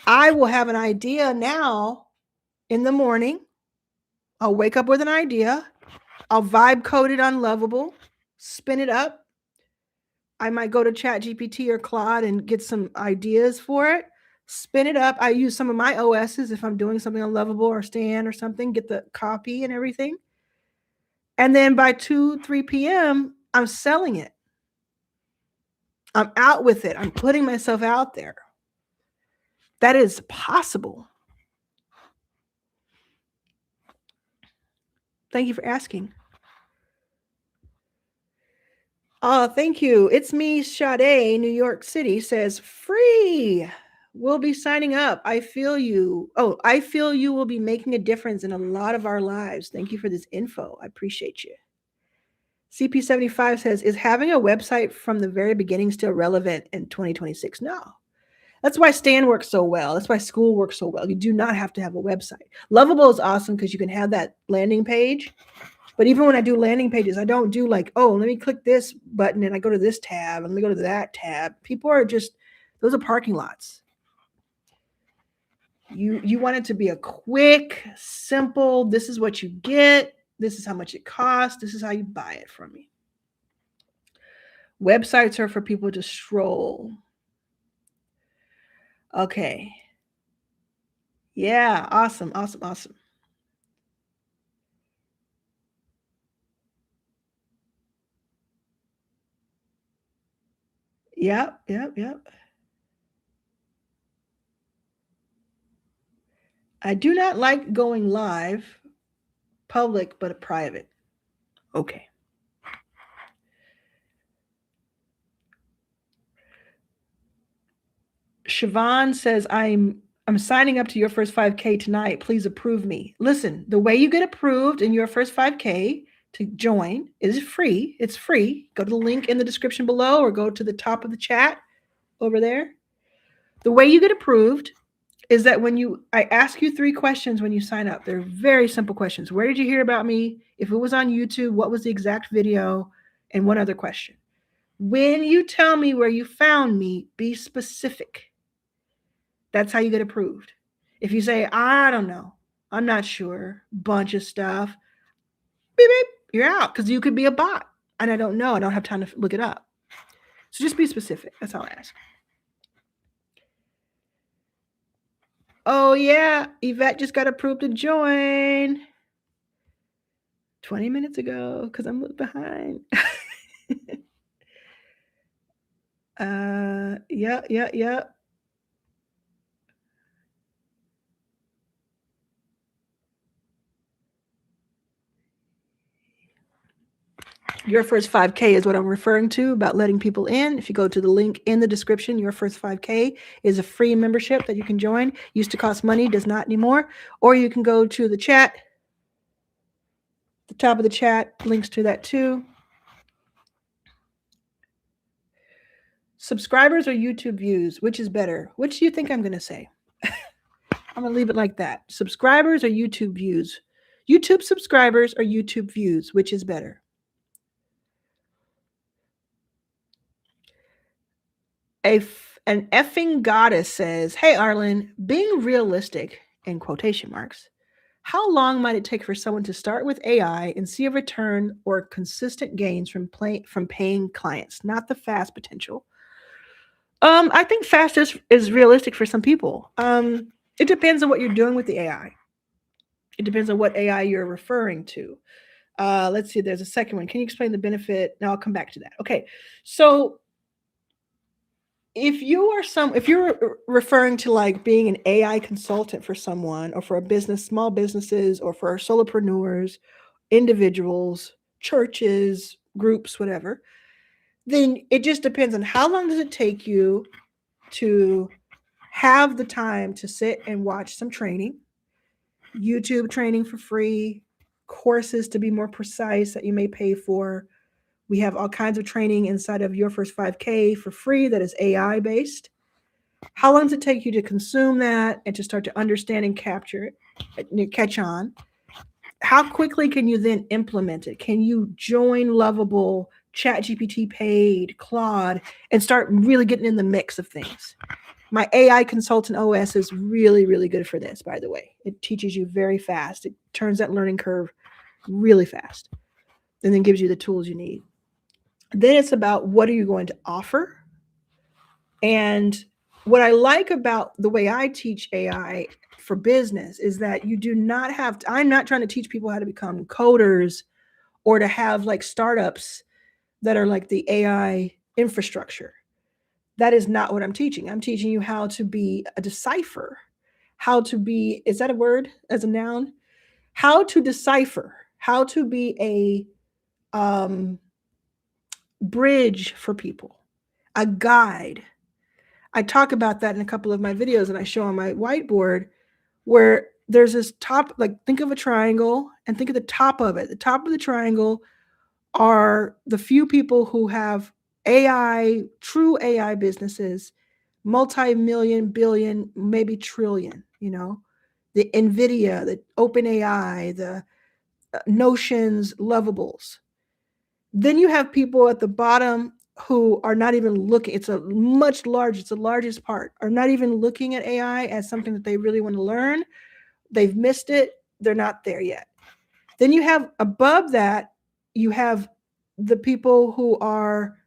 I will have an idea now in the morning. I'll wake up with an idea. I'll vibe code it on Lovable, spin it up. I might go to ChatGPT or Claude and get some ideas for it, spin it up. I use some of my OSs if I'm doing something on Lovable or Stan or something, get the copy and everything. And then by 2, 3 p.m., I'm selling it. I'm out with it. I'm putting myself out there. That is possible. Thank you for asking. Oh, thank you. It's me, Sade, New York City, says free. We'll be signing up. I feel you. Oh, I feel you will be making a difference in a lot of our lives. Thank you for this info. I appreciate you. CP75 says, is having a website from the very beginning still relevant in 2026? No. That's why Stan works so well. That's why school works so well. You do not have to have a website. Lovable is awesome because you can have that landing page. But even when I do landing pages, I don't do like, oh, let me click this button and I go to this tab and let me go to that tab. People are just, those are parking lots. You want it to be a quick, simple, this is what you get, this is how much it costs, this is how you buy it from me. Websites are for people to stroll. Okay. Yeah, awesome. Yep. I do not like going live, public, but private. Okay. Siobhan says, I'm signing up to your first 5K tonight. Please approve me. Listen, the way you get approved in your first 5K to join is free. It's free. Go to the link in the description below or go to the top of the chat over there. The way you get approved is that I ask you 3 questions when you sign up. They're very simple questions. Where did you hear about me? If it was on YouTube, what was the exact video? And one other question. When you tell me where you found me, be specific. That's how you get approved. If you say, I don't know, I'm not sure, bunch of stuff, beep, beep, you're out because you could be a bot. And I don't know. I don't have time to look it up. So just be specific. That's all I ask. Oh, yeah. Yvette just got approved to join 20 minutes ago because I'm behind. Yeah. Your first 5K is what I'm referring to about letting people in. If you go to the link in the description, your first 5K is a free membership that you can join. Used to cost money, does not anymore. Or you can go to the chat, the top of the chat, links to that too. Subscribers or YouTube views, which is better? Which do you think I'm going to say? I'm going to leave it like that. Subscribers or YouTube views? YouTube subscribers or YouTube views, which is better? An effing goddess says, hey, Arlan, being realistic, in quotation marks, how long might it take for someone to start with AI and see a return or consistent gains from paying clients, not the fast potential? I think fast is realistic for some people. It depends on what you're doing with the AI. It depends on what AI you're referring to. Let's see, there's a second one. Can you explain the benefit? Now I'll come back to that. Okay, so if you're referring to like being an AI consultant for someone or for a business, small businesses, or for solopreneurs, individuals, churches, groups, whatever, then it just depends on how long does it take you to have the time to sit and watch some training, YouTube training for free, courses to be more precise that you may pay for. We have all kinds of training inside of Your First 5K for free that is AI based. How long does it take you to consume that and to start to understand and capture it, catch on? How quickly can you then implement it? Can you join Lovable, ChatGPT paid, Claude, and start really getting in the mix of things? My AI Consultant OS is really, really good for this, by the way. It teaches you very fast. It turns that learning curve really fast and then gives you the tools you need. Then it's about what are you going to offer? And what I like about the way I teach AI for business is that you do not have to, I'm not trying to teach people how to become coders or to have like startups that are like the AI infrastructure. That is not what I'm teaching. I'm teaching you how to be a decipher, how to be, is that a word as a noun? How to decipher, how to be a bridge for people, a guide. I talk about that in a couple of my videos and I show on my whiteboard where there's this top, like think of a triangle and think of the top of it. The top of the triangle are the few people who have AI, true AI businesses, multi-million, billion, maybe trillion, the NVIDIA, the OpenAI, the Notions, Lovables. Then you have people at the bottom who are not even looking. It's the largest part, are not even looking at AI as something that they really want to learn. They've missed it. They're not there yet. Then you have above that, you have the people who are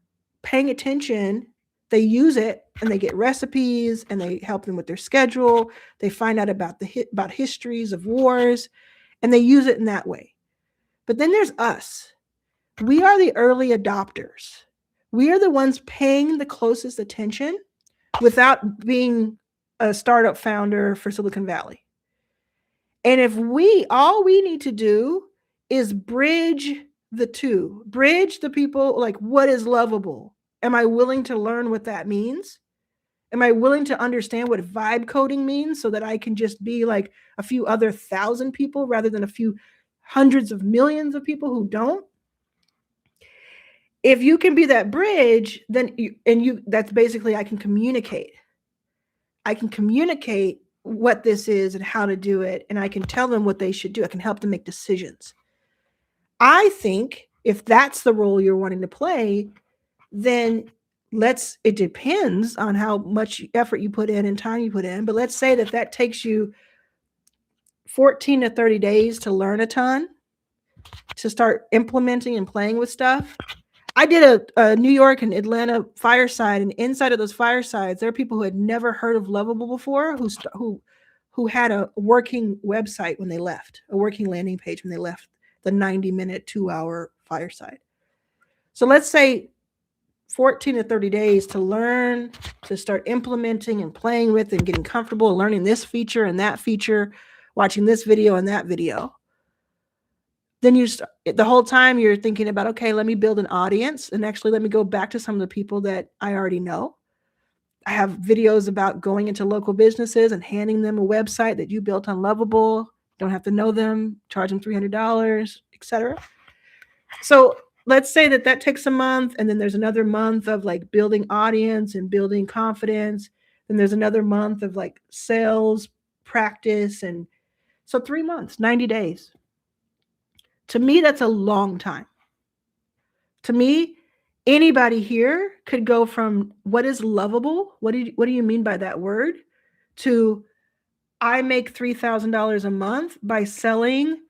paying attention. They use it and they get recipes and they help them with their schedule. They find out about about histories of wars and they use it in that way. But then there's us. We are the early adopters. We are the ones paying the closest attention without being a startup founder for Silicon Valley. And if all we need to do is bridge the two, bridge the people, like what is Lovable? Am I willing to learn what that means? Am I willing to understand what vibe coding means so that I can just be like a few other thousand people rather than a few hundreds of millions of people who don't? If you can be that bridge, then that's basically I can communicate. I can communicate what this is and how to do it, and I can tell them what they should do. I can help them make decisions. I think if that's the role you're wanting to play, then it depends on how much effort you put in and time you put in, but let's say that takes you 14 to 30 days to learn a ton, to start implementing and playing with stuff. I did a New York and Atlanta fireside, and inside of those firesides, there are people who had never heard of Lovable before, who had a working website when they left, a working landing page when they left the 90-minute, 2-hour fireside. So let's say 14 to 30 days to learn, to start implementing and playing with and getting comfortable and learning this feature and that feature, watching this video and that video. Then the whole time you're thinking about, okay, let me build an audience, and actually let me go back to some of the people that I already know. I have videos about going into local businesses and handing them a website that you built on Lovable. Don't have to know them, charge them $300, etc. So let's say that takes a month, and then there's another month of like building audience and building confidence. Then there's another month of like sales practice. And so 3 months, 90 days. To me, that's a long time. To me, anybody here could go from what is lovable, what do you mean by that word, to I make $3,000 a month by selling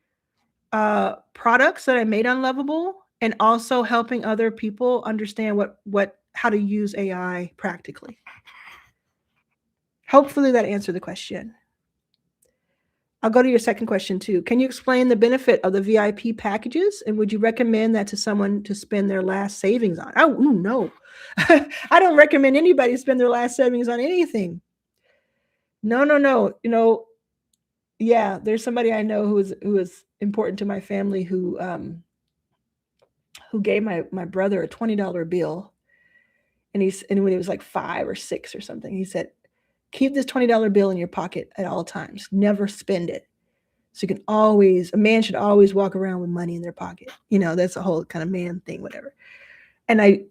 products that I made on Lovable, and also helping other people understand how to use AI practically. Hopefully that answered the question. I'll go to your second question too. Can you explain the benefit of the VIP packages, and would you recommend that to someone to spend their last savings on? Oh, no. I don't recommend anybody spend their last savings on anything. No. Yeah, there's somebody I know who is important to my family who gave my brother a $20 bill, and when he was like 5 or 6 or something, he said, keep this $20 bill in your pocket at all times. Never spend it. So a man should always walk around with money in their pocket. That's a whole kind of man thing, whatever. And I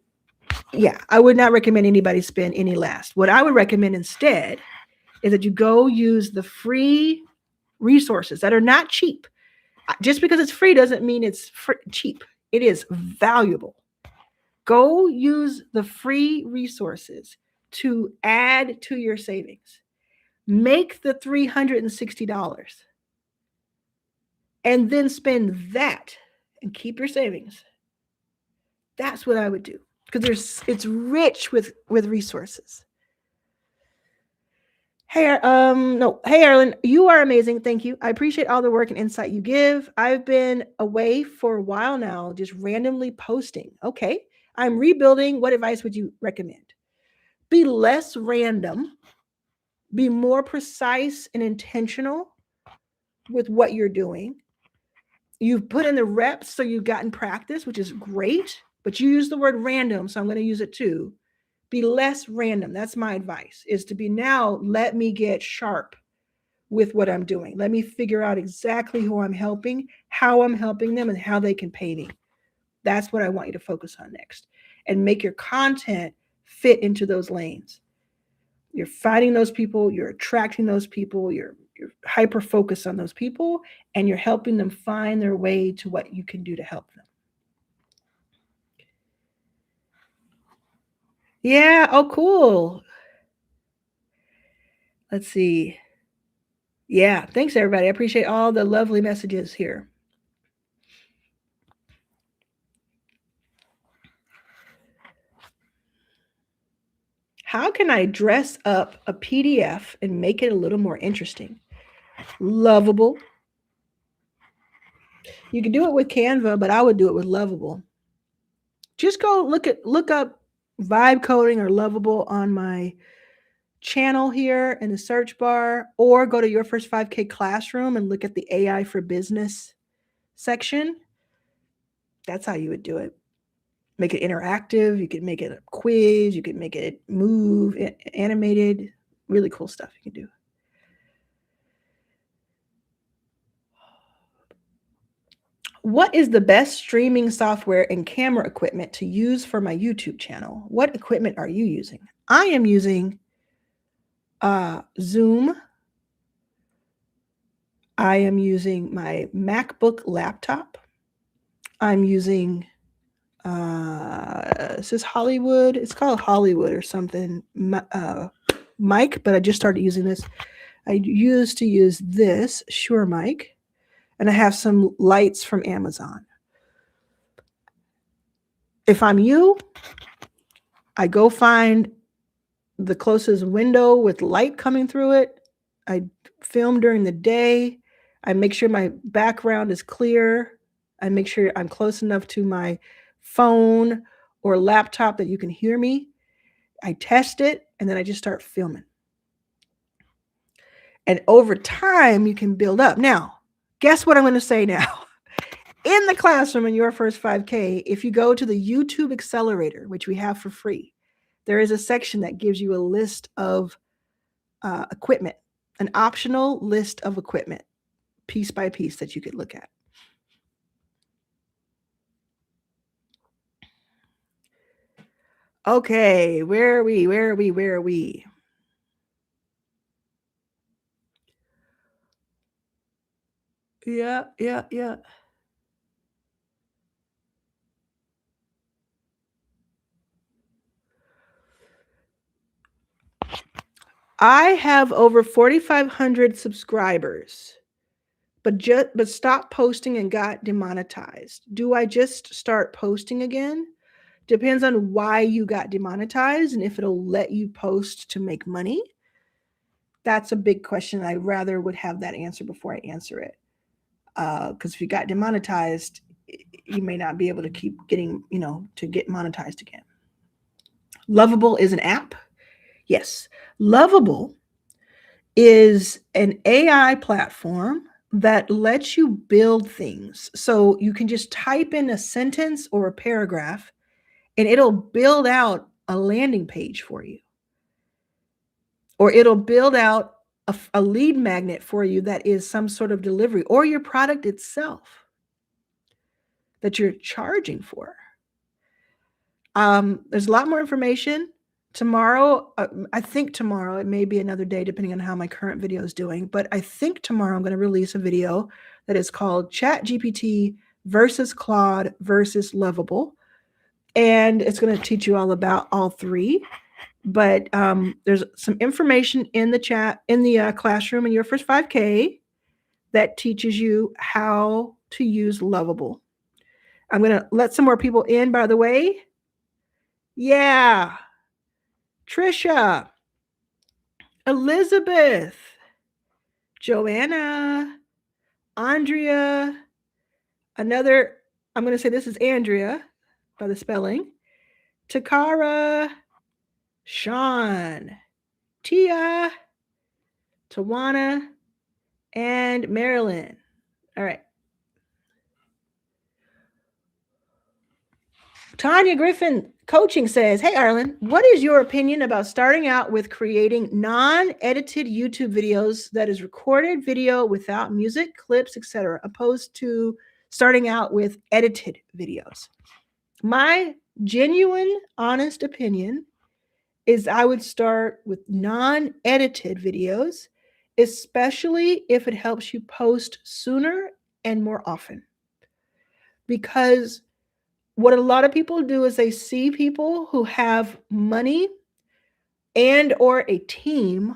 would not recommend anybody spend any last. What I would recommend instead is that you go use the free resources that are not cheap. Just because it's free doesn't mean it's cheap. It is valuable. Go use the free resources to add to your savings. Make the $360 and then spend that and keep your savings. That's what I would do, because it's rich with resources. Hey, Arlan, you are amazing. Thank you. I appreciate all the work and insight you give. I've been away for a while now, just randomly posting. Okay, I'm rebuilding. What advice would you recommend? Be less random. Be more precise and intentional with what you're doing. You've put in the reps, so you've gotten practice, which is great, but you use the word random, so I'm going to use it too. Be less random. That's my advice, is to be now, let me get sharp with what I'm doing. Let me figure out exactly who I'm helping, how I'm helping them, and how they can pay me. That's what I want you to focus on next, and make your content fit into those lanes. You're finding those people, you're attracting those people, you're hyper focused on those people, and you're helping them find their way to what you can do to help them. Yeah. Oh, cool. Let's see. Yeah. Thanks, everybody. I appreciate all the lovely messages here. How can I dress up a PDF and make it a little more interesting? Lovable. You can do it with Canva, but I would do it with Lovable. Just go look up vibe coding or Lovable on my channel here in the search bar, or go to Your First 5K Classroom and look at the AI for Business section. That's how you would do it. make it interactive. You can make it a quiz. You can make it move, animated. Really cool stuff you can do. What is the best streaming software and camera equipment to use for my YouTube channel? What equipment are you using? I am using Zoom. I am using my MacBook laptop. I'm using, is this Hollywood? It's called Hollywood or something. Mic, but I just started using this. I used to use this Shure mic, and I have some lights from Amazon. If I'm you, I go find the closest window with light coming through it. I film during the day. I make sure my background is clear. I make sure I'm close enough to my phone or laptop that you can hear me. I test it, and then I just start filming. And over time, you can build up. Now, guess what I'm going to say now? In the classroom in Your First 5K, if you go to the YouTube Accelerator, which we have for free, there is a section that gives you a list of equipment, an optional list of equipment, piece by piece, that you could look at. Okay, where are we? Yeah. I have over 4,500 subscribers, but stopped posting and got demonetized. Do I just start posting again? Depends on why you got demonetized and if it'll let you post to make money. That's a big question. I rather would have that answer before I answer it. Because if you got demonetized, you may not be able to keep getting, to get monetized again. Lovable is an app. Yes. Lovable is an AI platform that lets you build things. So you can just type in a sentence or a paragraph, and it'll build out a landing page for you. Or it'll build out a lead magnet for you that is some sort of delivery, or your product itself that you're charging for. There's a lot more information. Tomorrow, I think tomorrow, it may be another day depending on how my current video is doing, but I think tomorrow I'm going to release a video that is called ChatGPT versus Claude versus Lovable. And it's going to teach you all about all three. But there's some information in the chat, in the classroom in Your First 5K that teaches you how to use Lovable. I'm going to let some more people in, by the way. Yeah. Trisha, Elizabeth, Joanna, Andrea, I'm going to say this is Andrea by the spelling, Takara, Sean, Tia, Tawana, and Marilyn. All right. Tanya Griffin Coaching says, hey, Arlan, what is your opinion about starting out with creating non-edited YouTube videos that is recorded video without music, clips, etc., opposed to starting out with edited videos? My genuine, honest opinion is I would start with non-edited videos, especially if it helps you post sooner and more often. Because what a lot of people do is they see people who have money and or a team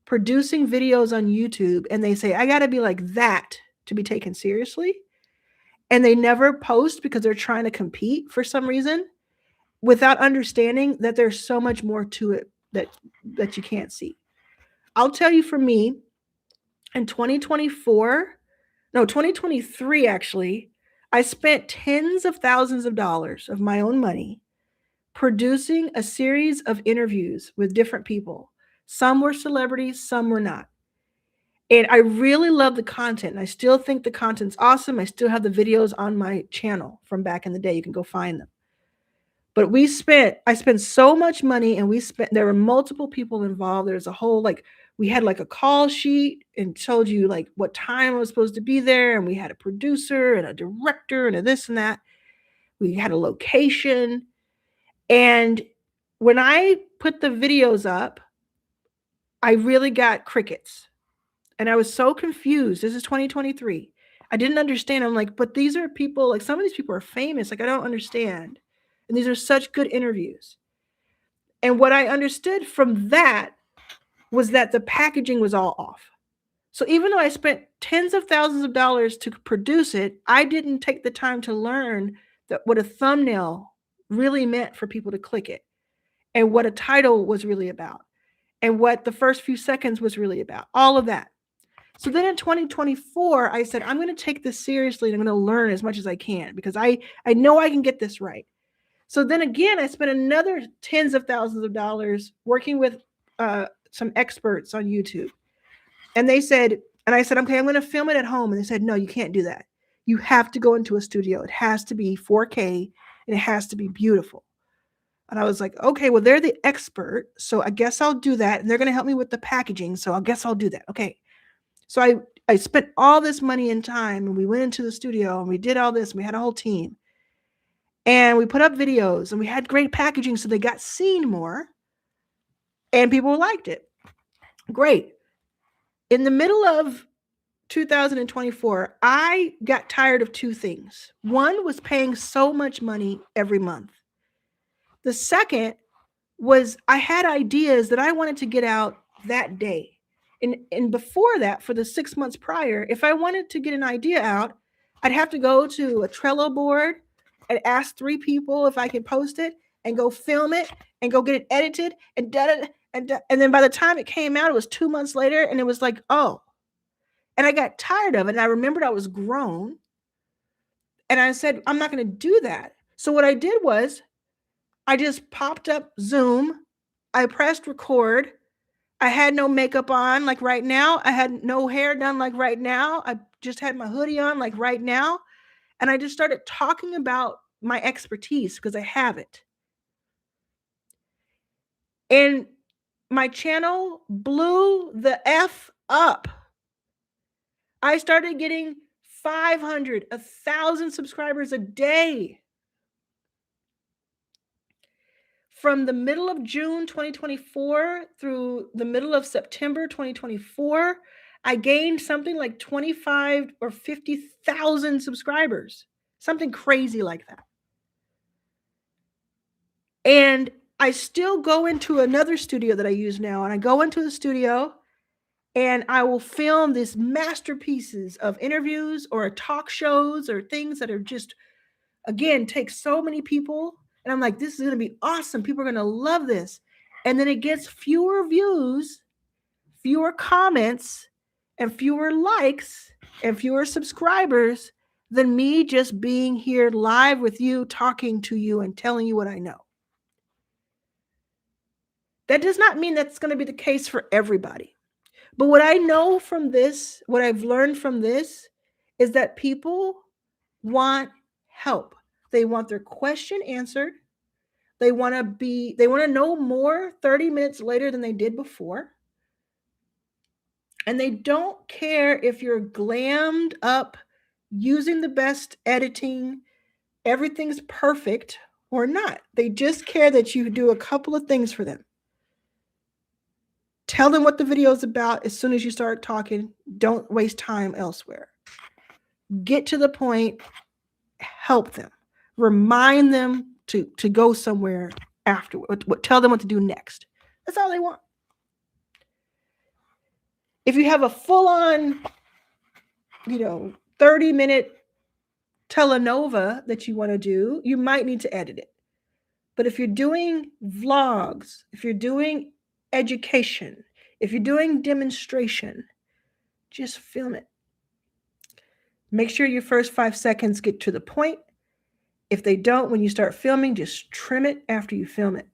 producing videos on YouTube, and they say, I got to be like that to be taken seriously. And they never post because they're trying to compete for some reason, without understanding that there's so much more to it that you can't see. I'll tell you, for me, in 2023, actually, I spent tens of thousands of dollars of my own money producing a series of interviews with different people. Some were celebrities, some were not. And I really love the content. And I still think the content's awesome. I still have the videos on my channel from back in the day. You can go find them. But I spent so much money, and there were multiple people involved. There's a whole, like, we had like a call sheet and told you like what time I was supposed to be there. And we had a producer and a director and a this and that. We had a location. And when I put the videos up, I really got crickets. And I was so confused. This is 2023. I didn't understand. I'm like, but these are people, like some of these people are famous. Like, I don't understand. And these are such good interviews. And what I understood from that was that the packaging was all off. So even though I spent tens of thousands of dollars to produce it, I didn't take the time to learn that what a thumbnail really meant for people to click it, and what a title was really about, and what the first few seconds was really about, all of that. So then in 2024, I said, I'm going to take this seriously and I'm going to learn as much as I can, because I know I can get this right. So then again, I spent another tens of thousands of dollars working with some experts on YouTube. And they said, and I said, okay, I'm going to film it at home. And they said, no, you can't do that. You have to go into a studio. It has to be 4K and it has to be beautiful. And I was like, okay, well, they're the expert. So I guess I'll do that. And they're going to help me with the packaging. So I guess I'll do that. Okay. So I spent all this money and time, and we went into the studio and we did all this. And we had a whole team. And we put up videos and we had great packaging. So they got seen more and people liked it. Great. In the middle of 2024, I got tired of two things. One was paying so much money every month. The second was I had ideas that I wanted to get out that day. And before that, for the 6 months prior, if I wanted to get an idea out, I'd have to go to a Trello board and ask 3 people if I could post it, and go film it and go get it edited and then by the time it came out, it was 2 months later, and it was like, oh. And I got tired of it. And I remembered I was grown. And I said, I'm not going to do that. So what I did was I just popped up Zoom. I pressed record. I had no makeup on like right now. I had no hair done like right now. I just had my hoodie on like right now. And I just started talking about my expertise, because I have it. And my channel blew the F up. I started getting 500, 1,000 subscribers a day. From the middle of June 2024 through the middle of September 2024, I gained something like 25 or 50,000 subscribers, something crazy like that. And I still go into another studio that I use now, and I go into the studio and I will film these masterpieces of interviews or talk shows or things that are just, again, take so many people. And I'm like, this is going to be awesome. People are going to love this. And then it gets fewer views, fewer comments, and fewer likes, and fewer subscribers than me just being here live with you, talking to you and telling you what I know. That does not mean that's going to be the case for everybody. But what I know from this, what I've learned from this, is that people want help. They want their question answered. They want to know more 30 minutes later than they did before. And they don't care if you're glammed up, using the best editing, everything's perfect or not. They just care that you do a couple of things for them. Tell them what the video is about as soon as you start talking. Don't waste time elsewhere. Get to the point. Help them. Remind them to go somewhere afterward. Tell them what to do next. That's all they want. If you have a full-on, 30-minute telenova that you want to do, you might need to edit it. But if you're doing vlogs, if you're doing education, if you're doing demonstration, just film it. Make sure your first 5 seconds get to the point. If they don't, when you start filming, just trim it after you film it.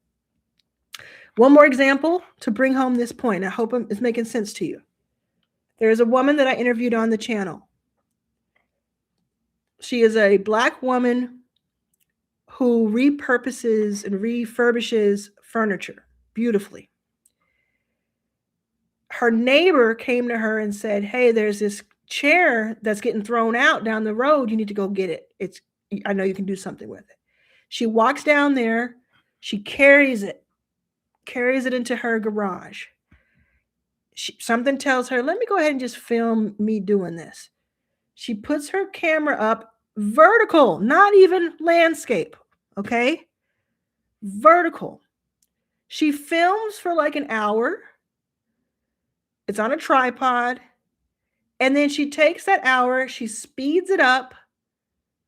One more example to bring home this point. I hope it's making sense to you. There's a woman that I interviewed on the channel. She is a Black woman who repurposes and refurbishes furniture beautifully. Her neighbor came to her and said, "Hey, there's this chair that's getting thrown out down the road. You need to go get it. I know you can do something with it." She walks down there, she carries it into her garage. Something tells her, "Let me go ahead and just film me doing this." She puts her camera up vertical, not even landscape, okay? Vertical. She films for like an hour. It's on a tripod. And then she takes that hour, she speeds it up.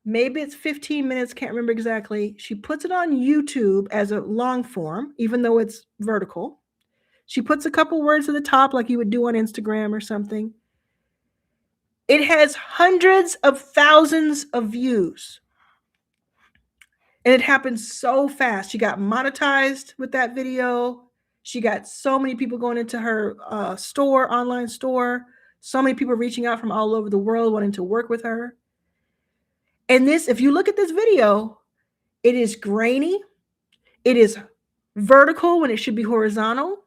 Maybe it's 15 minutes, can't remember exactly. She puts it on YouTube as a long form, even though it's vertical. She puts a couple words at the top like you would do on Instagram or something. It has hundreds of thousands of views. And it happened so fast. She got monetized with that video. She got so many people going into her online store. So many people reaching out from all over the world wanting to work with her. And this, if you look at this video, it is grainy. It is vertical when it should be horizontal.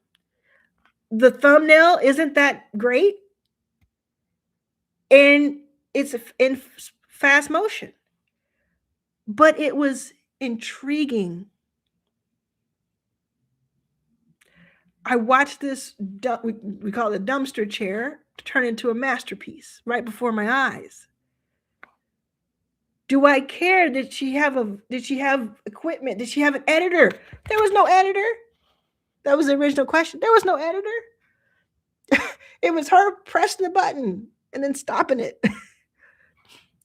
The thumbnail isn't that great. And it's in fast motion. But it was intriguing. I watched this, we call it a dumpster chair, turn into a masterpiece right before my eyes. Do I care? Did she have equipment? Did she have an editor? There was no editor. That was the original question. There was no editor. It was her pressing the button and then stopping it.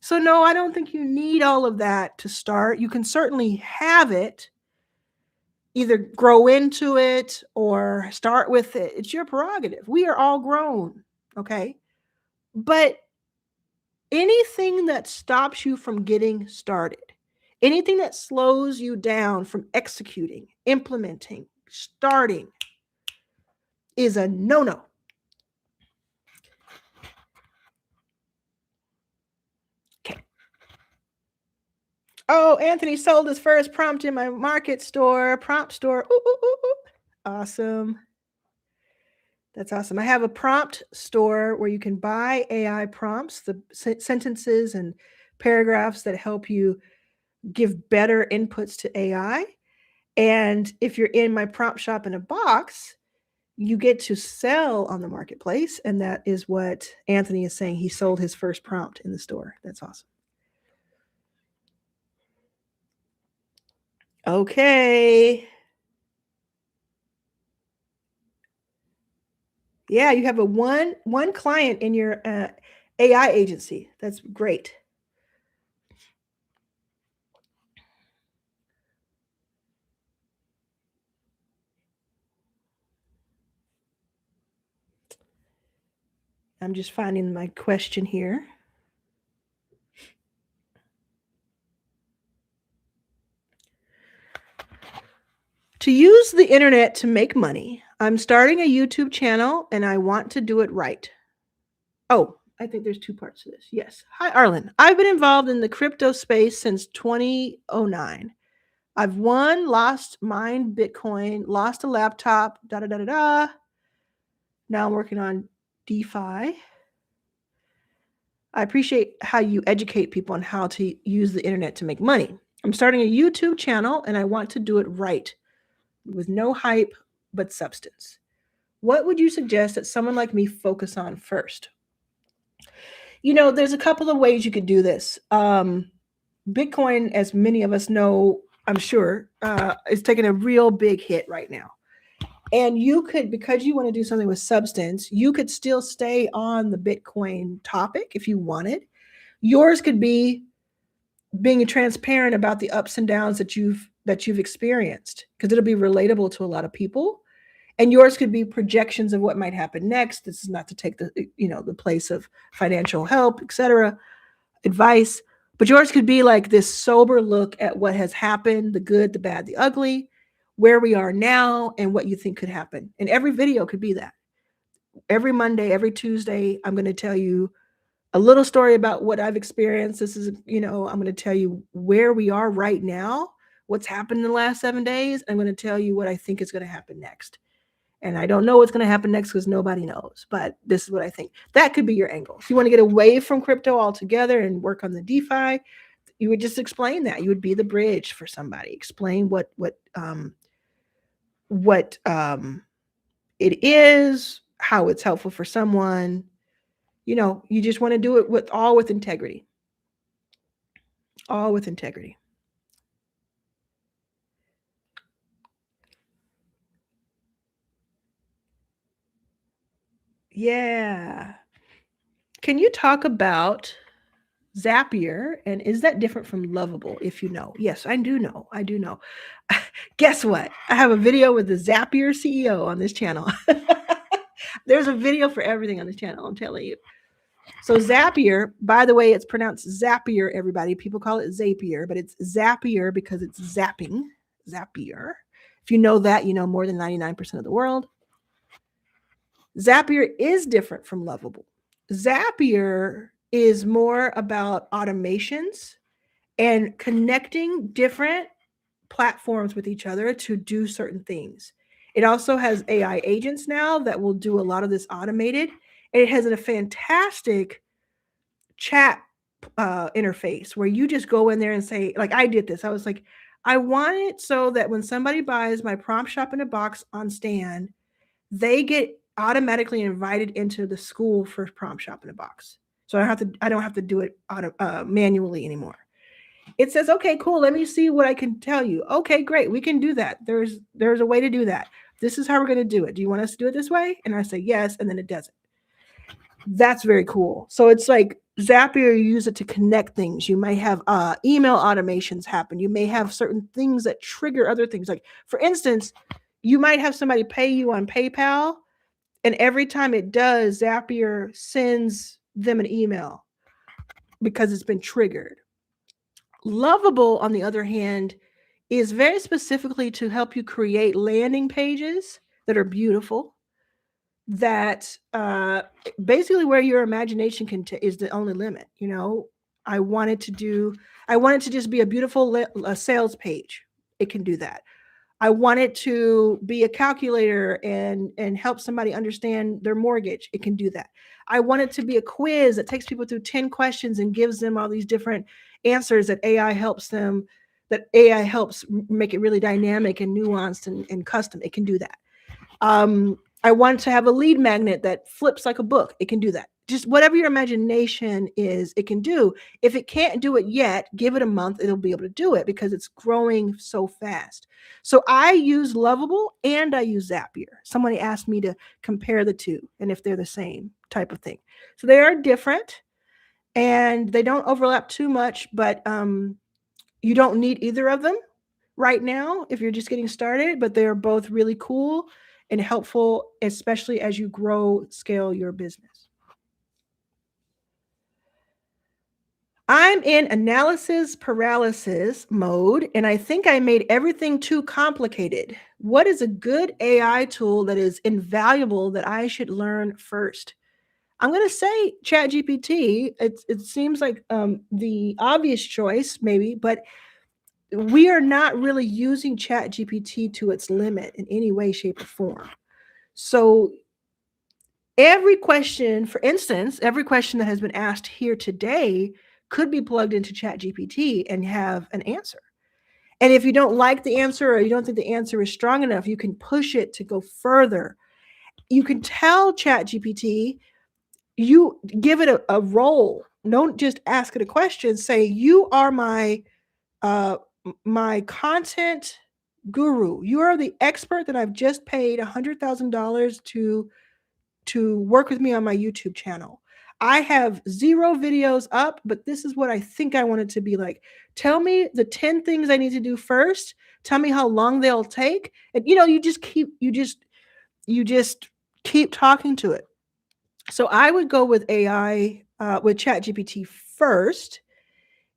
So no, I don't think you need all of that to start. You can certainly have it, either grow into it or start with it. It's your prerogative. We are all grown, okay? But anything that stops you from getting started, anything that slows you down from executing, implementing, starting, is a no-no. Okay. Oh, Anthony sold his first prompt in my prompt store. Ooh, ooh, ooh, ooh. Awesome. That's awesome. I have a prompt store where you can buy AI prompts, the sentences and paragraphs that help you give better inputs to AI. And if you're in my prompt shop in a box, you get to sell on the marketplace. And that is what Anthony is saying. He sold his first prompt in the store. That's awesome. Okay. Yeah, you have a one client in your AI agency. That's great. I'm just finding my question here. To use the internet to make money, I'm starting a YouTube channel and I want to do it right. Oh, I think there's two parts to this. Yes. Hi, Arlan. I've been involved in the crypto space since 2009. I've won, lost, mined Bitcoin, lost a laptop, da-da-da-da-da. Now I'm working on DeFi. I appreciate how you educate people on how to use the internet to make money. I'm starting a YouTube channel and I want to do it right, with no hype, but substance. What would you suggest that someone like me focus on first? There's a couple of ways you could do this. Bitcoin, as many of us know, I'm sure, is taking a real big hit right now. And you could, because you want to do something with substance, you could still stay on the Bitcoin topic if you wanted. Yours could be being transparent about the ups and downs that you've experienced, because it'll be relatable to a lot of people. And yours could be projections of what might happen next. This is not to take the place of financial help, etc., advice, but yours could be like this sober look at what has happened, the good, the bad, the ugly, where we are now, and what you think could happen. And every video could be that. Every Monday, every Tuesday, I'm going to tell you a little story about what I've experienced. This is, I'm going to tell you where we are right now, what's happened in the last 7 days. I'm going to tell you what I think is going to happen next. And I don't know what's going to happen next because nobody knows, but this is what I think. That could be your angle. If you want to get away from crypto altogether and work on the DeFi, you would just explain that. You would be the bridge for somebody. Explain what it is, how it's helpful for someone. You just want to do it with integrity. All with integrity. Yeah. Can you talk about Zapier, and is that different from Lovable, if you know? Yes, I do know. Guess what? I have a video with the Zapier CEO on this channel. There's a video for everything on this channel, I'm telling you. So Zapier, by the way, it's pronounced Zapier, everybody. People call it Zapier, but it's Zapier because it's zapping. Zapier. If you know that, you know more than 99% of the world. Zapier is different from Lovable. Zapier is more about automations and connecting different platforms with each other to do certain things. It also has AI agents now that will do a lot of this automated. And it has a fantastic chat interface where you just go in there and say, like I did this. I was like, I want it so that when somebody buys my prompt shop in a box on Stan, they get automatically invited into the school for prompt shop in a box. So I don't have to do it manually anymore. It says, okay, cool. Let me see what I can tell you. Okay, great. We can do that. There's a way to do that. This is how we're going to do it. Do you want us to do it this way? And I say yes, and then it does it. That's very cool. So it's like Zapier, you use it to connect things. You may have email automations happen. You may have certain things that trigger other things. Like, for instance, you might have somebody pay you on PayPal, and every time it does, Zapier sends them an email because it's been triggered. Lovable, on the other hand, is very specifically to help you create landing pages that are beautiful, that basically where your imagination is the only limit. I wanted to just be a beautiful a sales page. It can do that. I want it to be a calculator and help somebody understand their mortgage. It can do that. I want it to be a quiz that takes people through 10 questions and gives them all these different answers that AI helps make it really dynamic and nuanced and custom. It can do that. I want to have a lead magnet that flips like a book. It can do that. Just whatever your imagination is, it can do. If it can't do it yet, give it a month. It'll be able to do it because it's growing so fast. So I use Lovable and I use Zapier. Somebody asked me to compare the two and if they're the same type of thing. So they are different and they don't overlap too much, but you don't need either of them right now if you're just getting started, but they're both really cool and helpful, especially as you scale your business. I'm in analysis paralysis mode, and I think I made everything too complicated. What is a good AI tool that is invaluable that I should learn first? I'm going to say ChatGPT. It seems like the obvious choice, maybe, but we are not really using ChatGPT to its limit in any way, shape, or form. So every question, for instance, every question that has been asked here today could be plugged into ChatGPT and have an answer. And if you don't like the answer or you don't think the answer is strong enough, you can push it to go further. You can tell ChatGPT, you give it a role. Don't just ask it a question. Say, you are my content guru. You are the expert that I've just paid $100,000 to work with me on my YouTube channel. I have 0 videos up, but this is what I think I want it to be like. Tell me the 10 things I need to do first. Tell me how long they'll take. And you just keep talking to it. So I would go with AI, with ChatGPT first,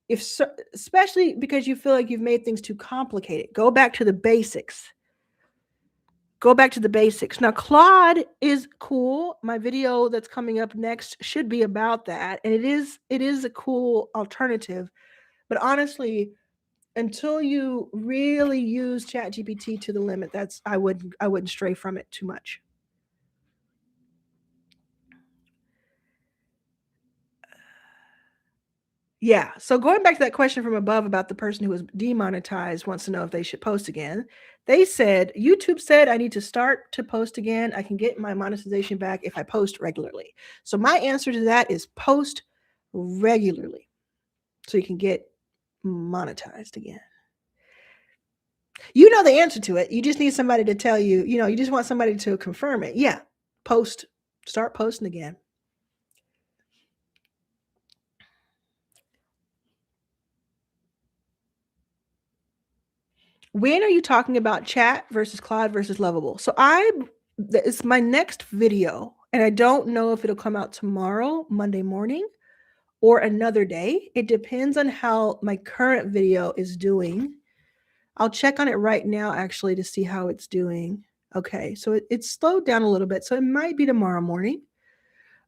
especially because you feel like you've made things too complicated. Go back to the basics. Now, Claude is cool. My video that's coming up next should be about that. And it is a cool alternative. But honestly, until you really use ChatGPT to the limit, I wouldn't stray from it too much. Yeah. So going back to that question from above about the person who was demonetized wants to know if they should post again. They said, YouTube said I need to start to post again. I can get my monetization back if I post regularly. So my answer to that is post regularly so you can get monetized again. You know the answer to it. You just need somebody to tell you, you just want somebody to confirm it. Yeah. Start posting again. When are you talking about chat versus Claude versus Lovable? So it's my next video, and I don't know if it'll come out tomorrow, Monday morning, or another day. It depends on how my current video is doing. I'll check on it right now, actually, to see how it's doing. Okay, so it's slowed down a little bit, so it might be tomorrow morning.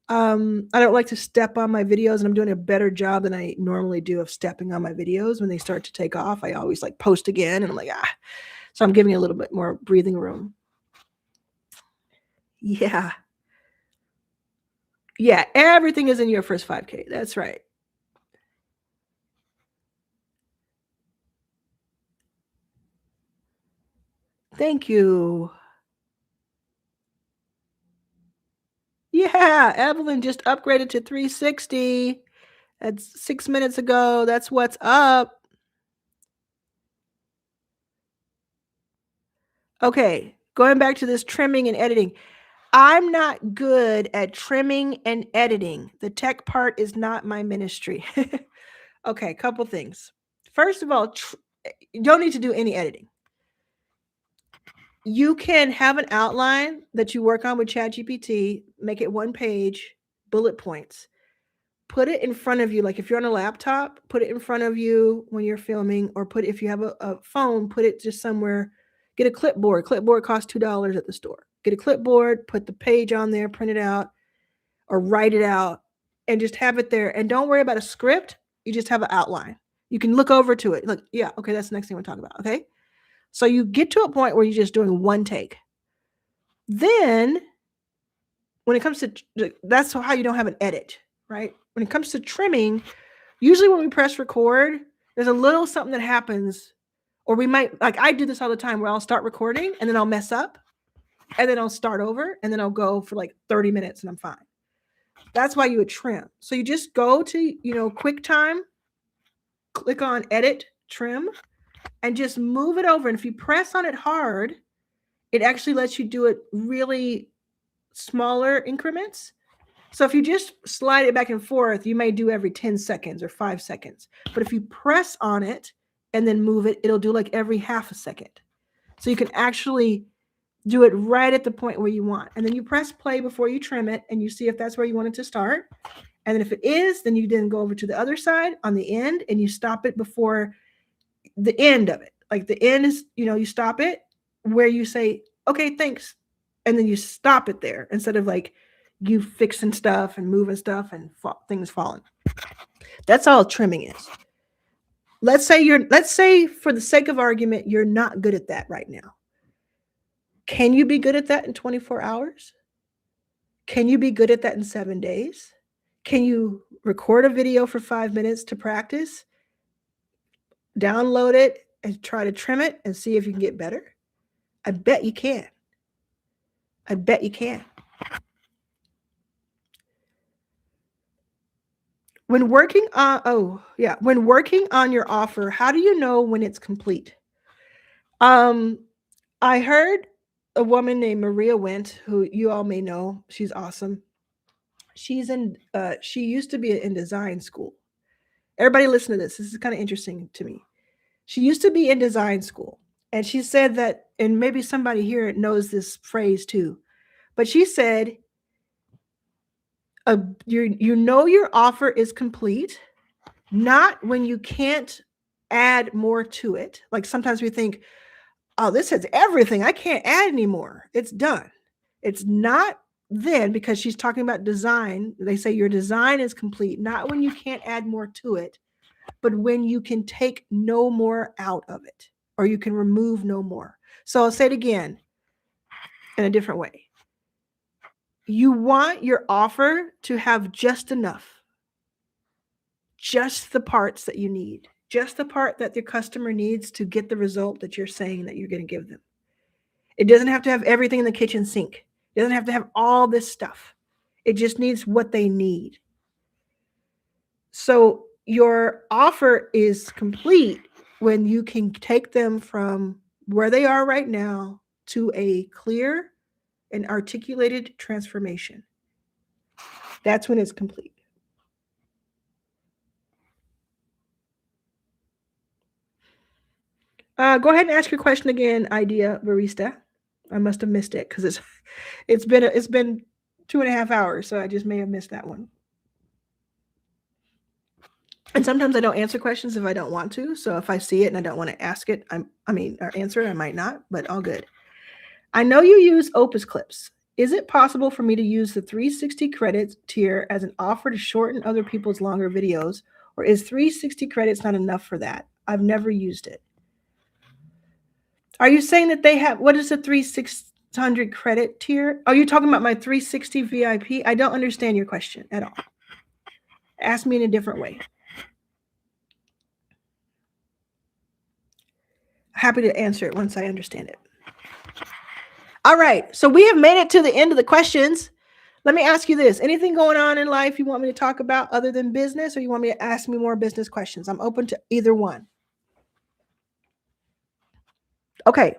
I don't like to step on my videos, and I'm doing a better job than I normally do of stepping on my videos. When they start to take off, I always like post again, and I'm like, so I'm giving it a little bit more breathing room. Yeah. Yeah, everything is in your first 5K. That's right. Thank you. Yeah, Evelyn just upgraded to 360. That's 6 minutes ago. That's what's up. Okay, going back to this trimming and editing. I'm not good at trimming and editing. The tech part is not my ministry. Okay, couple things. First of all, you don't need to do any editing. You can have an outline that you work on with ChatGPT, make it one page, bullet points. Put it in front of you. Like if you're on a laptop, put it in front of you when you're filming, or if you have a phone, put it just somewhere. Get a clipboard. Clipboard costs $2 at the store. Get a clipboard, put the page on there, print it out, or write it out, and just have it there. And don't worry about a script. You just have an outline. You can look over to it. Look, yeah, okay, that's the next thing we'll talk about. Okay. So you get to a point where you're just doing one take. Then when it comes to, that's how you don't have an edit, right? When it comes to trimming, usually when we press record, there's a little something that happens, or we might, like I do this all the time where I'll start recording and then I'll mess up and then I'll start over and then I'll go for like 30 minutes and I'm fine. That's why you would trim. So you just go to, QuickTime, click on edit, trim, and just move it over. And if you press on it hard, it actually lets you do it really smaller increments. So if you just slide it back and forth, you may do every 10 seconds or 5 seconds. But if you press on it and then move it, it'll do like every half a second. So you can actually do it right at the point where you want. And then you press play before you trim it and you see if that's where you want it to start. And then if it is, then you then go over to the other side on the end and you stop it before the end of it. Like the end is, you stop it where you say, okay, thanks. And then you stop it there instead of like you fixing stuff and moving stuff and things falling. That's all trimming is. Let's say for the sake of argument, you're not good at that right now. Can you be good at that in 24 hours? Can you be good at that in 7 days? Can you record a video for 5 minutes to practice, download it, and try to trim it and see if you can get better? I bet you can. I bet you can. When working on your offer, how do you know when it's complete? I heard a woman named Maria Went, who you all may know. She's awesome. She used to be in design school. Everybody listen to this. This is kind of interesting to me. She used to be in design school. And she said that, and maybe somebody here knows this phrase too, but she said, your offer is complete, not when you can't add more to it. Like sometimes we think, oh, this has everything. I can't add anymore. It's done. It's not then, because she's talking about design. They say your design is complete, not when you can't add more to it, but when you can take no more out of it, or you can remove no more. So I'll say it again in a different way. You want your offer to have just enough, just the parts that you need, just the part that your customer needs to get the result that you're saying that you're going to give them. It doesn't have to have everything in the kitchen sink. It doesn't have to have all this stuff. It just needs what they need. So your offer is complete when you can take them from where they are right now to a clear and articulated transformation. That's when it's complete. Go ahead and ask your question again, idea barista. I must have missed it because it's been 2.5 hours, so I just may have missed that one. And sometimes I don't answer questions if I don't want to. So if I see it and I don't want to ask it, or answer it, I might not, but all good. I know you use Opus Clips. Is it possible for me to use the 360 credits tier as an offer to shorten other people's longer videos? Or is 360 credits not enough for that? I've never used it. Are you saying that they have, what is the 3600 credit tier? Are you talking about my 360 VIP? I don't understand your question at all. Ask me in a different way. Happy to answer it once I understand it. All right. So we have made it to the end of the questions. Let me ask you this. Anything going on in life you want me to talk about other than business, or you want me to ask me more business questions? I'm open to either one. Okay.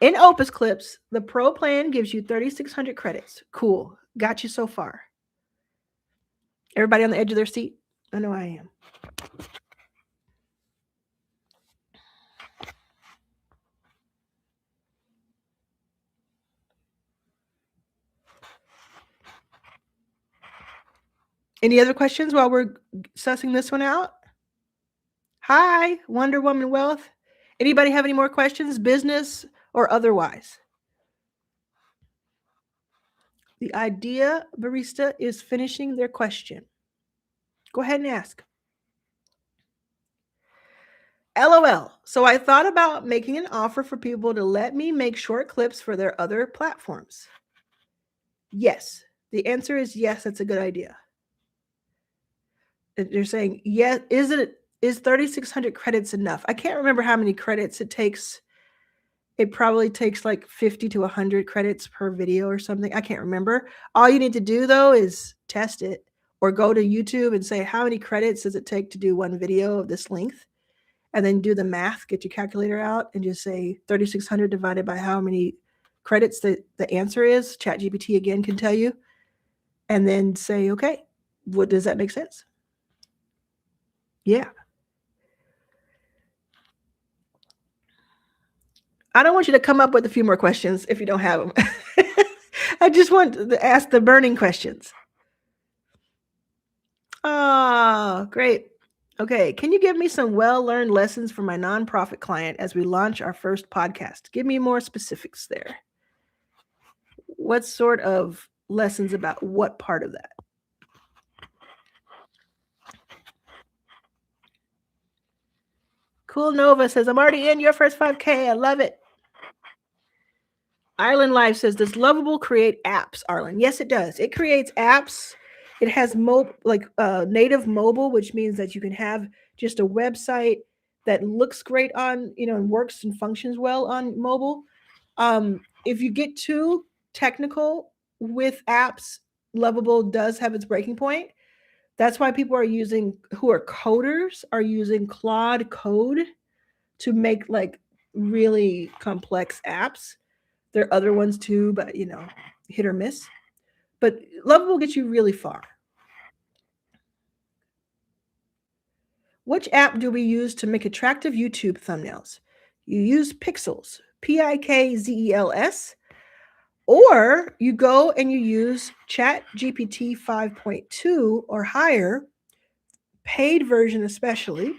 In Opus Clips, the Pro plan gives you 3,600 credits. Cool. Got you so far. Everybody on the edge of their seat? I know I am. Any other questions while we're sussing this one out? Hi, Wonder Woman Wealth. Anybody have any more questions, business or otherwise? The idea barista is finishing their question. Go ahead and ask. LOL. So I thought about making an offer for people to let me make short clips for their other platforms. Yes. The answer is yes, that's a good idea. They're saying, yeah, is 3,600 credits enough? I can't remember how many credits it takes. It probably takes like 50 to 100 credits per video or something. I can't remember. All you need to do, though, is test it or go to YouTube and say, how many credits does it take to do one video of this length? And then do the math, get your calculator out and just say 3,600 divided by how many credits the answer is. ChatGPT again can tell you. And then say, okay, what does that make sense? Yeah. I don't want you to come up with a few more questions if you don't have them. I just want to ask the burning questions. Oh, great. Okay. Can you give me some well-learned lessons for my nonprofit client as we launch our first podcast? Give me more specifics there. What sort of lessons about what part of that? Cool Nova says, I'm already in your first 5K. I love it. Arlan Live says, does Lovable create apps, Arlan? Yes, it does. It creates apps. It has native mobile, which means that you can have just a website that looks great on, and works and functions well on mobile. If you get too technical with apps, Lovable does have its breaking point. That's why people who are coders are using Claude Code to make like really complex apps. There are other ones too, but hit or miss. But Lovable gets you really far. Which app do we use to make attractive YouTube thumbnails? You use Pixels, Pixels, or you go and you use ChatGPT 5.2 or higher, paid version especially.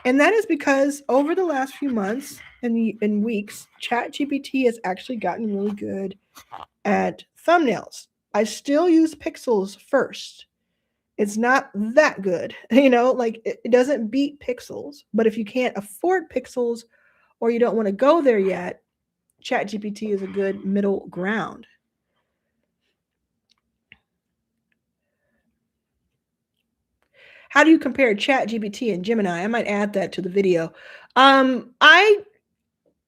And that is because over the last few months and weeks, ChatGPT has actually gotten really good at thumbnails. I still use Pixels first. It's not that good, like it doesn't beat Pixels. But if you can't afford Pixels or you don't want to go there yet, ChatGPT is a good middle ground. How do you compare ChatGPT and Gemini? I might add that to the video. I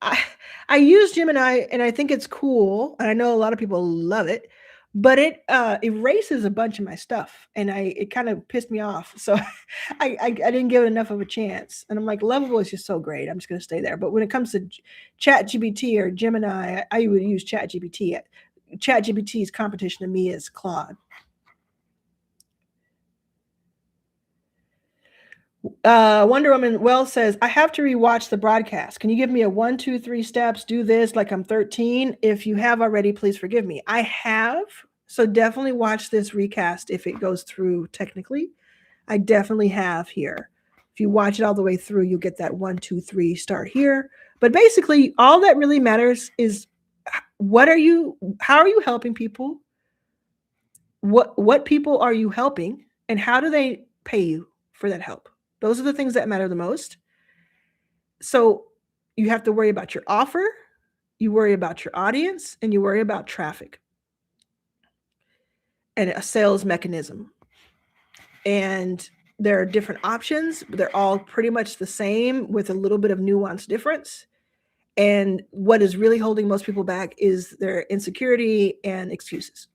I use Gemini and I think it's cool, and I know a lot of people love it, but it erases a bunch of my stuff, and it kind of pissed me off. So I didn't give it enough of a chance, and I'm like, Lovable is just so great. I'm just gonna stay there. But when it comes to ChatGPT or Gemini, I would use ChatGPT. ChatGPT's competition to me is Claude. Wonder Woman Well says, I have to rewatch the broadcast. Can you give me a 1, 2, 3 steps? Do this like I'm 13. If you have already, please forgive me. I have. So definitely watch this recast if it goes through technically. I definitely have here. If you watch it all the way through, you'll get that 1, 2, 3 start here. But basically, all that really matters is how are you helping people? What people are you helping? And how do they pay you for that help? Those are the things that matter the most. So you have to worry about your offer, you worry about your audience, and you worry about traffic and a sales mechanism. And there are different options, but they're all pretty much the same with a little bit of nuance difference. And what is really holding most people back is their insecurity and excuses.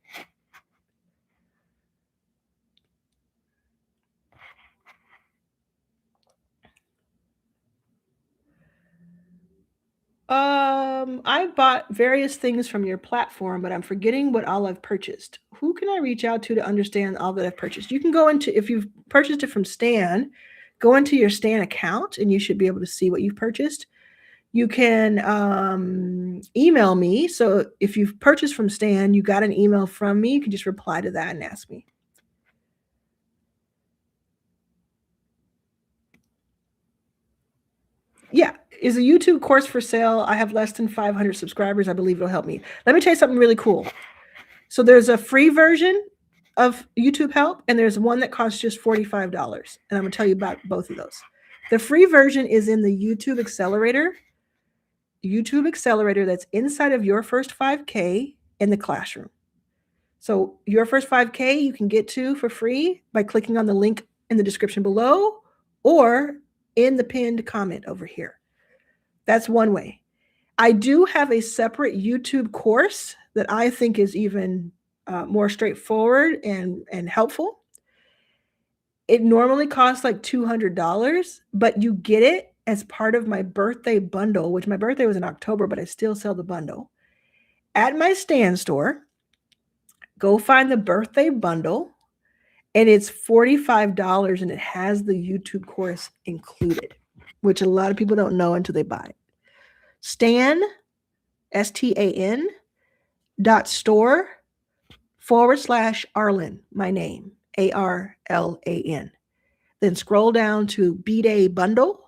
I bought various things from your platform, but I'm forgetting what all I've purchased. Who can I reach out to understand all that I've purchased? You can go into, if you've purchased it from Stan, go into your Stan account and you should be able to see what you've purchased. You can email me. So if you've purchased from Stan, you got an email from me, you can just reply to that and ask me. Yeah. Is a YouTube course for sale? I have less than 500 subscribers. I believe it'll help me. Let me tell you something really cool. So there's a free version of YouTube Help, and there's one that costs just $45. And I'm going to tell you about both of those. The free version is in the YouTube Accelerator that's inside of Your First 5K in the classroom. So Your First 5K you can get to for free by clicking on the link in the description below or in the pinned comment over here. That's one way. I do have a separate YouTube course that I think is even more straightforward and helpful. It normally costs like $200, but you get it as part of my birthday bundle, which my birthday was in October, but I still sell the bundle. At my Stan store, go find the birthday bundle, and it's $45, and it has the YouTube course included, which a lot of people don't know until they buy it. Stan, STAN .store/Arlan, my name, ARLAN. Then scroll down to B-Day bundle,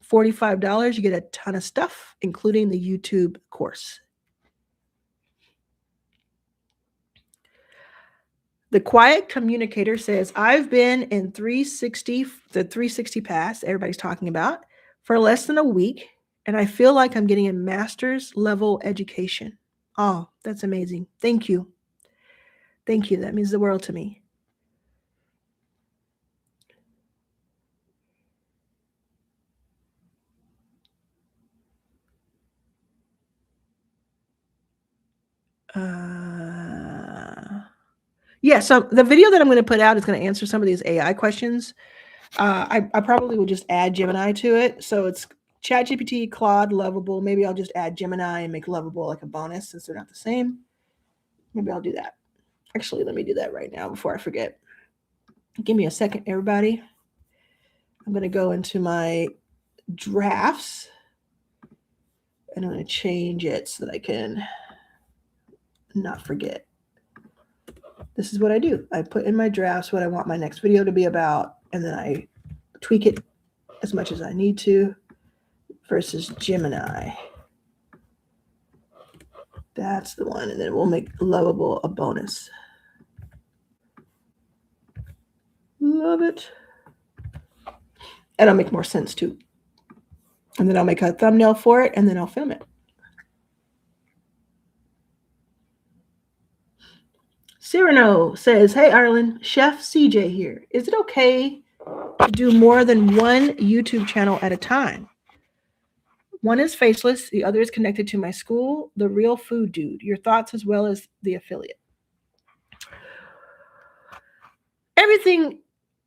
$45. You get a ton of stuff, including the YouTube course. The Quiet Communicator says, I've been in the 360 pass everybody's talking about for less than a week, and I feel like I'm getting a master's level education. Oh, that's amazing. Thank you. Thank you. That means the world to me. Yeah, so the video that I'm going to put out is going to answer some of these AI questions. I probably will just add Gemini to it. So it's ChatGPT, Claude, Lovable. Maybe I'll just add Gemini and make Lovable like a bonus since they're not the same. Maybe I'll do that. Actually, let me do that right now before I forget. Give me a second, everybody. I'm going to go into my drafts and I'm going to change it so that I can not forget. This is what I do. I put in my drafts what I want my next video to be about, and then I tweak it as much as I need to versus Gemini. That's the one, and then we'll make Lovable a bonus. Love it. And it'll make more sense too. And then I'll make a thumbnail for it and then I'll film it. Cyrano says, hey, Arlan, Chef CJ here. Is it okay to do more than one YouTube channel at a time? One is faceless, the other is connected to my school, The Real Food Dude. Your thoughts as well as the affiliate. Everything,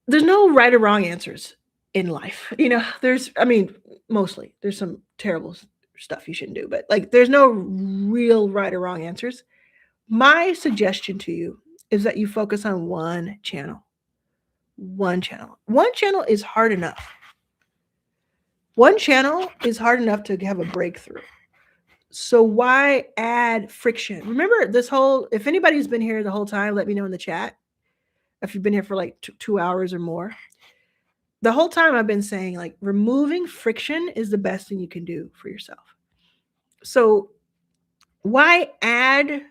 there's no right or wrong answers in life. Mostly there's some terrible stuff you shouldn't do, but like there's no real right or wrong answers. My suggestion to you is that you focus on one channel. One channel. One channel is hard enough. One channel is hard enough to have a breakthrough. So why add friction? Remember this whole, if anybody's been here the whole time, let me know in the chat. If you've been here for like 2 hours or more. The whole time I've been saying like removing friction is the best thing you can do for yourself. So why add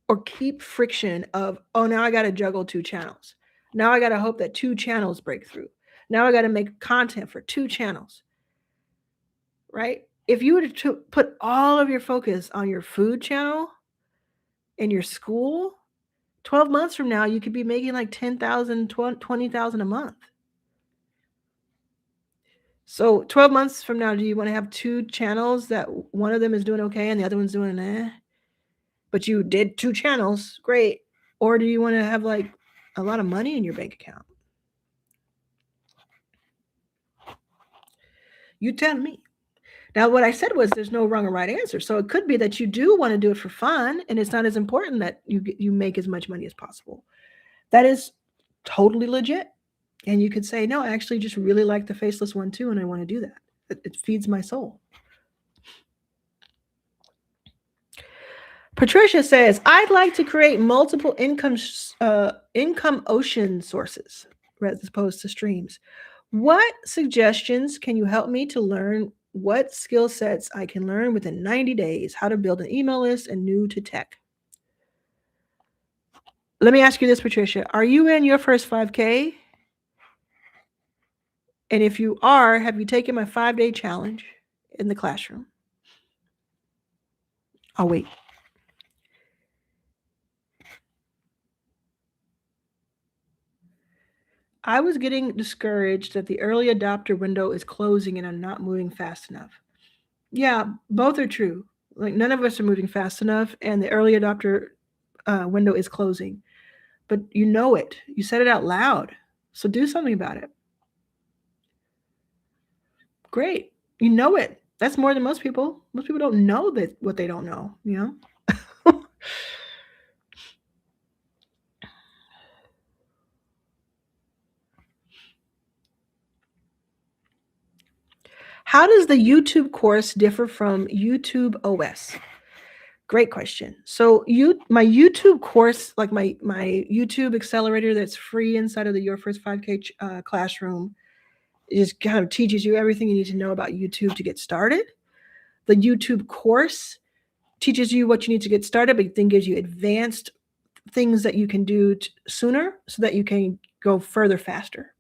or keep friction of, oh, now I got to juggle 2 channels. Now I got to hope that 2 channels break through. Now I got to make content for 2 channels, right? If you were to put all of your focus on your food channel and your school, 12 months from now, you could be making like 10,000, 20,000 a month. So 12 months from now, do you want to have 2 channels that one of them is doing okay and the other one's doing but you did 2 channels, great. Or do you want to have like a lot of money in your bank account? You tell me. Now, what I said was there's no wrong or right answer. So it could be that you do want to do it for fun and it's not as important that you make as much money as possible. That is totally legit. And you could say, no, I actually just really like the faceless one too, and I want to do that. It feeds my soul. Patricia says, I'd like to create multiple income ocean sources as opposed to streams. What suggestions can you help me to learn what skill sets I can learn within 90 days, how to build an email list and new to tech? Let me ask you this, Patricia. Are you in your first 5K? And if you are, have you taken my 5-day challenge in the classroom? I'll wait. I was getting discouraged that the early adopter window is closing and I'm not moving fast enough. Yeah, both are true. Like none of us are moving fast enough and the early adopter window is closing. But you know it. You said it out loud. So do something about it. Great. You know it. That's more than most people. Most people don't know that what they don't know, you know? How does the YouTube course differ from YouTube OS? Great question. So my YouTube course, like my YouTube accelerator that's free inside of the Your First 5K classroom, it just kind of teaches you everything you need to know about YouTube to get started. The YouTube course teaches you what you need to get started, but then gives you advanced things that you can do sooner so that you can go further faster.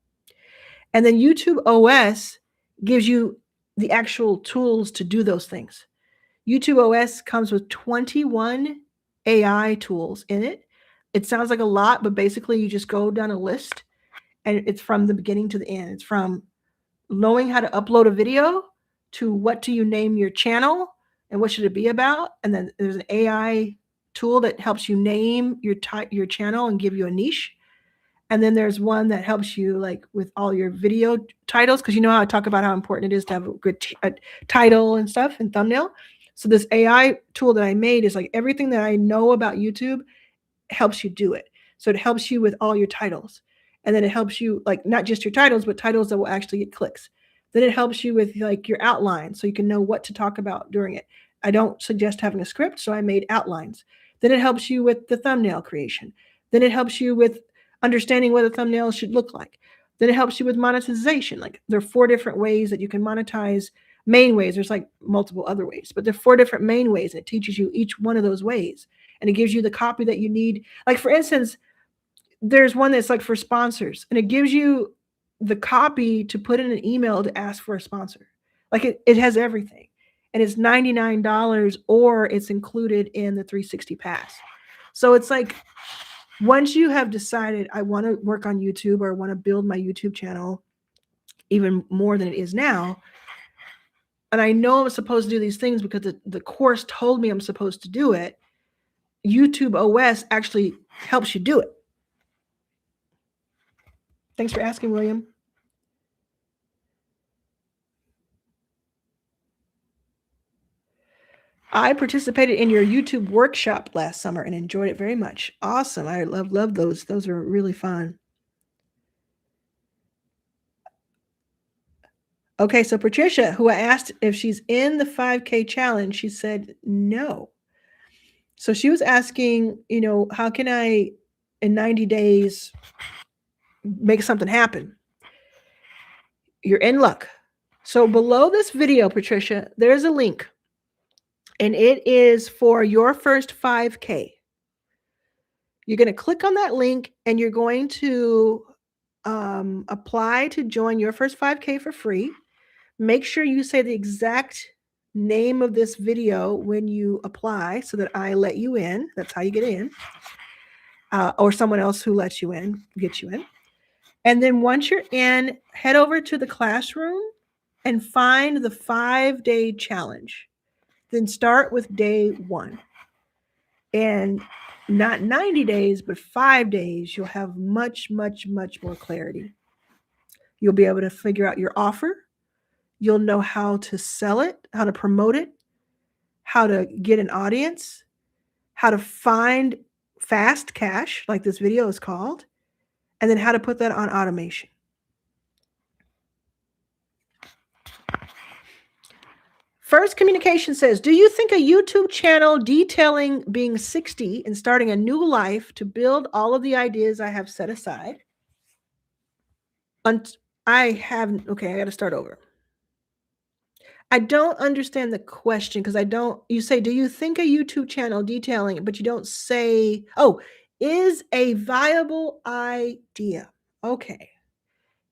And then YouTube OS gives you the actual tools to do those things. YouTube OS comes with 21 AI tools in it. It sounds like a lot, but basically you just go down a list and it's from the beginning to the end. It's from knowing how to upload a video to what do you name your channel and what should it be about. And then there's an AI tool that helps you name your channel and give you a niche. And then there's one that helps you like with all your video titles, because you know how I talk about how important it is to have a good title and stuff and thumbnail. So this AI tool that I made is like everything that I know about YouTube helps you do it. So it helps you with all your titles. And then it helps you like not just your titles, but titles that will actually get clicks. Then it helps you with like your outline so you can know what to talk about during it. I don't suggest having a script, so I made outlines. Then it helps you with the thumbnail creation. Then it helps you with understanding what a thumbnail should look like. Then it helps you with monetization. Like there are 4 different ways that you can monetize, main ways. There's like multiple other ways, but there are 4 different main ways. And it teaches you each one of those ways. And it gives you the copy that you need. Like for instance, there's one that's like for sponsors, and it gives you the copy to put in an email to ask for a sponsor. Like it has everything. And it's $99 or it's included in the 360 pass. So it's like once you have decided I want to work on YouTube or I want to build my YouTube channel even more than it is now, and I know I'm supposed to do these things because the course told me I'm supposed to do it, YouTube OS actually helps you do it. Thanks for asking, William. I participated in your YouTube workshop last summer and enjoyed it very much. Awesome. I love those. Those are really fun. Okay, so Patricia, who I asked if she's in the 5K challenge, she said no. So she was asking, how can I, in 90 days, make something happen? You're in luck. So below this video, Patricia, there's a link, and it is for your first 5K. You're going to click on that link, and you're going to apply to join your first 5K for free. Make sure you say the exact name of this video when you apply so that I let you in. That's how you get in. Or someone else who lets you in, gets you in. And then once you're in, head over to the classroom and find the 5-day challenge. Then start with day 1. And not 90 days, but 5 days, you'll have much, much, much more clarity. You'll be able to figure out your offer. You'll know how to sell it, how to promote it, how to get an audience, how to find fast cash, like this video is called, and then how to put that on automation. First Communication says, do you think a YouTube channel detailing being 60 and starting a new life to build all of the ideas I have set aside? I got to start over. I don't understand the question because you say, do you think a YouTube channel detailing it, but you don't say, is a viable idea? Okay.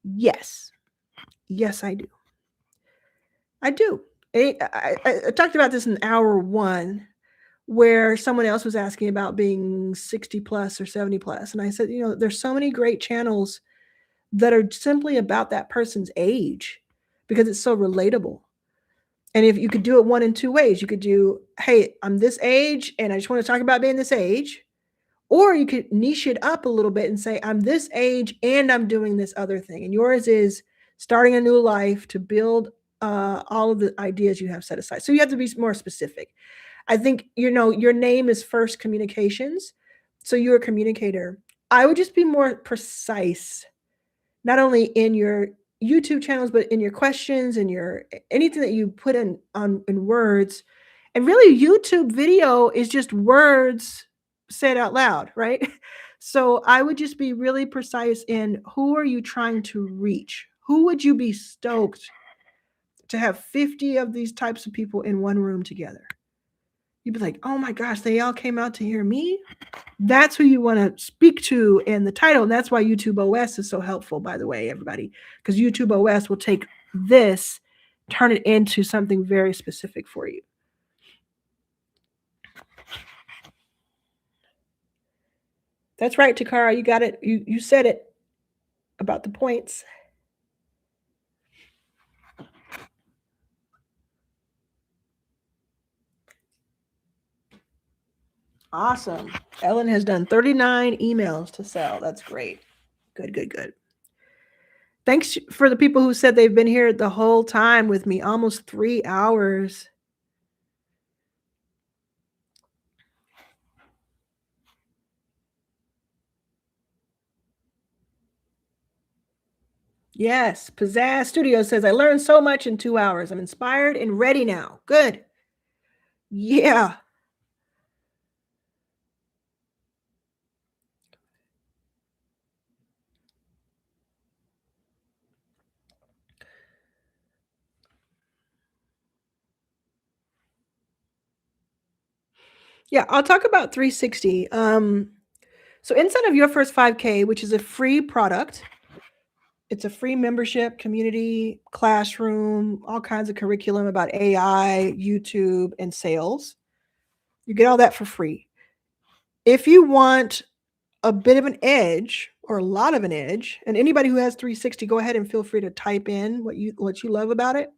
Yes. Yes, I do. I do. I talked about this in hour 1 where someone else was asking about being 60 plus or 70 plus. And I said, there's so many great channels that are simply about that person's age because it's so relatable. And if you could do it one in 2 ways, you could do, hey, I'm this age and I just want to talk about being this age. Or you could niche it up a little bit and say, I'm this age and I'm doing this other thing. And yours is starting a new life to build all of the ideas you have set aside. So you have to be more specific. I think, your name is First Communications. So you're a communicator. I would just be more precise, not only in your YouTube channels, but in your questions and anything that you put in words. And really, YouTube video is just words said out loud, right? So I would just be really precise in who are you trying to reach? Who would you be stoked to have 50 of these types of people in one room together? You'd be like, oh my gosh, they all came out to hear me. That's who you want to speak to in the title. And that's why YouTube OS is so helpful, by the way, everybody, because YouTube OS will take this, turn it into something very specific for you. That's right, Takara. You got it. You said it about the points. Awesome. Ellen has done 39 emails to sell. That's great. Good. Thanks for the people who said they've been here the whole time with me, almost 3 hours. Yes, Pizzazz Studio says, I learned so much in 2 hours. I'm inspired and ready now. Good. Yeah. Yeah, I'll talk about 360. So inside of Your First 5K, which is a free product, it's a free membership, community, classroom, all kinds of curriculum about AI, YouTube, and sales. You get all that for free. If you want a bit of an edge or a lot of an edge, and anybody who has 360, go ahead and feel free to type in what you love about it.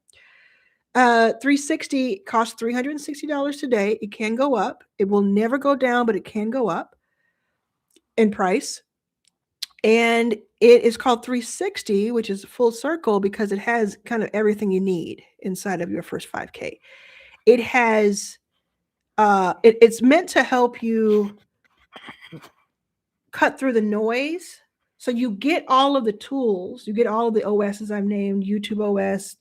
360 costs $360 today. It can go up. It will never go down, but it can go up in price. And it is called 360, which is full circle because it has kind of everything you need inside of Your First 5K. It has it's meant to help you cut through the noise. So you get all of the tools, you get all of the OSs I've named: YouTube OS,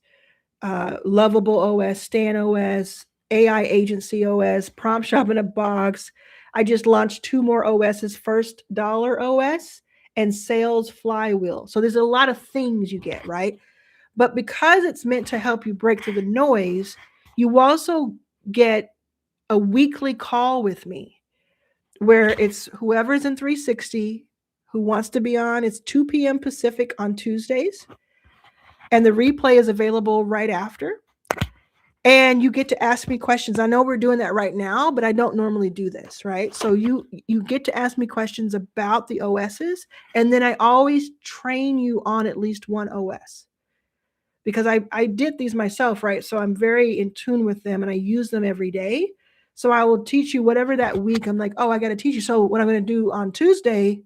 Lovable OS, Stan OS, AI Agency OS, Prompt Shop in a Box. I just launched 2 more OSs: First Dollar OS and Sales Flywheel. So there's a lot of things you get, right? But because it's meant to help you break through the noise, you also get a weekly call with me where it's whoever's in 360 who wants to be on. It's 2 p.m. Pacific on Tuesdays. And the replay is available right after. And you get to ask me questions. I know we're doing that right now, but I don't normally do this, right? So you get to ask me questions about the OSs, and then I always train you on at least one OS because I did these myself, right? So I'm very in tune with them and I use them every day. So I will teach you whatever that week. I'm like, oh, I got to teach you. So what I'm going to do on Tuesday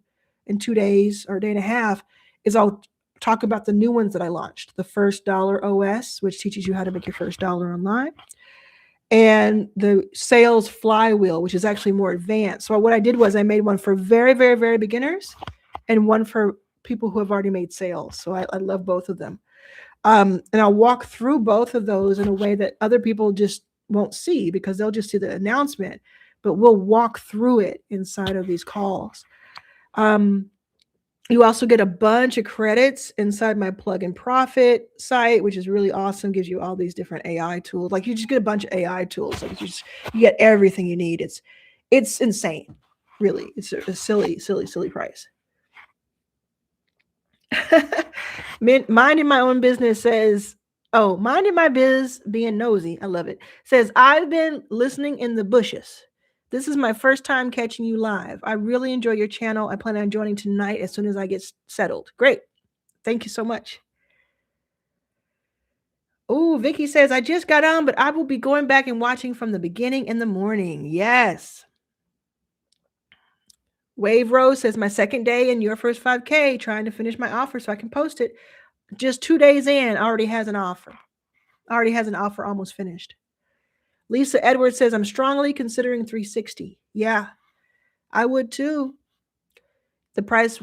in 2 days or a day and a half is I'll talk about the new ones that I launched. The First Dollar OS, which teaches you how to make your first dollar online, and the Sales Flywheel, which is actually more advanced. So what I did was I made one for very, very, very beginners and one for people who have already made sales. So I love both of them. And I'll walk through both of those in a way that other people just won't see because they'll just see the announcement, but we'll walk through it inside of these calls. You also get a bunch of credits inside my Plug and Profit site, which is really awesome. Gives you all these different AI tools. Like you just get a bunch of AI tools. Like you get everything you need. It's insane, really. It's a silly price. Minding my own business says, oh, minding my biz, being nosy. I love it. Says, I've been listening in the bushes. This is my first time catching you live. I really enjoy your channel. I plan on joining tonight as soon as I get settled. Great. Thank you so much. Oh, Vicky says, I just got on, but I will be going back and watching from the beginning in the morning. Yes. Wave Rose says, my second day in Your First 5K, trying to finish my offer so I can post it. Just 2 days in, already has an offer. Almost finished. Lisa Edwards says, I'm strongly considering 360. Yeah, I would too. The price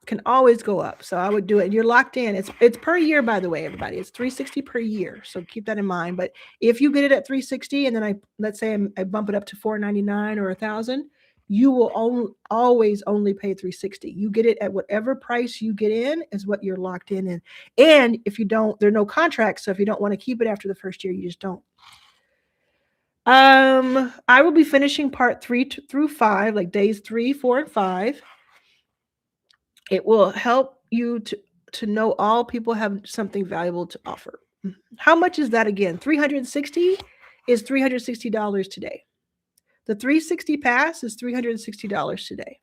can always go up. So I would do it. You're locked in. It's per year, by the way, everybody. It's 360 per year. So keep that in mind. But if you get it at 360 and then let's say I bump it up to $499 or $1,000, you will always only pay 360. You get it at whatever price you get in is what you're locked in. And if you don't, there are no contracts. So if you don't want to keep it after the first year, you just don't. I will be finishing part 3 through 5, like days 3, 4, and 5. It will help you to know all people have something valuable to offer. How much is that again? 360 is $360 today. The 360 pass is $360 today.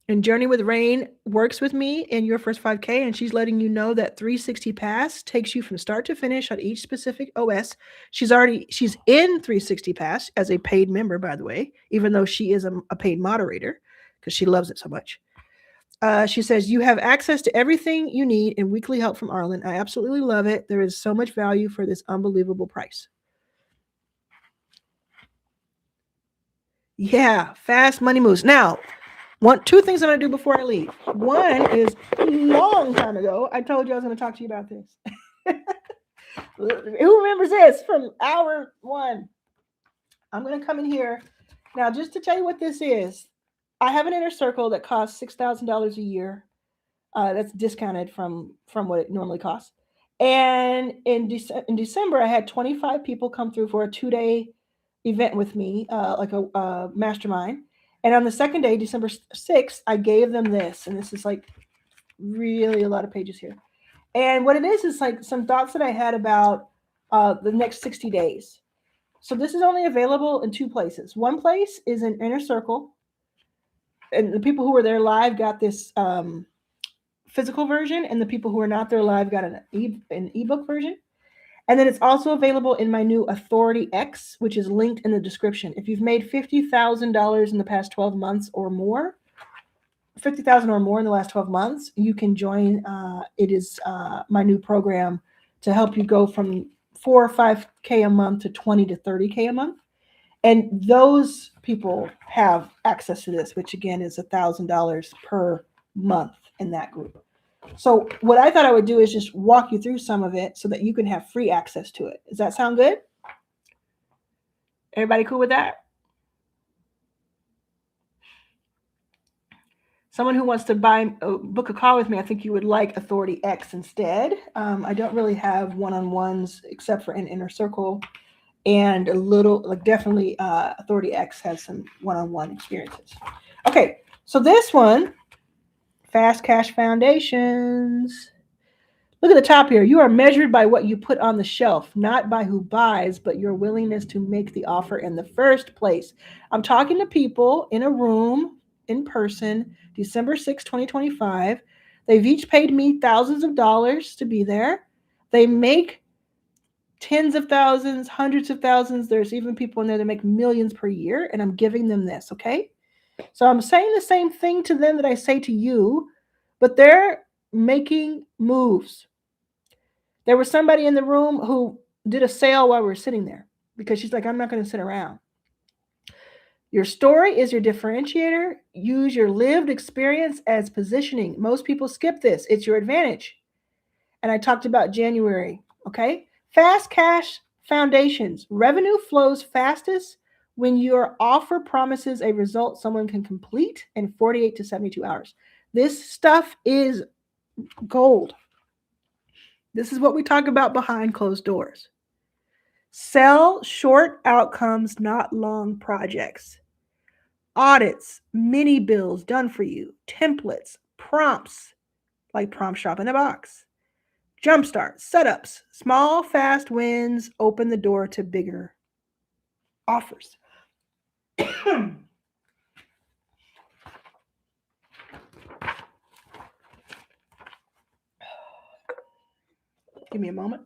And Journey with Rain works with me in Your First 5K, and she's letting you know that 360 Pass takes you from start to finish on each specific OS. She's in 360 Pass as a paid member, by the way, even though she is a paid moderator because she loves it so much. She says, you have access to everything you need and weekly help from Arlan. I absolutely love it. There is so much value for this unbelievable price. Yeah, fast money moves. Now, 2 things I'm going to do before I leave. One is a long time ago, I told you I was going to talk to you about this. Who remembers this from hour 1? I'm going to come in here. Now, just to tell you what this is, I have an inner circle that costs $6,000 a year. That's discounted from what it normally costs. And in December, I had 25 people come through for a 2-day event with me, like a mastermind. And on the second day, December 6th, I gave them this. And this is like really a lot of pages here. And what it is like some thoughts that I had about the next 60 days. So this is only available in two places. One place is in Inner Circle. And the people who were there live got this physical version, and the people who are not there live got an ebook version. And then it's also available in my new Authority X, which is linked in the description. If you've made $50,000 in the past 12 months or more, 50,000 or more in the last 12 months, you can join. It is my new program to help you go from 4 or 5K a month to 20 to 30K a month. And those people have access to this, which again is $1,000 per month in that group. So what I thought I would do is just walk you through some of it so that you can have free access to it. Does that sound good? Everybody cool with that? Someone who wants to book a call with me, I think you would like Authority X instead. I don't really have one-on-ones except for an Inner Circle, and a little, like definitely Authority X has some one-on-one experiences. Okay, so this one, Fast Cash Foundations. Look at the top here. You are measured by what you put on the shelf, not by who buys, but your willingness to make the offer in the first place. I'm talking to people in a room, in person, December 6, 2025. They've each paid me thousands of dollars to be there. They make tens of thousands, hundreds of thousands. There's even people in there that make millions per year, and I'm giving them this, okay? So I'm saying the same thing to them that I say to you, but they're making moves. There was somebody in the room who did a sale while we were sitting there because she's like, I'm not going to sit around. Your story is your differentiator. Use your lived experience as positioning. Most people skip this. It's your advantage. And I talked about January, okay? Fast cash foundations. Revenue flows fastest when your offer promises a result someone can complete in 48 to 72 hours. This stuff is gold. This is what we talk about behind closed doors. Sell short outcomes, not long projects. Audits, mini bills done for you, templates, prompts, like prompt shop in a box. Jumpstart, setups, small, fast wins open the door to bigger offers. Give me a moment.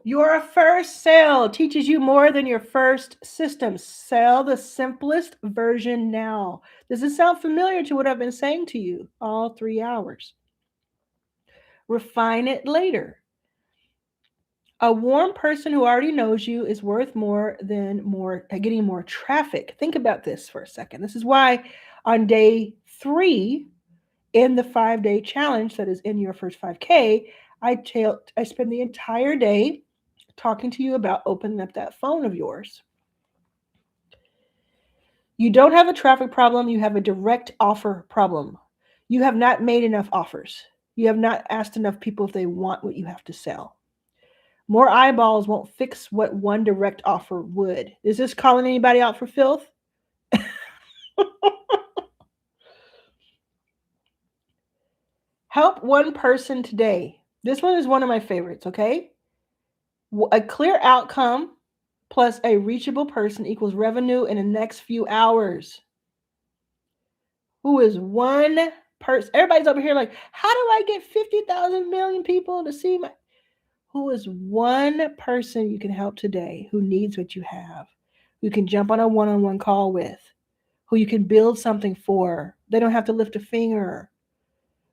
Your first sale teaches you more than your first system. Sell the simplest version now. Does it sound familiar to what I've been saying to you all 3 hours? Refine it later. A warm person who already knows you is worth more than getting more traffic. Think about this for a second. This is why on day 3 in the 5-day challenge that is in your first 5K, I spend the entire day talking to you about opening up that phone of yours. You don't have a traffic problem. You have a direct offer problem. You have not made enough offers. You have not asked enough people if they want what you have to sell. More eyeballs won't fix what one direct offer would. Is this calling anybody out for filth? Help one person today. This one is one of my favorites, okay? A clear outcome plus a reachable person equals revenue in the next few hours. Who is one person? Everybody's over here like, how do I get 50,000 million people to see my... Who is one person you can help today who needs what you have, who you can jump on a one-on-one call with, who you can build something for? They don't have to lift a finger.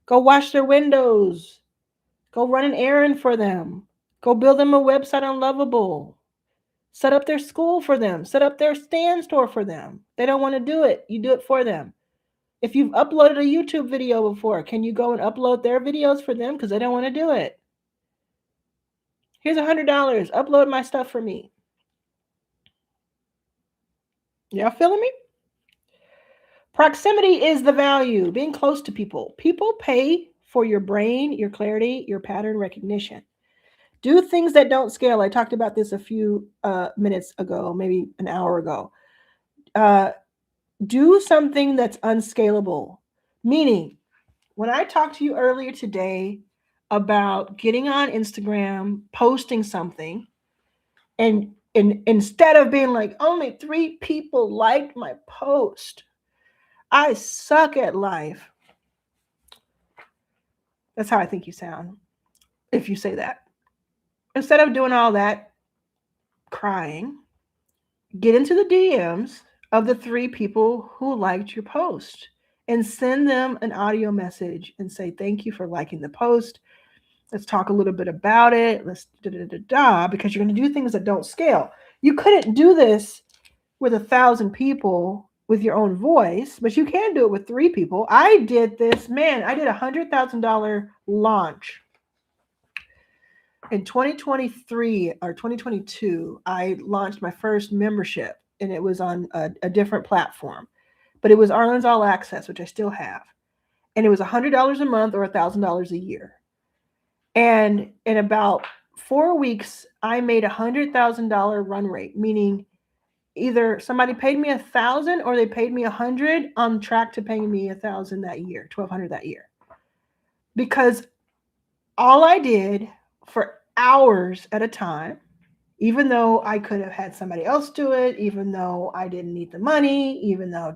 Go wash their windows. Go run an errand for them. Go build them a website on Lovable. Set up their school for them. Set up their stand store for them. They don't want to do it. You do it for them. If you've uploaded a YouTube video before, can you go and upload their videos for them because they don't want to do it? Here's $100. Upload my stuff for me. Y'all feeling me? Proximity is the value. Being close to people. People pay for your brain, your clarity, your pattern recognition. Do things that don't scale. I talked about this a few minutes ago, maybe an hour ago. Do something that's unscalable. Meaning, when I talked to you earlier today about getting on Instagram, posting something, and instead of being like, only 3 people liked my post, I suck at life. That's how I think you sound if you say that. Instead of doing all that crying, get into the DMs of the 3 people who liked your post and send them an audio message and say, thank you for liking the post. Let's talk a little bit about it. Let's because you're going to do things that don't scale. You couldn't do this with 1,000 people with your own voice, but you can do it with 3 people. I did this, man. I did $100,000 launch in 2023 or 2022. I launched my first membership, and it was on a different platform, but it was Arlan's All Access, which I still have, and it was $100 a month or $1,000 a year. And in about 4 weeks, I made $100,000 run rate, meaning either somebody paid me 1,000 or they paid me 100, on track to paying me 1,000 that year, 1,200 that year. Because all I did for hours at a time, even though I could have had somebody else do it, even though I didn't need the money, even though ...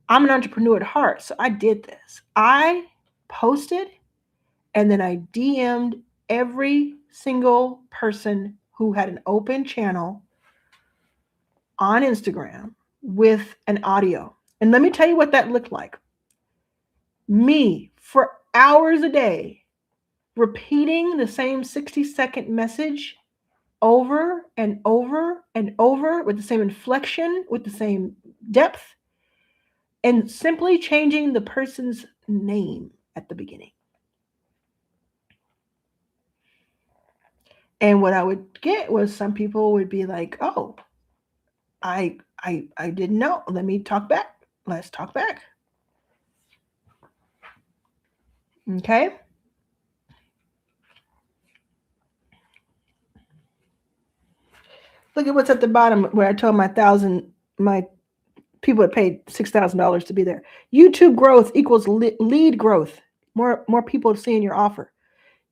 I'm an entrepreneur at heart. So I did this. I posted and then I DM'd every single person who had an open channel on Instagram with an audio. And let me tell you what that looked like. Me, for hours a day, repeating the same 60-second message over and over and over with the same inflection, with the same depth, and simply changing the person's name at the beginning. And what I would get was some people would be like, oh, I didn't know. Let me talk back. Let's talk back. Okay. Look at what's at the bottom where I told my people that paid $6,000 to be there. YouTube growth equals lead growth. More people seeing your offer.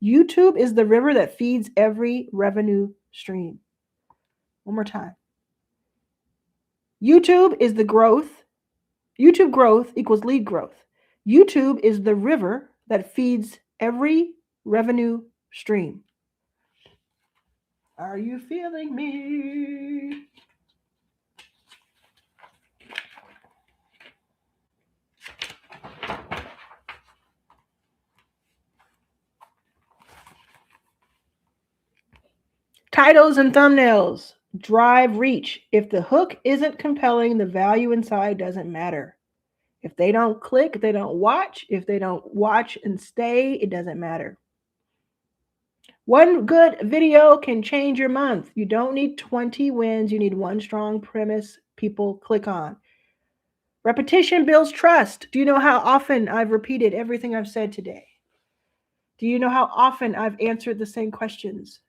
YouTube is the river that feeds every revenue stream. One more time. YouTube growth equals lead growth. YouTube is the river that feeds every revenue stream. Are you feeling me? Titles and thumbnails drive reach. If the hook isn't compelling, the value inside doesn't matter. If they don't click, they don't watch. If they don't watch and stay, it doesn't matter. One good video can change your month. You don't need 20 wins. You need one strong premise people click on. Repetition builds trust. Do you know how often I've repeated everything I've said today? Do you know how often I've answered the same questions?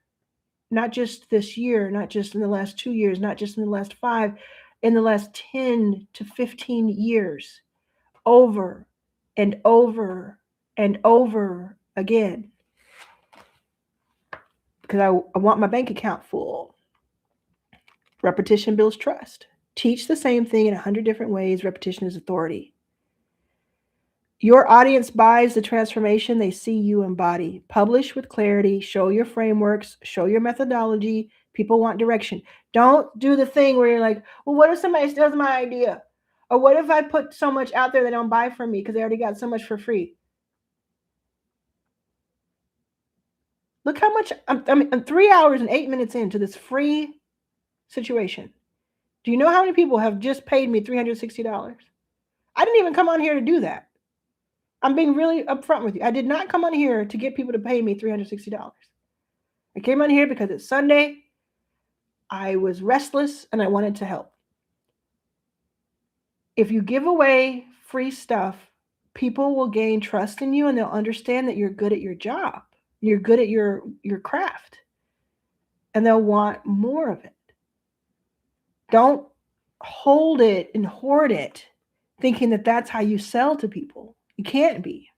Not just this year, not just in the last 2 years, not just in the last 5, in the last 10 to 15 years, over and over and over again. Because I want my bank account full. Repetition builds trust. Teach the same thing in 100 different ways. Repetition is authority. Your audience buys the transformation they see you embody. Publish with clarity. Show your frameworks. Show your methodology. People want direction. Don't do the thing where you're like, well, what if somebody steals my idea? Or what if I put so much out there they don't buy from me because they already got so much for free? Look how much, I'm 3 hours and 8 minutes into this free situation. Do you know how many people have just paid me $360? I didn't even come on here to do that. I'm being really upfront with you. I did not come on here to get people to pay me $360. I came on here because it's Sunday. I was restless and I wanted to help. If you give away free stuff, people will gain trust in you and they'll understand that you're good at your job. You're good at your craft. And they'll want more of it. Don't hold it and hoard it thinking that that's how you sell to people. You can't be.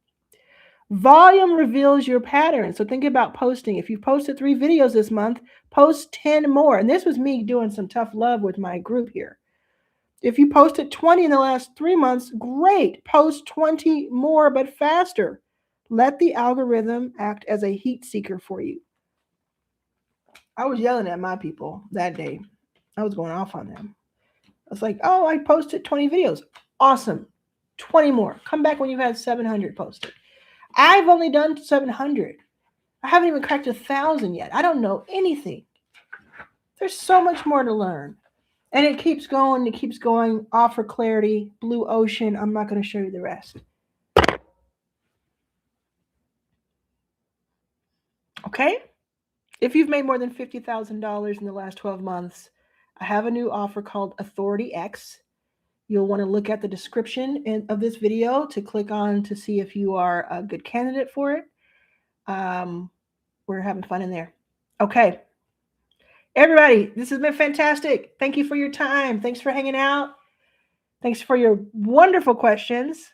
Volume reveals your pattern. So think about posting. If you posted 3 videos this month, post 10 more. And this was me doing some tough love with my group here. If you posted 20 in the last 3 months, great. Post 20 more, but faster. Let the algorithm act as a heat seeker for you. I was yelling at my people that day. I was going off on them. I was like, oh, I posted 20 videos. Awesome. 20 more. Come back when you have 700 posted. I've only done 700. I haven't even cracked 1,000 yet. I don't know anything. There's so much more to learn. And it keeps going. It keeps going. Offer clarity. Blue ocean. I'm not going to show you the rest. Okay? If you've made more than $50,000 in the last 12 months, I have a new offer called Authority X. You'll want to look at the description of this video to click on to see if you are a good candidate for it. We're having fun in there. Okay. Everybody, this has been fantastic. Thank you for your time. Thanks for hanging out. Thanks for your wonderful questions.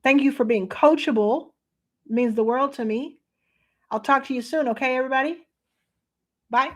Thank you for being coachable. It means the world to me. I'll talk to you soon. Okay, everybody? Bye.